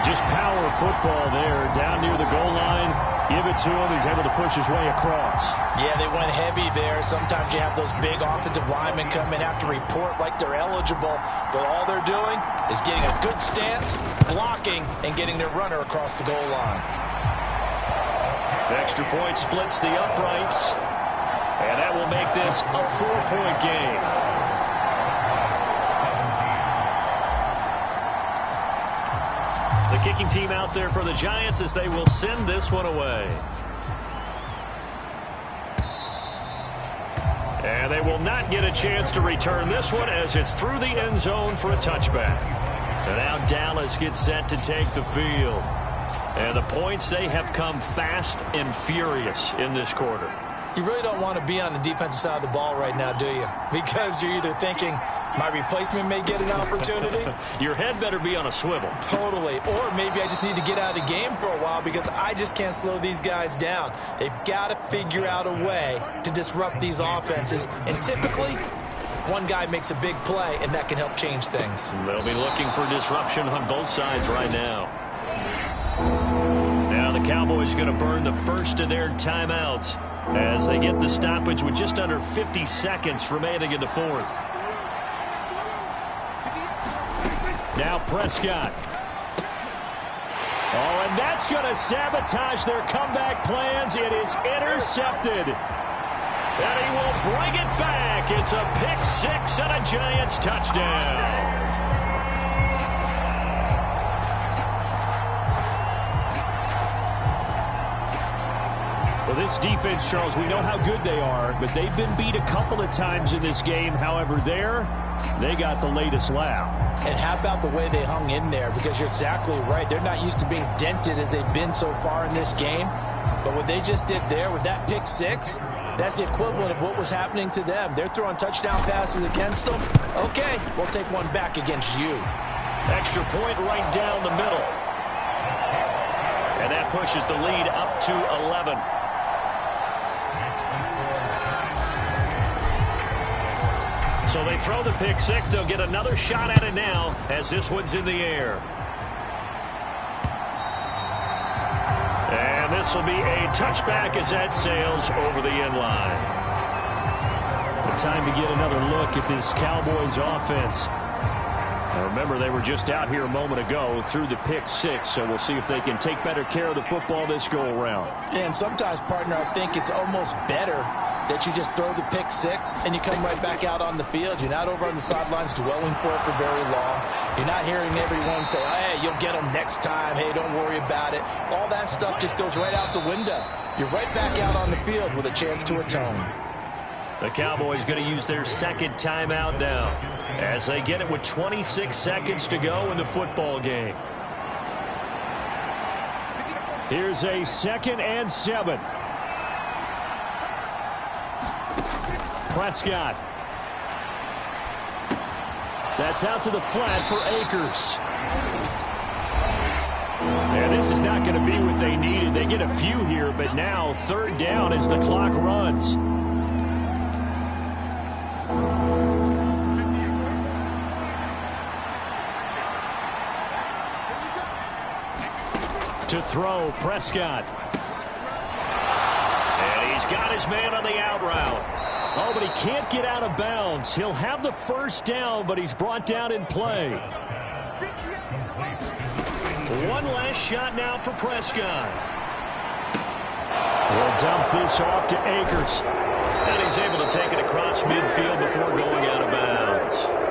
Just power football there, down near the goal line. Give it to him. He's able to push his way across. Yeah, they went heavy there. Sometimes you have those big offensive linemen come in after report like they're eligible, but all they're doing is getting a good stance, blocking, and getting their runner across the goal line. The extra point splits the uprights, and that will make this a 4-point game. The kicking team out there for the Giants as they will send this one away. And they will not get a chance to return this one as it's through the end zone for a touchback. And now Dallas gets set to take the field. And the points, they have come fast and furious in this quarter. You really don't want to be on the defensive side of the ball right now, do you? Because you're either thinking, my replacement may get an opportunity. Your head better be on a swivel. Totally. Or maybe I just need to get out of the game for a while because I just can't slow these guys down. They've got to figure out a way to disrupt these offenses. And typically, one guy makes a big play, and that can help change things. They'll be looking for disruption on both sides right now. Now the Cowboys going to burn the first of their timeouts as they get the stoppage with just under 50 seconds remaining in the 4th. Now Prescott. Oh, and that's going to sabotage their comeback plans. It is intercepted. And he will bring it back. It's a pick-6 and a Giants touchdown. Well, this defense, Charles, we know how good they are, but they've been beat a couple of times in this game. However, they got the latest laugh. And how about the way they hung in there? Because you're exactly right. They're not used to being dented as they've been so far in this game. But what they just did there with that pick-6, that's the equivalent of what was happening to them. They're throwing touchdown passes against them. Okay, we'll take one back against you. Extra point right down the middle. And that pushes the lead up to 11. So they throw the pick-6. They'll get another shot at it now as this one's in the air. And this will be a touchback as that sails over the end line. Time to get another look at this Cowboys offense. Now remember, they were just out here a moment ago through the pick-6, so we'll see if they can take better care of the football this go-around. And sometimes, partner, I think it's almost better that you just throw the pick-6 and you come right back out on the field. You're not over on the sidelines dwelling for it for very long. You're not hearing everyone say, hey, you'll get them next time. Hey, don't worry about it. All that stuff just goes right out the window. You're right back out on the field with a chance to atone. The Cowboys going to use their second timeout now as they get it with 26 seconds to go in the football game. Here's a 2nd and 7. Prescott. That's out to the flat for Akers. And this is not going to be what they needed. They get a few here, but now 3rd down as the clock runs. To throw, Prescott. He's got his man on the out route. Oh, but he can't get out of bounds. He'll have the first down, but he's brought down in play. One last shot now for Prescott. He'll dump this off to Akers. And he's able to take it across midfield before going out of bounds.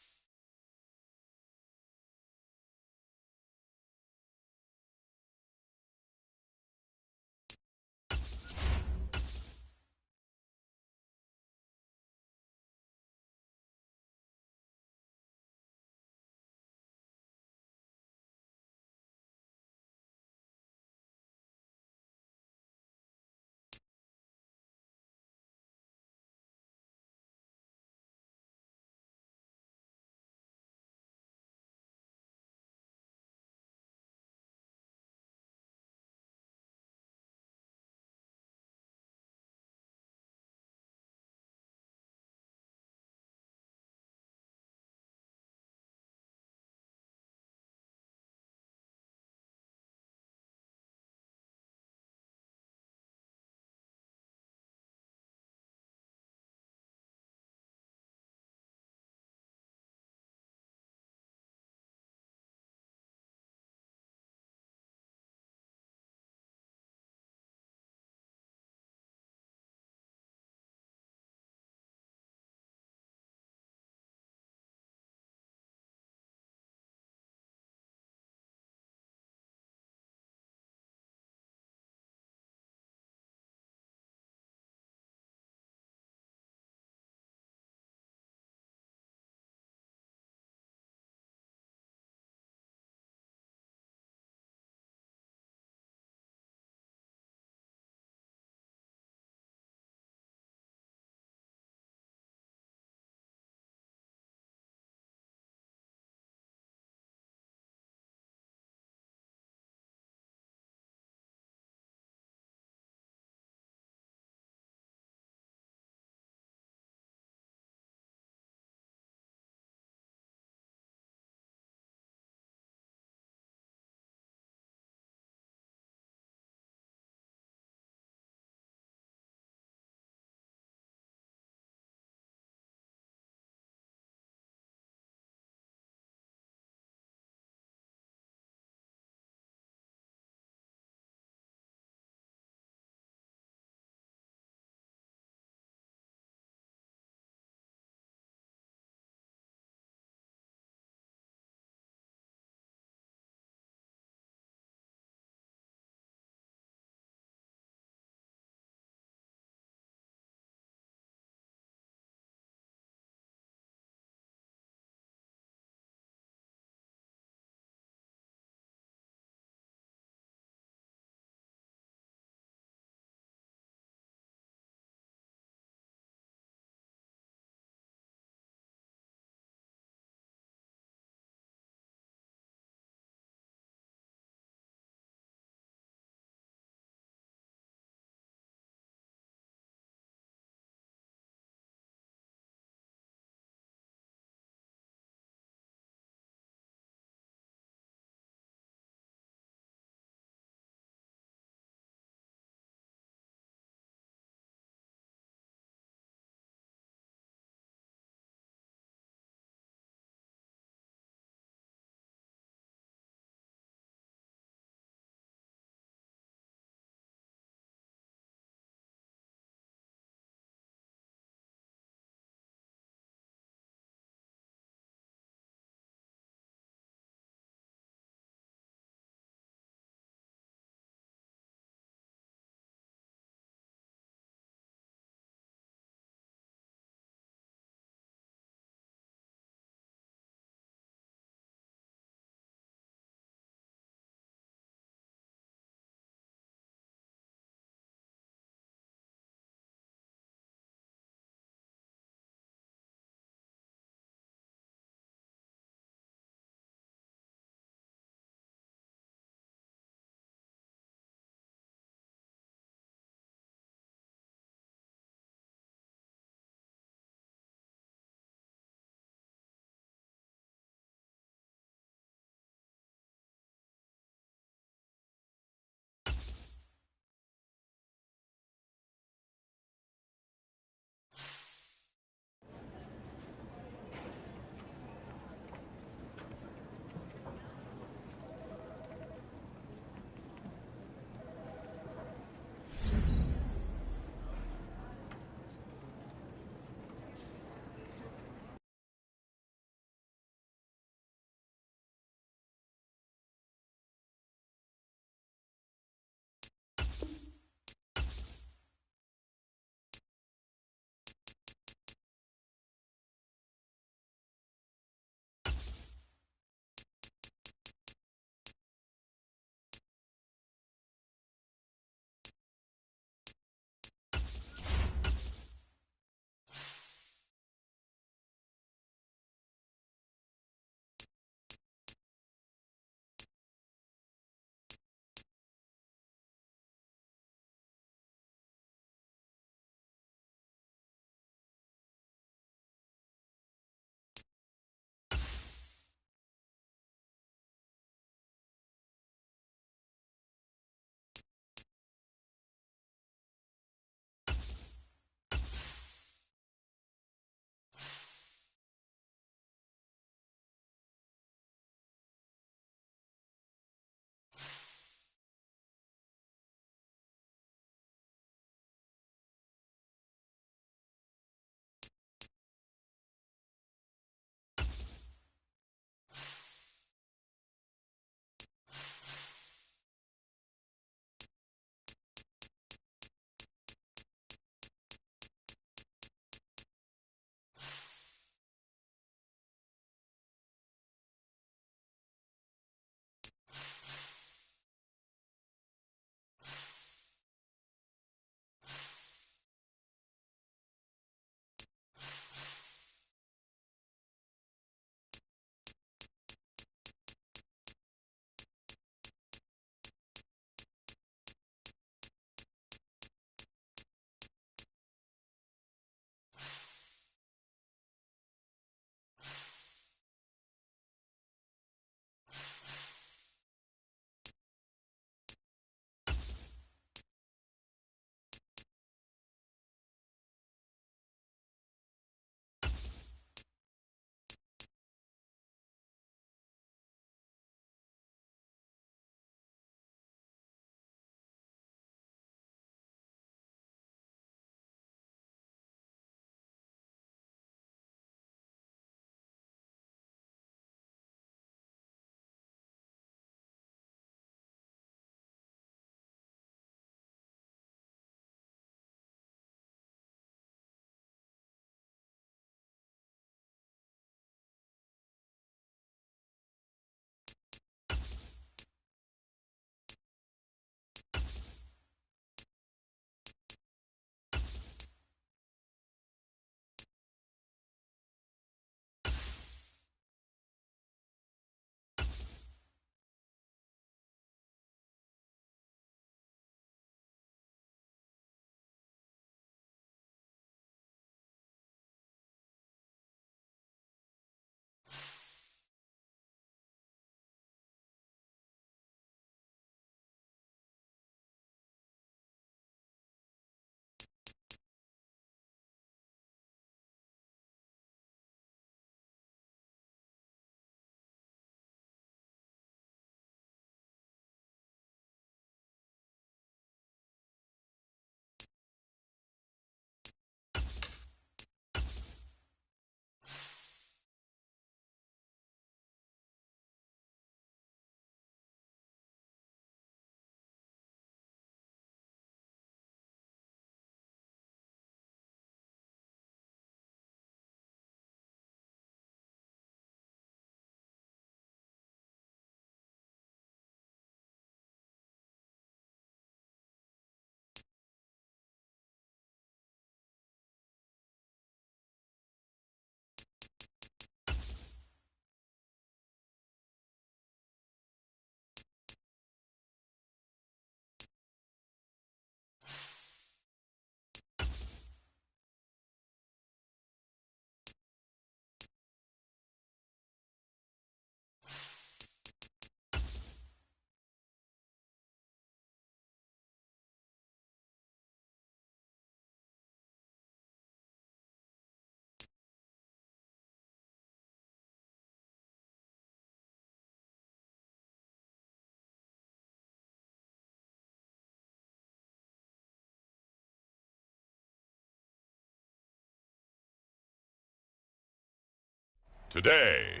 Today,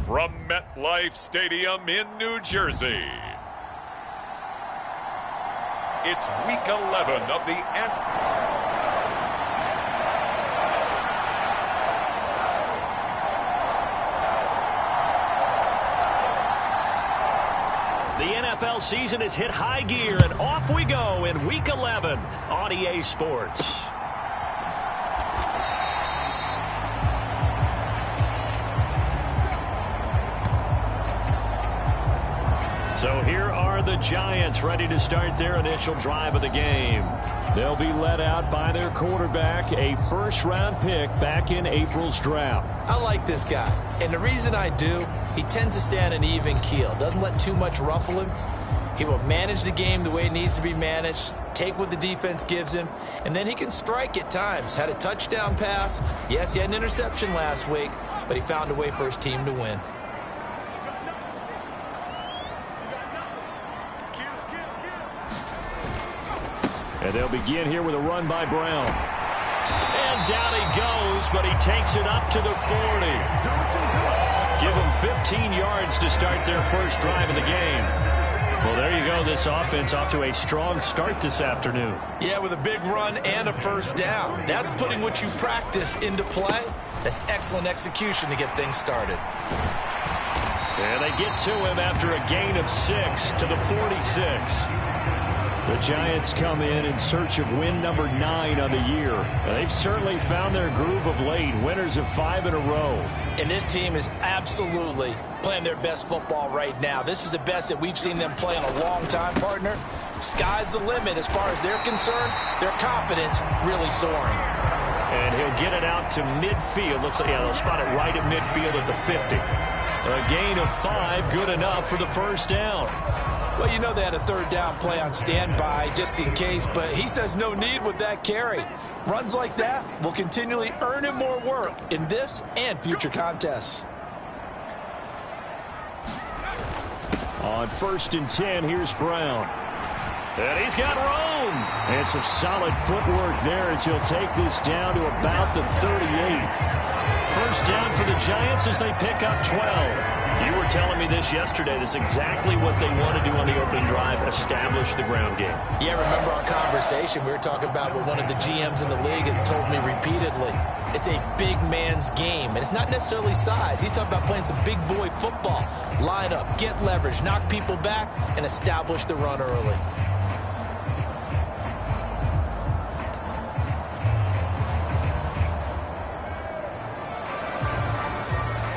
from MetLife Stadium in New Jersey, it's Week 11 of the NFL season has hit high gear, and off we go in Week 11 on EA Sports. So here are the Giants ready to start their initial drive of the game. They'll be led out by their quarterback, a first-round pick back in April's draft. I like this guy, and the reason I do, he tends to stay on an even keel, doesn't let too much ruffle him. He will manage the game the way it needs to be managed, take what the defense gives him, and then he can strike at times. Had a touchdown pass. Yes, he had an interception last week, but he found a way for his team to win. And they'll begin here with a run by Brown. And down he goes, but he takes it up to the 40. Give him 15 yards to start their first drive of the game. Well, there you go. This offense off to a strong start this afternoon. Yeah, with a big run and a first down. That's putting what you practice into play. That's excellent execution to get things started. And they get to him after a gain of 6 to the 46. The Giants come in search of win number 9 on the year. And they've certainly found their groove of late, winners of 5 in a row. And this team is absolutely playing their best football right now. This is the best that we've seen them play in a long time, partner. Sky's the limit as far as they're concerned. Their confidence really soaring. And he'll get it out to midfield. Looks like, yeah, they'll spot it right at midfield at the 50. A gain of 5, good enough for the first down. Well, you know they had a third down play on standby just in case, but he says no need with that carry. Runs like that will continually earn him more work in this and future contests. On 1st and 10, here's Brown. And he's got room. And some solid footwork there as he'll take this down to about the 38. First down for the Giants as they pick up 12. You were telling me this yesterday. That's exactly what they want to do on the opening drive, establish the ground game. Yeah, remember our conversation. We were talking about what one of the GMs in the league has told me repeatedly. It's a big man's game, and it's not necessarily size. He's talking about playing some big boy football. Line up, get leverage, knock people back, and establish the run early.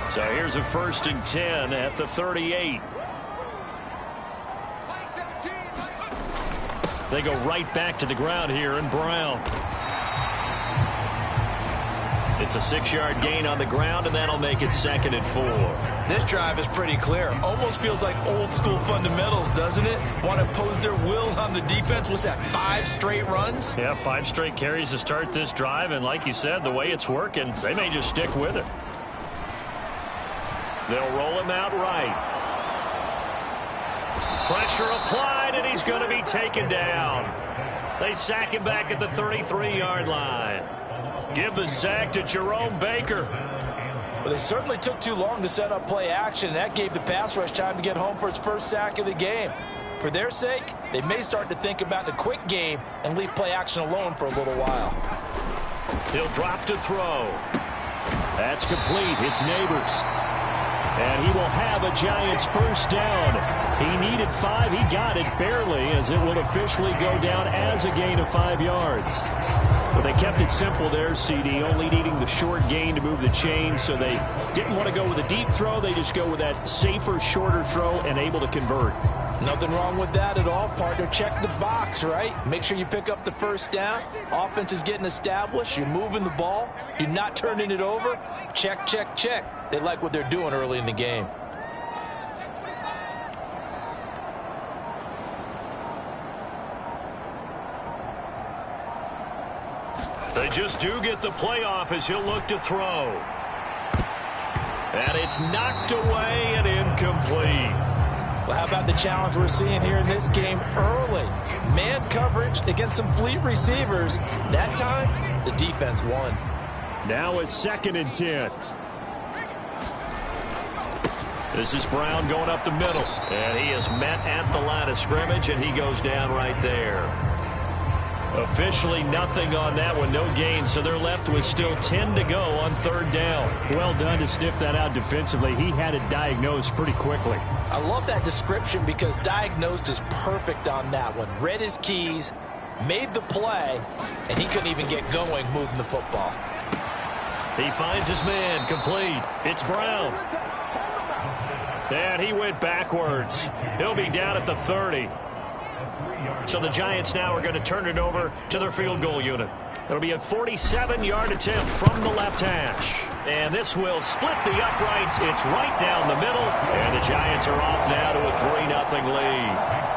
So here's a 1st and 10 at the 38. They go right back to the ground here, and Brown. It's a 6-yard gain on the ground, and that'll make it 2nd and 4. This drive is pretty clear. Almost feels like old school fundamentals, doesn't it? Want to impose their will on the defense. What's that, 5 straight runs? Yeah, 5 straight carries to start this drive, and like you said, the way it's working, they may just stick with it. They'll roll him out right. Pressure applied, and he's going to be taken down. They sack him back at the 33-yard line. Give the sack to Jerome Baker. Well, they certainly took too long to set up play action, and that gave the pass rush time to get home for its first sack of the game. For their sake, they may start to think about the quick game and leave play action alone for a little while. He'll drop to throw. That's complete. It's Neighbors. And he will have a Giants first down. He needed 5. He got it barely, as it will officially go down as a gain of 5 yards. But they kept it simple there, CD, only needing the short gain to move the chain, so they didn't want to go with a deep throw. They just go with that safer, shorter throw and able to convert. Nothing wrong with that at all, partner. Check the box, right? Make sure you pick up the first down. Offense is getting established. You're moving the ball. You're not turning it over. Check, check, check. They like what they're doing early in the game. They just do get the playoff as he'll look to throw. And it's knocked away and incomplete. Well, how about the challenge we're seeing here in this game early? Man coverage against some fleet receivers. That time, the defense won. Now a 2nd and 10. This is Brown going up the middle. And he is met at the line of scrimmage, and he goes down right there. Officially nothing on that one, no gain, so they're left with still 10 to go on third down. Well done to sniff that out defensively. He had it diagnosed pretty quickly. I love that description because diagnosed is perfect on that one. Read his keys, made the play, and he couldn't even get going moving the football. He finds his man, complete. It's Brown. And he went backwards. He'll be down at the 30. So the Giants now are going to turn it over to their field goal unit. It'll be a 47-yard attempt from the left hash. And this will split the uprights. It's right down the middle. And the Giants are off now to a 3-0 lead.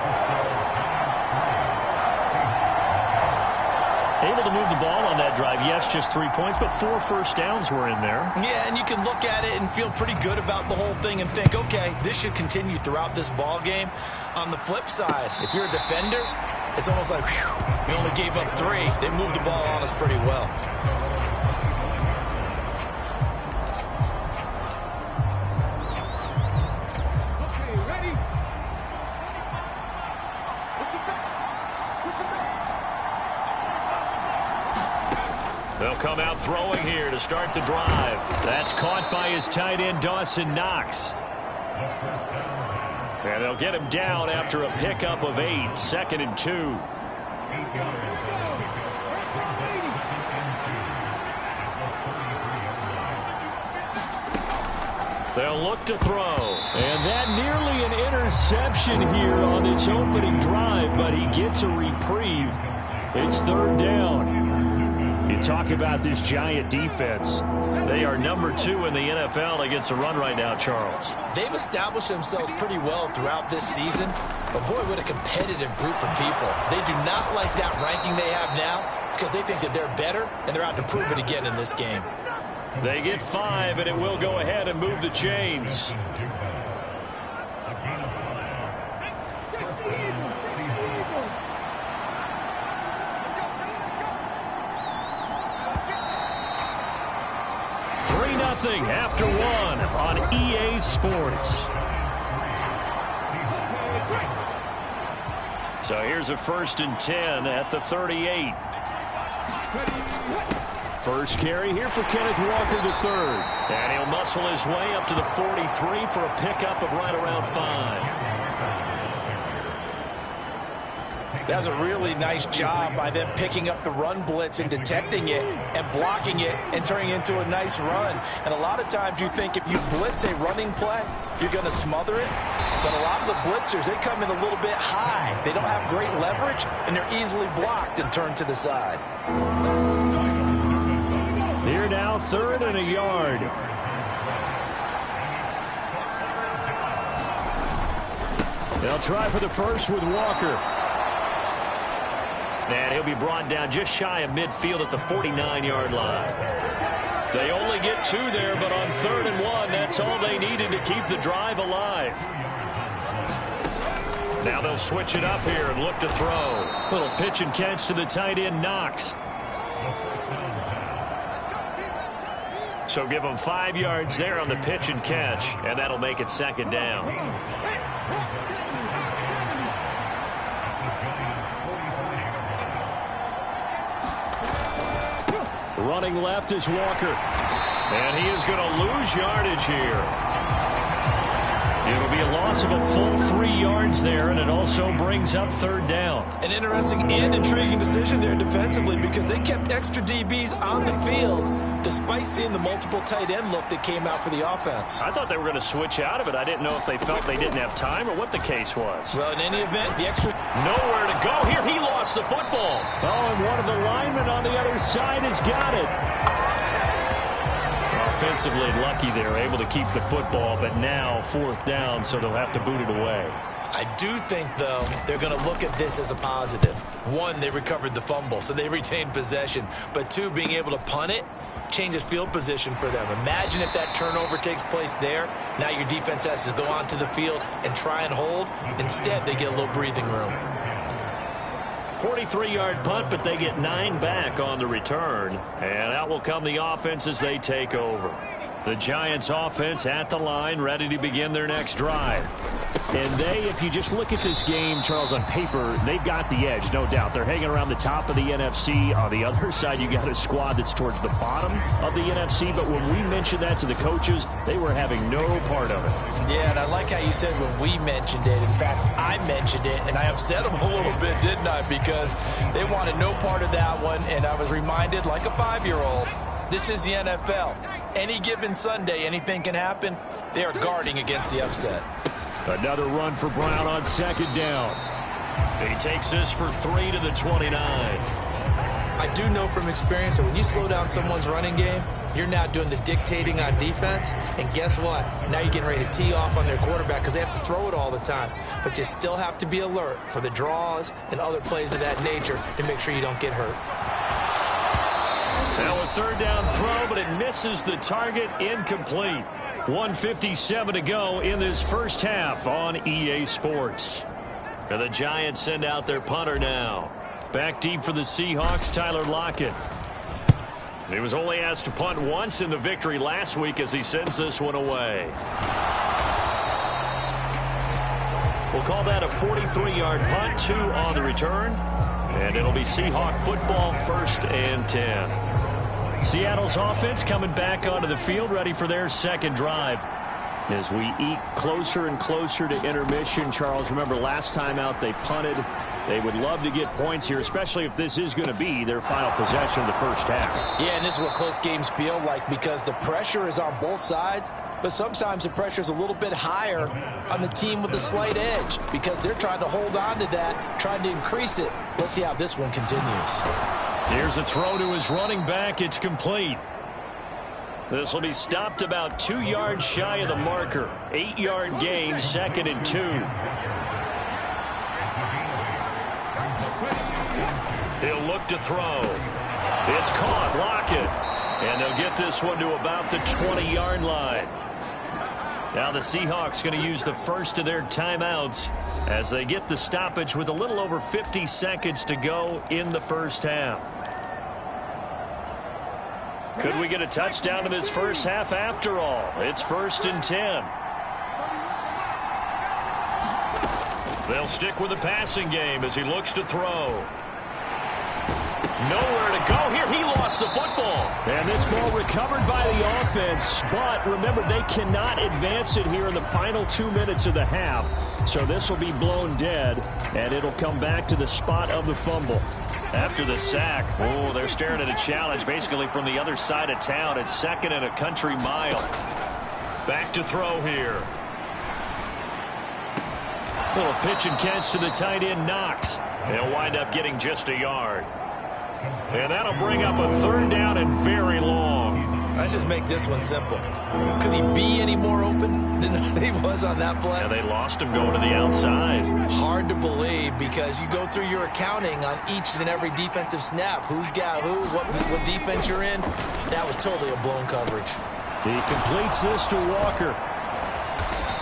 Able to move the ball on that drive. Yes, just 3 points, but 4 first downs were in there. Yeah, and you can look at it and feel pretty good about the whole thing and think, okay, this should continue throughout this ball game. On the flip side, if you're a defender, it's almost like, whew, we only gave up 3. They moved the ball on us pretty well. They'll come out throwing here to start the drive. That's caught by his tight end, Dawson Knox. And they'll get him down after a pickup of 8, 2nd and 2. They'll look to throw. And that nearly an interception here on its opening drive, but he gets a reprieve. It's third down. You talk about this Giant defense. They are number 2 in the NFL against the run right now, Charles. They've established themselves pretty well throughout this season, but boy, what a competitive group of people. They do not like that ranking they have now because they think that they're better, and they're out to prove it again in this game. They get 5, and it will go ahead and move the chains. After 1 on EA Sports. So here's a 1st and 10 at the 38. First carry here for Kenneth Walker III. And he'll muscle his way up to the 43 for a pickup of right around 5. That's a really nice job by them picking up the run blitz and detecting it and blocking it and turning it into a nice run. And a lot of times you think if you blitz a running play, you're going to smother it. But a lot of the blitzers, they come in a little bit high. They don't have great leverage, and they're easily blocked and turned to the side. Here now, 3rd and a yard. They'll try for the first with Walker. And he'll be brought down just shy of midfield at the 49-yard line. They only get 2 there, but on 3rd and 1, that's all they needed to keep the drive alive. Now they'll switch it up here and look to throw. Little pitch and catch to the tight end, Knox. So give them 5 yards there on the pitch and catch, and that'll make it 2nd down. Running left is Walker. And he is going to lose yardage here. It'll be a loss of a full 3 yards there, and it also brings up 3rd down. An interesting and intriguing decision there defensively because they kept extra DBs on the field despite seeing the multiple tight end look that came out for the offense. I thought they were going to switch out of it. I didn't know if they felt they didn't have time or what the case was. Well, in any event, the extra... Nowhere to go here. He lost the football. Oh, and one of the linemen on the other side has got it. Offensively lucky they're able to keep the football, but now 4th down, so they'll have to boot it away. I do think, though, they're going to look at this as a positive. 1, they recovered the fumble, so they retained possession. But 2, being able to punt it changes field position for them. Imagine if that turnover takes place there. Now your defense has to go onto the field and try and hold. Instead, they get a little breathing room. 43-yard punt, but they get 9 back on the return. And out will come the offense as they take over. The Giants offense at the line, ready to begin their next drive. And if you just look at this game, Charles, on paper, they've got the edge, no doubt. They're hanging around the top of the NFC. On the other side, you got a squad that's towards the bottom of the NFC. But when we mentioned that to the coaches, they were having no part of it. Yeah, and I like how you said when we mentioned it. In fact, I mentioned it, and I upset them a little bit, didn't I? Because they wanted no part of that one, and I was reminded, like a 5-year-old, this is the NFL. Any given Sunday, anything can happen. They are guarding against the upset. Another run for Brown on second down. He takes this for 3 to the 29. I do know from experience that when you slow down someone's running game, you're now doing the dictating on defense. And guess what? Now you're getting ready to tee off on their quarterback because they have to throw it all the time. But you still have to be alert for the draws and other plays of that nature to make sure you don't get hurt. Now a third down throw, but it misses the target, incomplete. 1:57 to go in this first half on EA Sports. And the Giants send out their punter now. Back deep for the Seahawks, Tyler Lockett. He was only asked to punt once in the victory last week as he sends this one away. We'll call that a 43-yard punt, 2 on the return. And it'll be Seahawk football, 1st and 10. Seattle's offense coming back onto the field, ready for their second drive. As we eke closer and closer to intermission, Charles, remember last time out they punted. They would love to get points here, especially if this is going to be their final possession of the first half. Yeah, and this is what close games feel like because the pressure is on both sides, but sometimes the pressure is a little bit higher on the team with the slight edge because they're trying to hold on to that, trying to increase it. Let's see how this one continues. Here's a throw to his running back. It's complete. This will be stopped about 2 yards shy of the marker. 8-yard gain, 2nd and 2. He'll look to throw. It's caught. Lockett. And they'll get this one to about the 20-yard line. Now the Seahawks going to use the first of their timeouts as they get the stoppage with a little over 50 seconds to go in the first half. Could we get a touchdown in this first half after all? It's 1st and 10. They'll stick with the passing game as he looks to throw. Nowhere to go here. He lost the football. And this ball recovered by the offense. But remember, they cannot advance it here in the final 2 minutes of the half. So this will be blown dead, and it'll come back to the spot of the fumble. After the sack, oh, they're staring at a challenge basically from the other side of town. It's 2nd and a country mile. Back to throw here. Little pitch and catch to the tight end, Knox. He'll wind up getting just a yard. And that'll bring up a 3rd down and very long. Let's just make this one simple. Could he be any more open than he was on that play? Yeah, they lost him going to the outside. Hard to believe because you go through your accounting on each and every defensive snap. Who's got who, what defense you're in. That was totally a blown coverage. He completes this to Walker.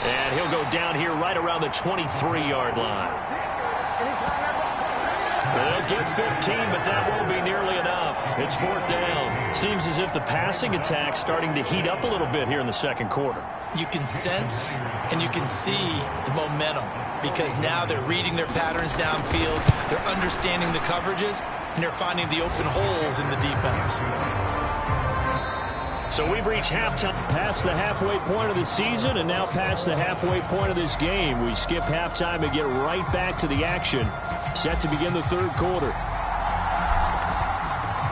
And he'll go down here right around the 23-yard line. They'll get 15, but that won't be nearly enough. It's 4th down. Seems as if the passing attack's starting to heat up a little bit here in the second quarter. You can sense and you can see the momentum because now they're reading their patterns downfield, they're understanding the coverages, and they're finding the open holes in the defense. So we've reached halftime. Past the halfway point of the season and now past the halfway point of this game. We skip halftime and get right back to the action. Set to begin the third quarter.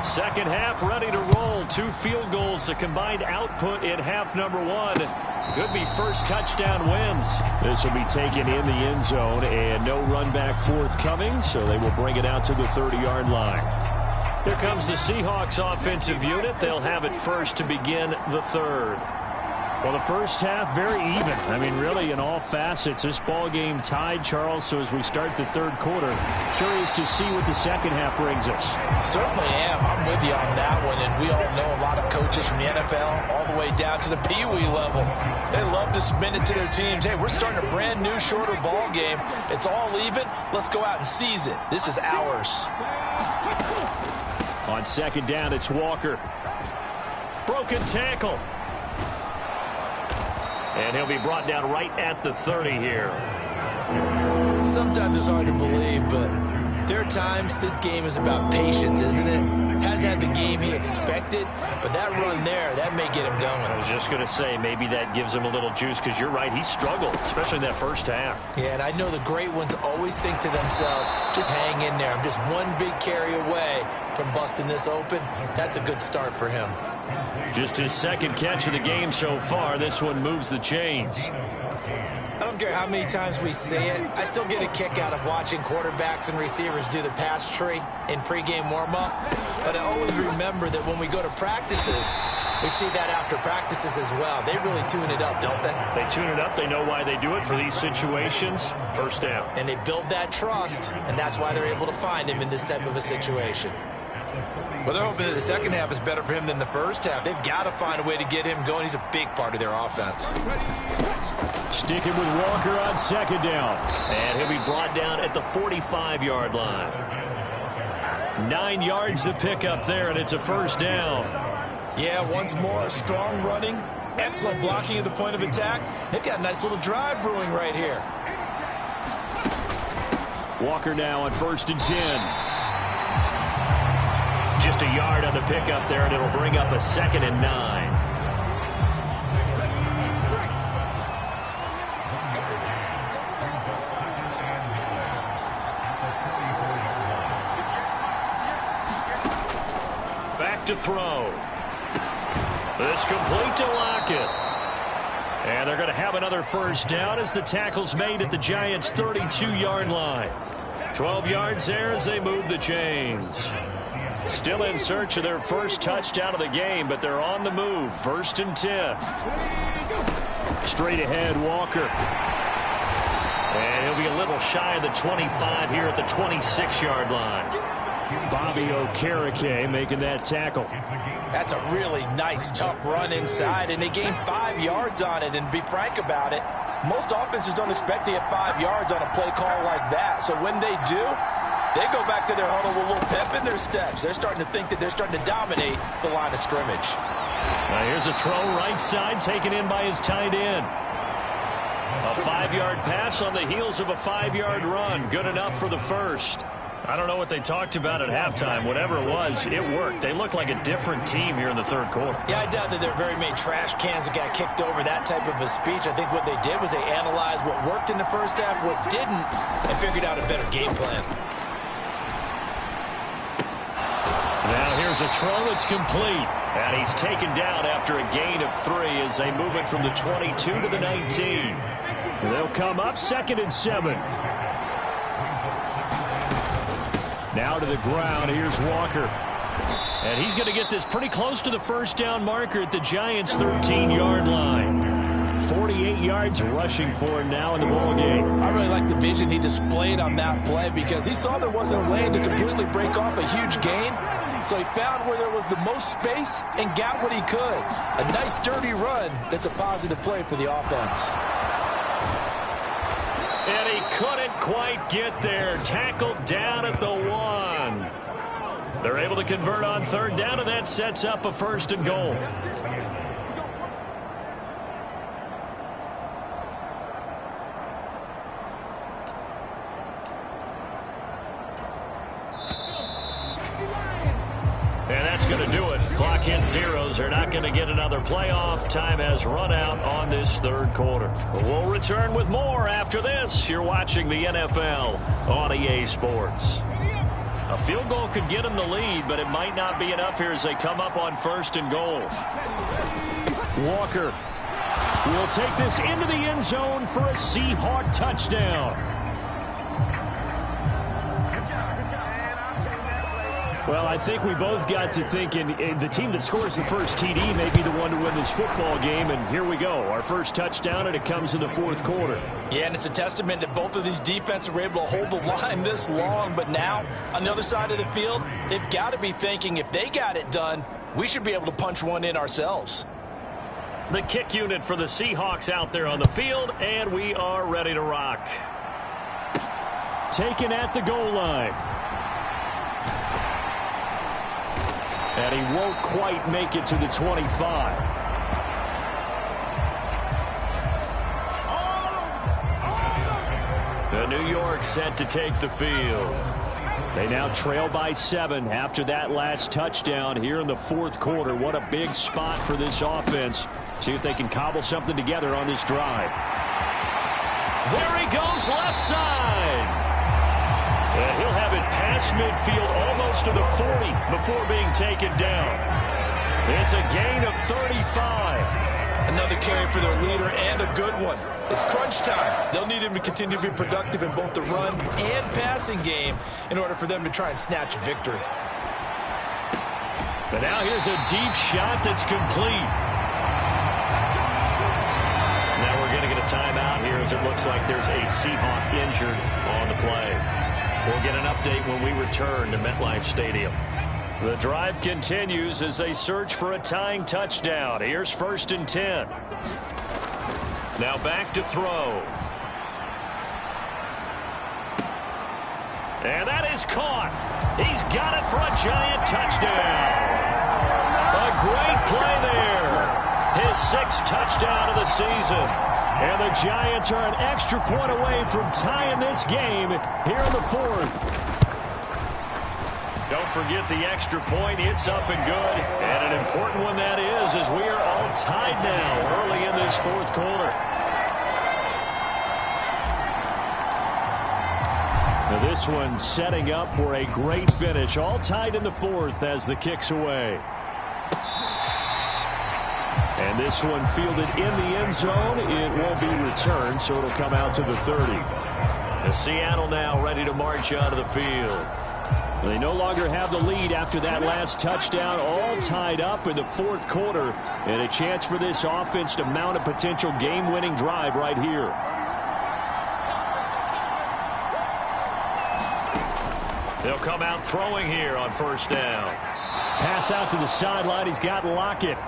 Second half ready to roll. 2 field goals, the combined output in half number 1. Could be first touchdown wins. This will be taken in the end zone and no run back forthcoming, so they will bring it out to the 30-yard line. Here comes the Seahawks offensive unit. They'll have it first to begin the third. Well, the first half, very even. I mean, really, in all facets, this ball game tied, Charles. So as we start the third quarter, curious to see what the second half brings us. Certainly am. I'm with you on that one. And we all know a lot of coaches from the NFL all the way down to the Pee-wee level. They love to submit it to their teams. Hey, we're starting a brand new, shorter ball game. It's all even. Let's go out and seize it. This is ours. On second down, it's Walker. Broken tackle. And he'll be brought down right at the 30 here. Sometimes it's hard to believe, but there are times this game is about patience, isn't it? Hasn't had the game he expected, but that run there, that may get him going. I was just going to say, maybe that gives him a little juice, because you're right, he struggled, especially in that first half. Yeah, and I know the great ones always think to themselves, just hang in there. I'm just one big carry away from busting this open. That's a good start for him. Just his second catch of the game so far. This one moves the chains. I don't care how many times we see it. I still get a kick out of watching quarterbacks and receivers do the pass tree in pregame warm-up. But I always remember that when we go to practices, we see that after practices as well. They really tune it up, don't they? They tune it up. They know why they do it for these situations. First down. And they build that trust, and that's why they're able to find him in this type of a situation. Well, they're hoping that the second half is better for him than the first half. They've got to find a way to get him going. He's a big part of their offense. Sticking with Walker on second down. And he'll be brought down at the 45-yard line. 9 yards to pick up there, and it's a first down. Yeah, once more, strong running, excellent blocking at the point of attack. They've got a nice little drive brewing right here. Walker now on 1st and 10. Just a yard on the pickup there, and it'll bring up a 2nd and 9. Back to throw. This complete to Lockett. And they're going to have another first down as the tackle's made at the Giants' 32-yard line. 12 yards there as they move the chains. Still in search of their first touchdown of the game, but they're on the move. 1st and 10. Straight ahead, Walker. And he'll be a little shy of the 25 here at the 26-yard line. Bobby Okereke making that tackle. That's a really nice, tough run inside, and they gained 5 yards on it. And be frank about it, most offenses don't expect to get 5 yards on a play call like that. So when they do, they go back to their huddle with a little pep in their steps. They're starting to think that they're starting to dominate the line of scrimmage. Now here's a throw right side taken in by his tight end. A 5-yard pass on the heels of a 5-yard run. Good enough for the first. I don't know what they talked about at halftime. Whatever it was, it worked. They look like a different team here in the third quarter. Yeah, I doubt that there are very many trash cans that got kicked over, that type of a speech. I think what they did was they analyzed what worked in the first half, what didn't, and figured out a better game plan. Now here's a throw that's complete. And he's taken down after a gain of 3 as they move it from the 22 to the 19. They'll come up 2nd and 7. Now to the ground. Here's Walker. And he's going to get this pretty close to the first down marker at the Giants' 13-yard line. 48 yards rushing for him now in the ball game. I really like the vision he displayed on that play because he saw there wasn't a lane to completely break off a huge gain. So he found where there was the most space and got what he could. A nice, dirty run that's a positive play for the offense. And he couldn't quite get there. Tackled down at the 1. They're able to convert on 3rd down, and that sets up a 1st and goal. And that's going to do it. Clock hits zeros. They're not going to get another playoff. Time has run out on this 3rd quarter. We'll return with more after this. You're watching the NFL on EA Sports. A field goal could get them the lead, but it might not be enough here as they come up on 1st and goal. Walker will take this into the end zone for a Seahawk touchdown. Well, I think we both got to thinking the team that scores the first TD may be the one to win this football game, and here we go. Our first touchdown, and it comes in the 4th quarter. Yeah, and it's a testament that both of these defenses were able to hold the line this long, but now, on the other side of the field, they've got to be thinking if they got it done, we should be able to punch one in ourselves. The kick unit for the Seahawks out there on the field, and we are ready to rock. Taken at the goal line. And he won't quite make it to the 25. New York set to take the field. They now trail by 7 after that last touchdown here in the fourth quarter. What a big spot for this offense. See if they can cobble something together on this drive. There he goes left side. And he'll have it past midfield almost to the 40 before being taken down. It's a gain of 35. Another carry for their leader and a good one. It's crunch time. They'll need him to continue to be productive in both the run and passing game in order for them to try and snatch a victory. But now here's a deep shot that's complete. Now we're going to get a timeout here as it looks like there's a Seahawk injured on the play. We'll get an update when we return to MetLife Stadium. The drive continues as they search for a tying touchdown. Here's 1st and 10. Now back to throw. And that is caught. He's got it for a giant touchdown. A great play there. His 6th touchdown of the season. And the Giants are an extra point away from tying this game here in the 4th. Don't forget the extra point. It's up and good. And an important one that is, as we are all tied now early in this 4th quarter. Now this one setting up for a great finish. All tied in the 4th as the kick's away. And this one fielded in the end zone. It won't be returned, so it'll come out to the 30. And Seattle now ready to march out of the field. They no longer have the lead after that last touchdown, all tied up in the 4th quarter, and a chance for this offense to mount a potential game-winning drive right here. They'll come out throwing here on 1st down. Pass out to the sideline. He's got Lockett.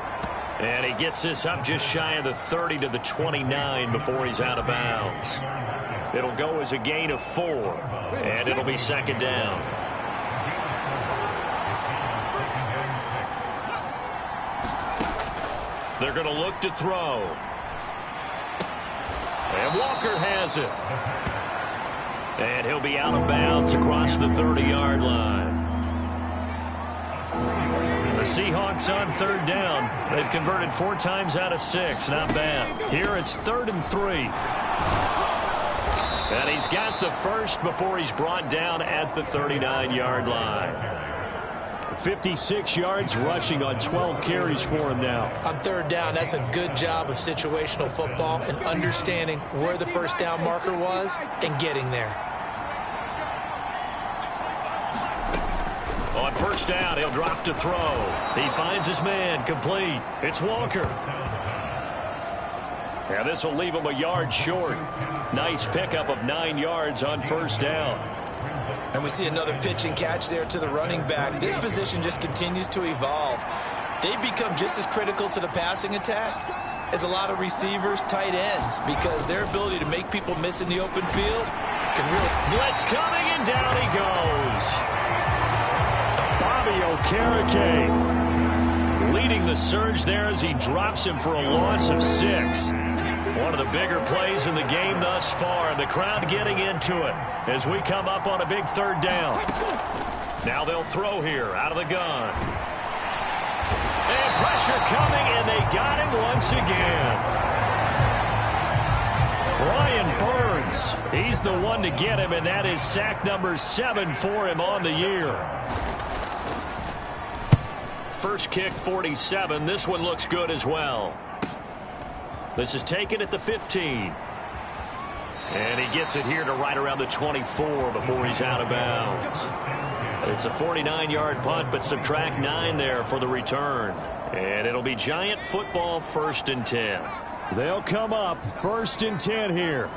And he gets this up just shy of the 30 to the 29 before he's out of bounds. It'll go as a gain of 4, and it'll be 2nd down. They're going to look to throw. And Walker has it. And he'll be out of bounds across the 30-yard line. The Seahawks on 3rd down. They've converted 4 times out of 6. Not bad. Here it's 3rd and 3. And he's got the first before he's brought down at the 39-yard line. 56 yards rushing on 12 carries for him now. On 3rd down, that's a good job of situational football and understanding where the 1st down marker was and getting there. On 1st down, he'll drop to throw. He finds his man, complete. It's Walker. And this will leave him a yard short. Nice pickup of 9 yards on 1st down. And we see another pitch and catch there to the running back. This position just continues to evolve. They become just as critical to the passing attack as a lot of receivers, tight ends, because their ability to make people miss in the open field can really... Blitz coming, and down he goes. Bobby Okereke leading the surge there as he drops him for a loss of 6. One of the bigger plays in the game thus far. The crowd getting into it as we come up on a big 3rd down. Now they'll throw here out of the gun. And pressure coming, and they got him once again. Brian Burns, he's the one to get him, and that is sack number 7 for him on the year. First kick, 47. This one looks good as well. This is taken at the 15. And he gets it here to right around the 24 before he's out of bounds. It's a 49-yard punt, but subtract 9 there for the return. And it'll be Giant football, 1st and 10. They'll come up 1st and 10 here.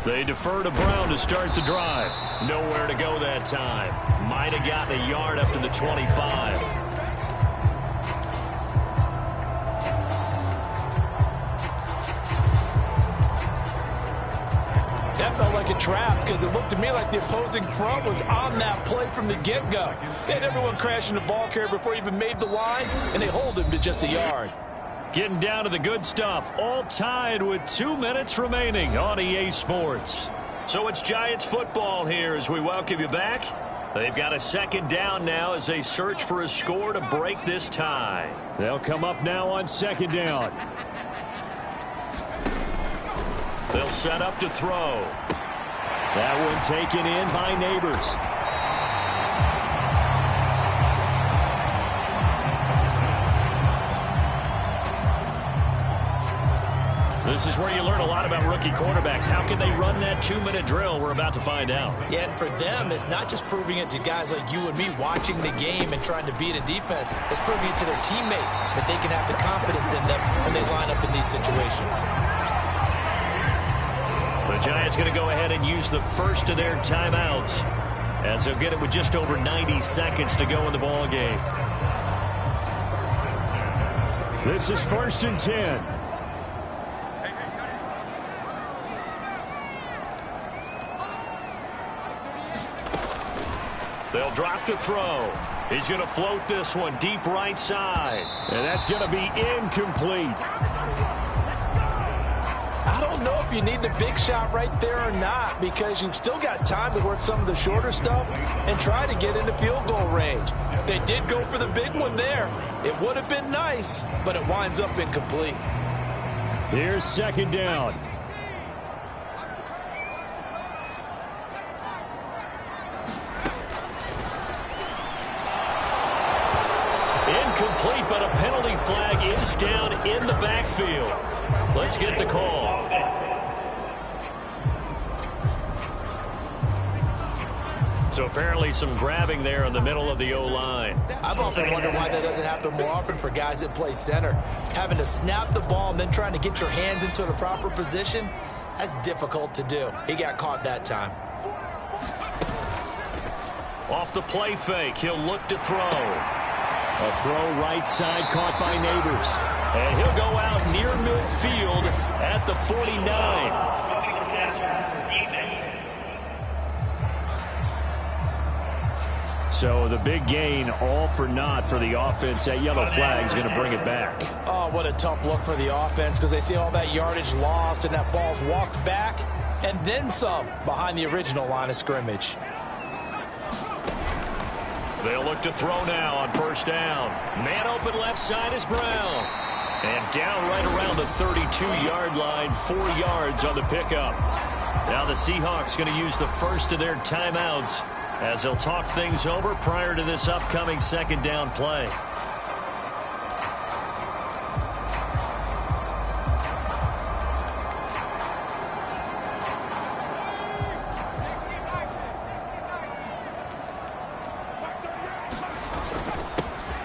They defer to Brown to start the drive. Nowhere to go that time. Might have gotten a yard up to the 25. That felt like a trap because it looked to me like the opposing front was on that play from the get-go. They had everyone crashing the ball carrier before he even made the line, and they hold him to just a yard. Getting down to the good stuff. All tied with 2 minutes remaining on EA Sports. So it's Giants football here as we welcome you back. They've got a second down now as they search for a score to break this tie. They'll come up now on second down. They'll set up to throw. That one taken in by Neighbors. This is where you learn a lot about rookie quarterbacks. How can they run that 2-minute drill? We're about to find out. Yeah, and for them, it's not just proving it to guys like you and me watching the game and trying to beat a defense. It's proving it to their teammates that they can have the confidence in them when they line up in these situations. The Giants going to go ahead and use the first of their timeouts as they'll get it with just over 90 seconds to go in the ball game. This is 1st and 10. They'll drop to throw. He's going to float this one deep right side. And that's going to be incomplete. I don't know if you need the big shot right there or not, because you've still got time to work some of the shorter stuff and try to get into field goal range. They did go for the big one there. It would have been nice, but it winds up incomplete. Here's second down. Incomplete, but a penalty flag is down in the backfield. Let's get the call. So apparently some grabbing there in the middle of the O-line. I've often wondered why that doesn't happen more often for guys that play center. Having to snap the ball and then trying to get your hands into the proper position, that's difficult to do. He got caught that time. Off the play fake, he'll look to throw. A throw right side caught by Neighbors. And he'll go out near midfield at the 49. So the big gain, all for naught for the offense. That yellow flag is going to bring it back. Oh, what a tough look for the offense, because they see all that yardage lost and that ball's walked back and then some behind the original line of scrimmage. They'll look to throw now on first down. Man open left side is Brown. And down right around the 32-yard line, 4 yards on the pickup. Now the Seahawks going to use the first of their timeouts as they'll talk things over prior to this upcoming second down play.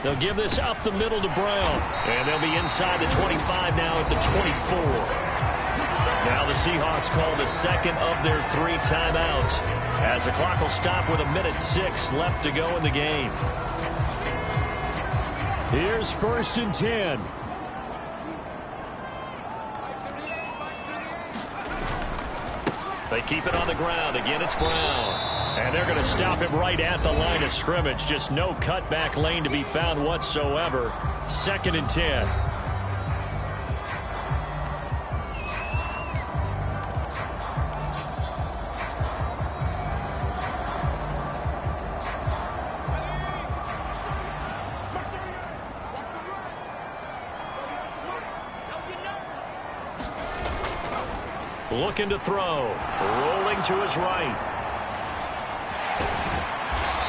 They'll give this up the middle to Brown. And they'll be inside the 25 now at the 24. Now the Seahawks call the second of their 3 timeouts as the clock will stop with 1:06 left to go in the game. Here's 1st and 10. They keep it on the ground. Again, it's Brown. And they're going to stop him right at the line of scrimmage. Just no cutback lane to be found whatsoever. 2nd and 10. Looking to throw. Rolling to his right.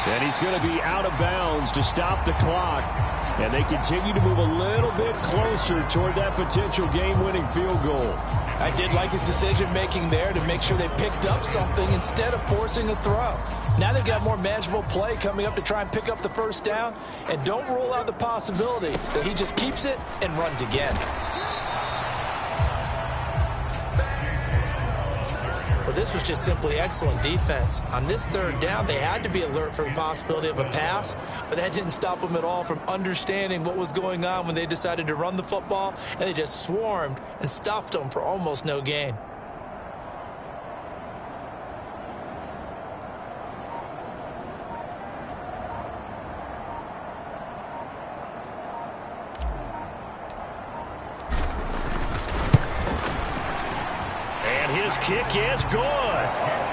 And he's going to be out of bounds to stop the clock. And they continue to move a little bit closer toward that potential game-winning field goal. I did like his decision-making there to make sure they picked up something instead of forcing a throw. Now they've got more manageable play coming up to try and pick up the first down. And don't rule out the possibility that he just keeps it and runs again. But this was just simply excellent defense. On this 3rd down, they had to be alert for the possibility of a pass, but that didn't stop them at all from understanding what was going on when they decided to run the football, and they just swarmed and stuffed them for almost no gain. His kick is good.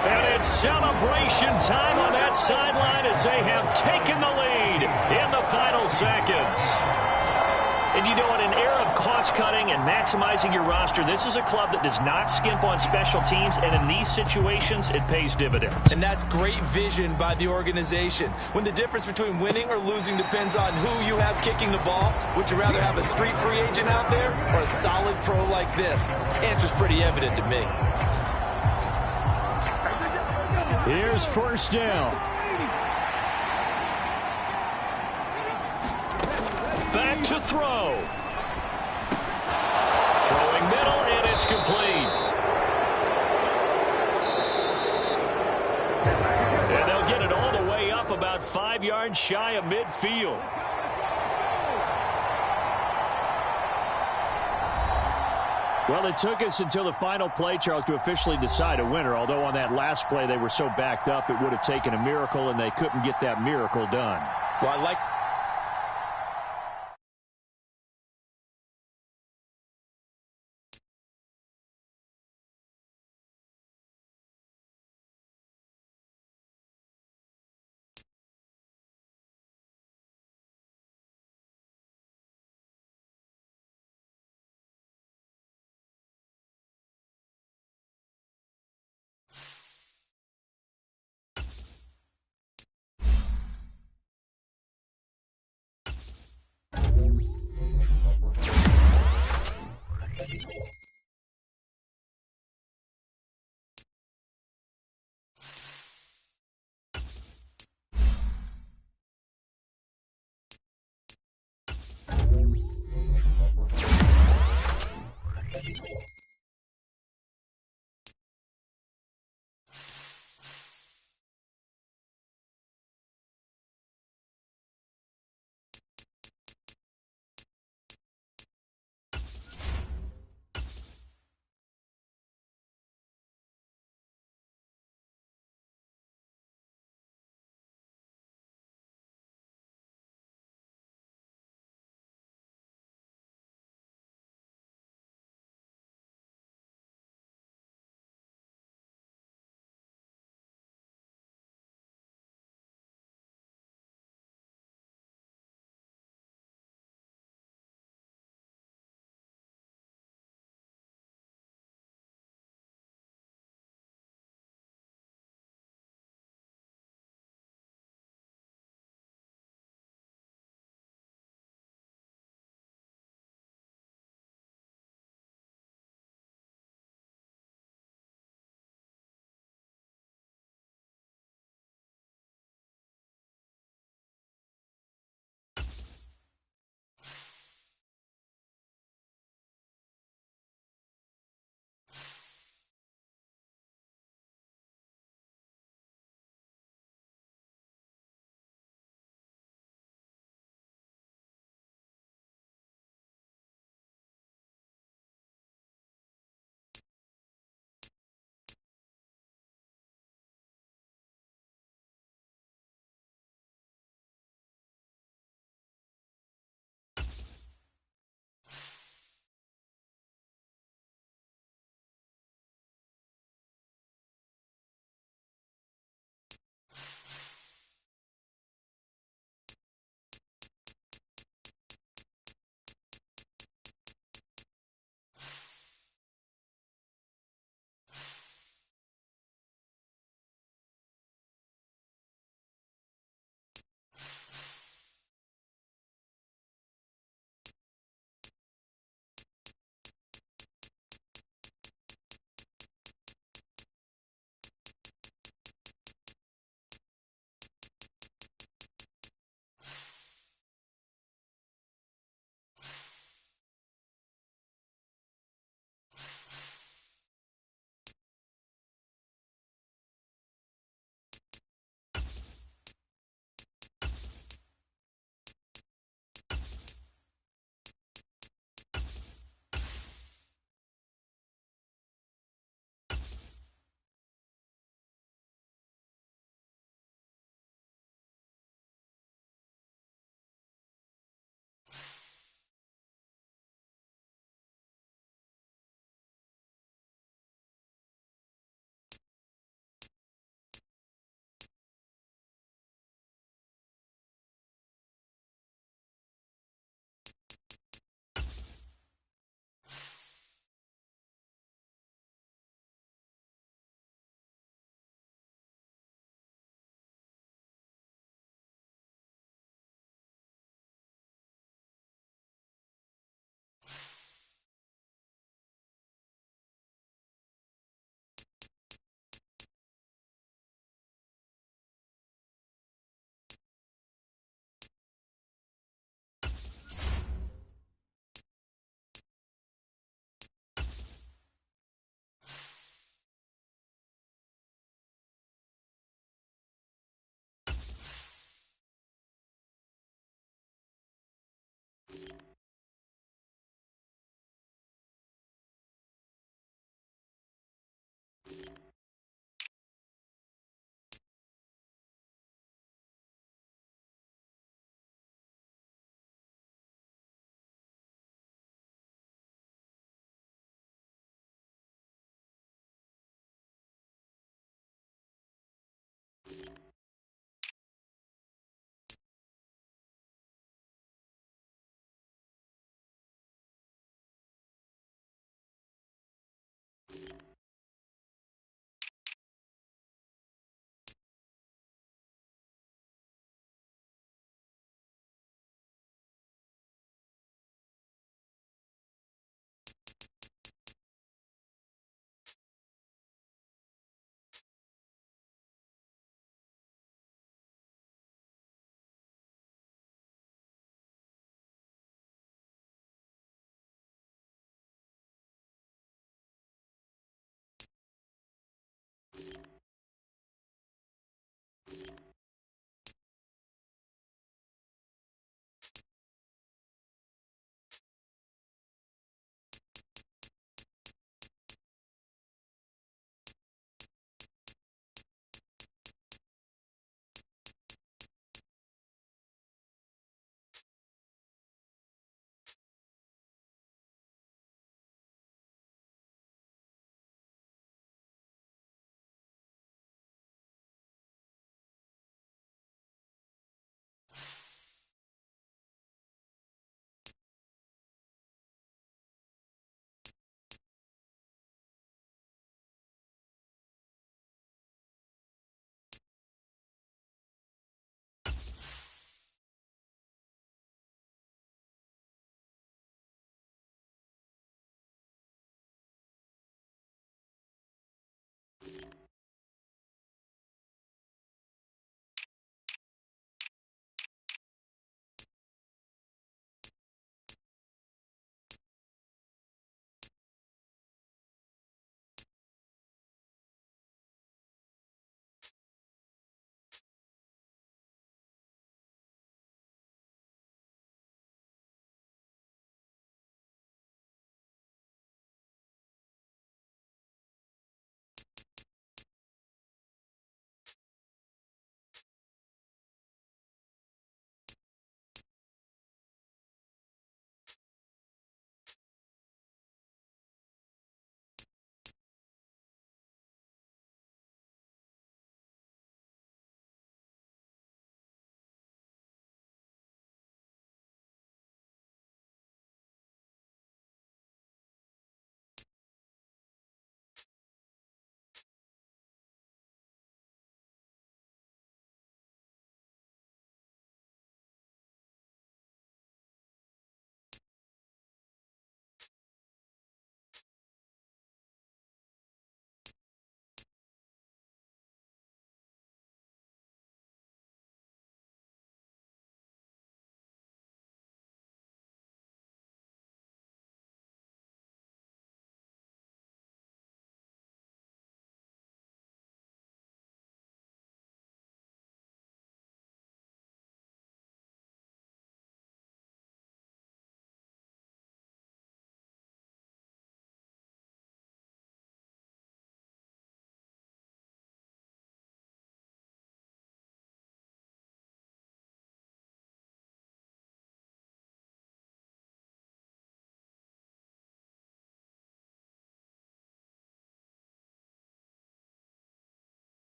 And it's celebration time on that sideline as they have taken the lead in the final seconds. And you know, in an era of cost-cutting and maximizing your roster, this is a club that does not skimp on special teams, and in these situations, it pays dividends. And that's great vision by the organization. When the difference between winning or losing depends on who you have kicking the ball, would you rather have a street free agent out there or a solid pro like this? Answer's pretty evident to me. Here's first down. Back to throw. Throwing middle, and it's complete. And they'll get it all the way up about 5 yards shy of midfield. Well, it took us until the final play, Charles, to officially decide a winner, although on that last play they were so backed up it would have taken a miracle, and they couldn't get that miracle done. Well, I like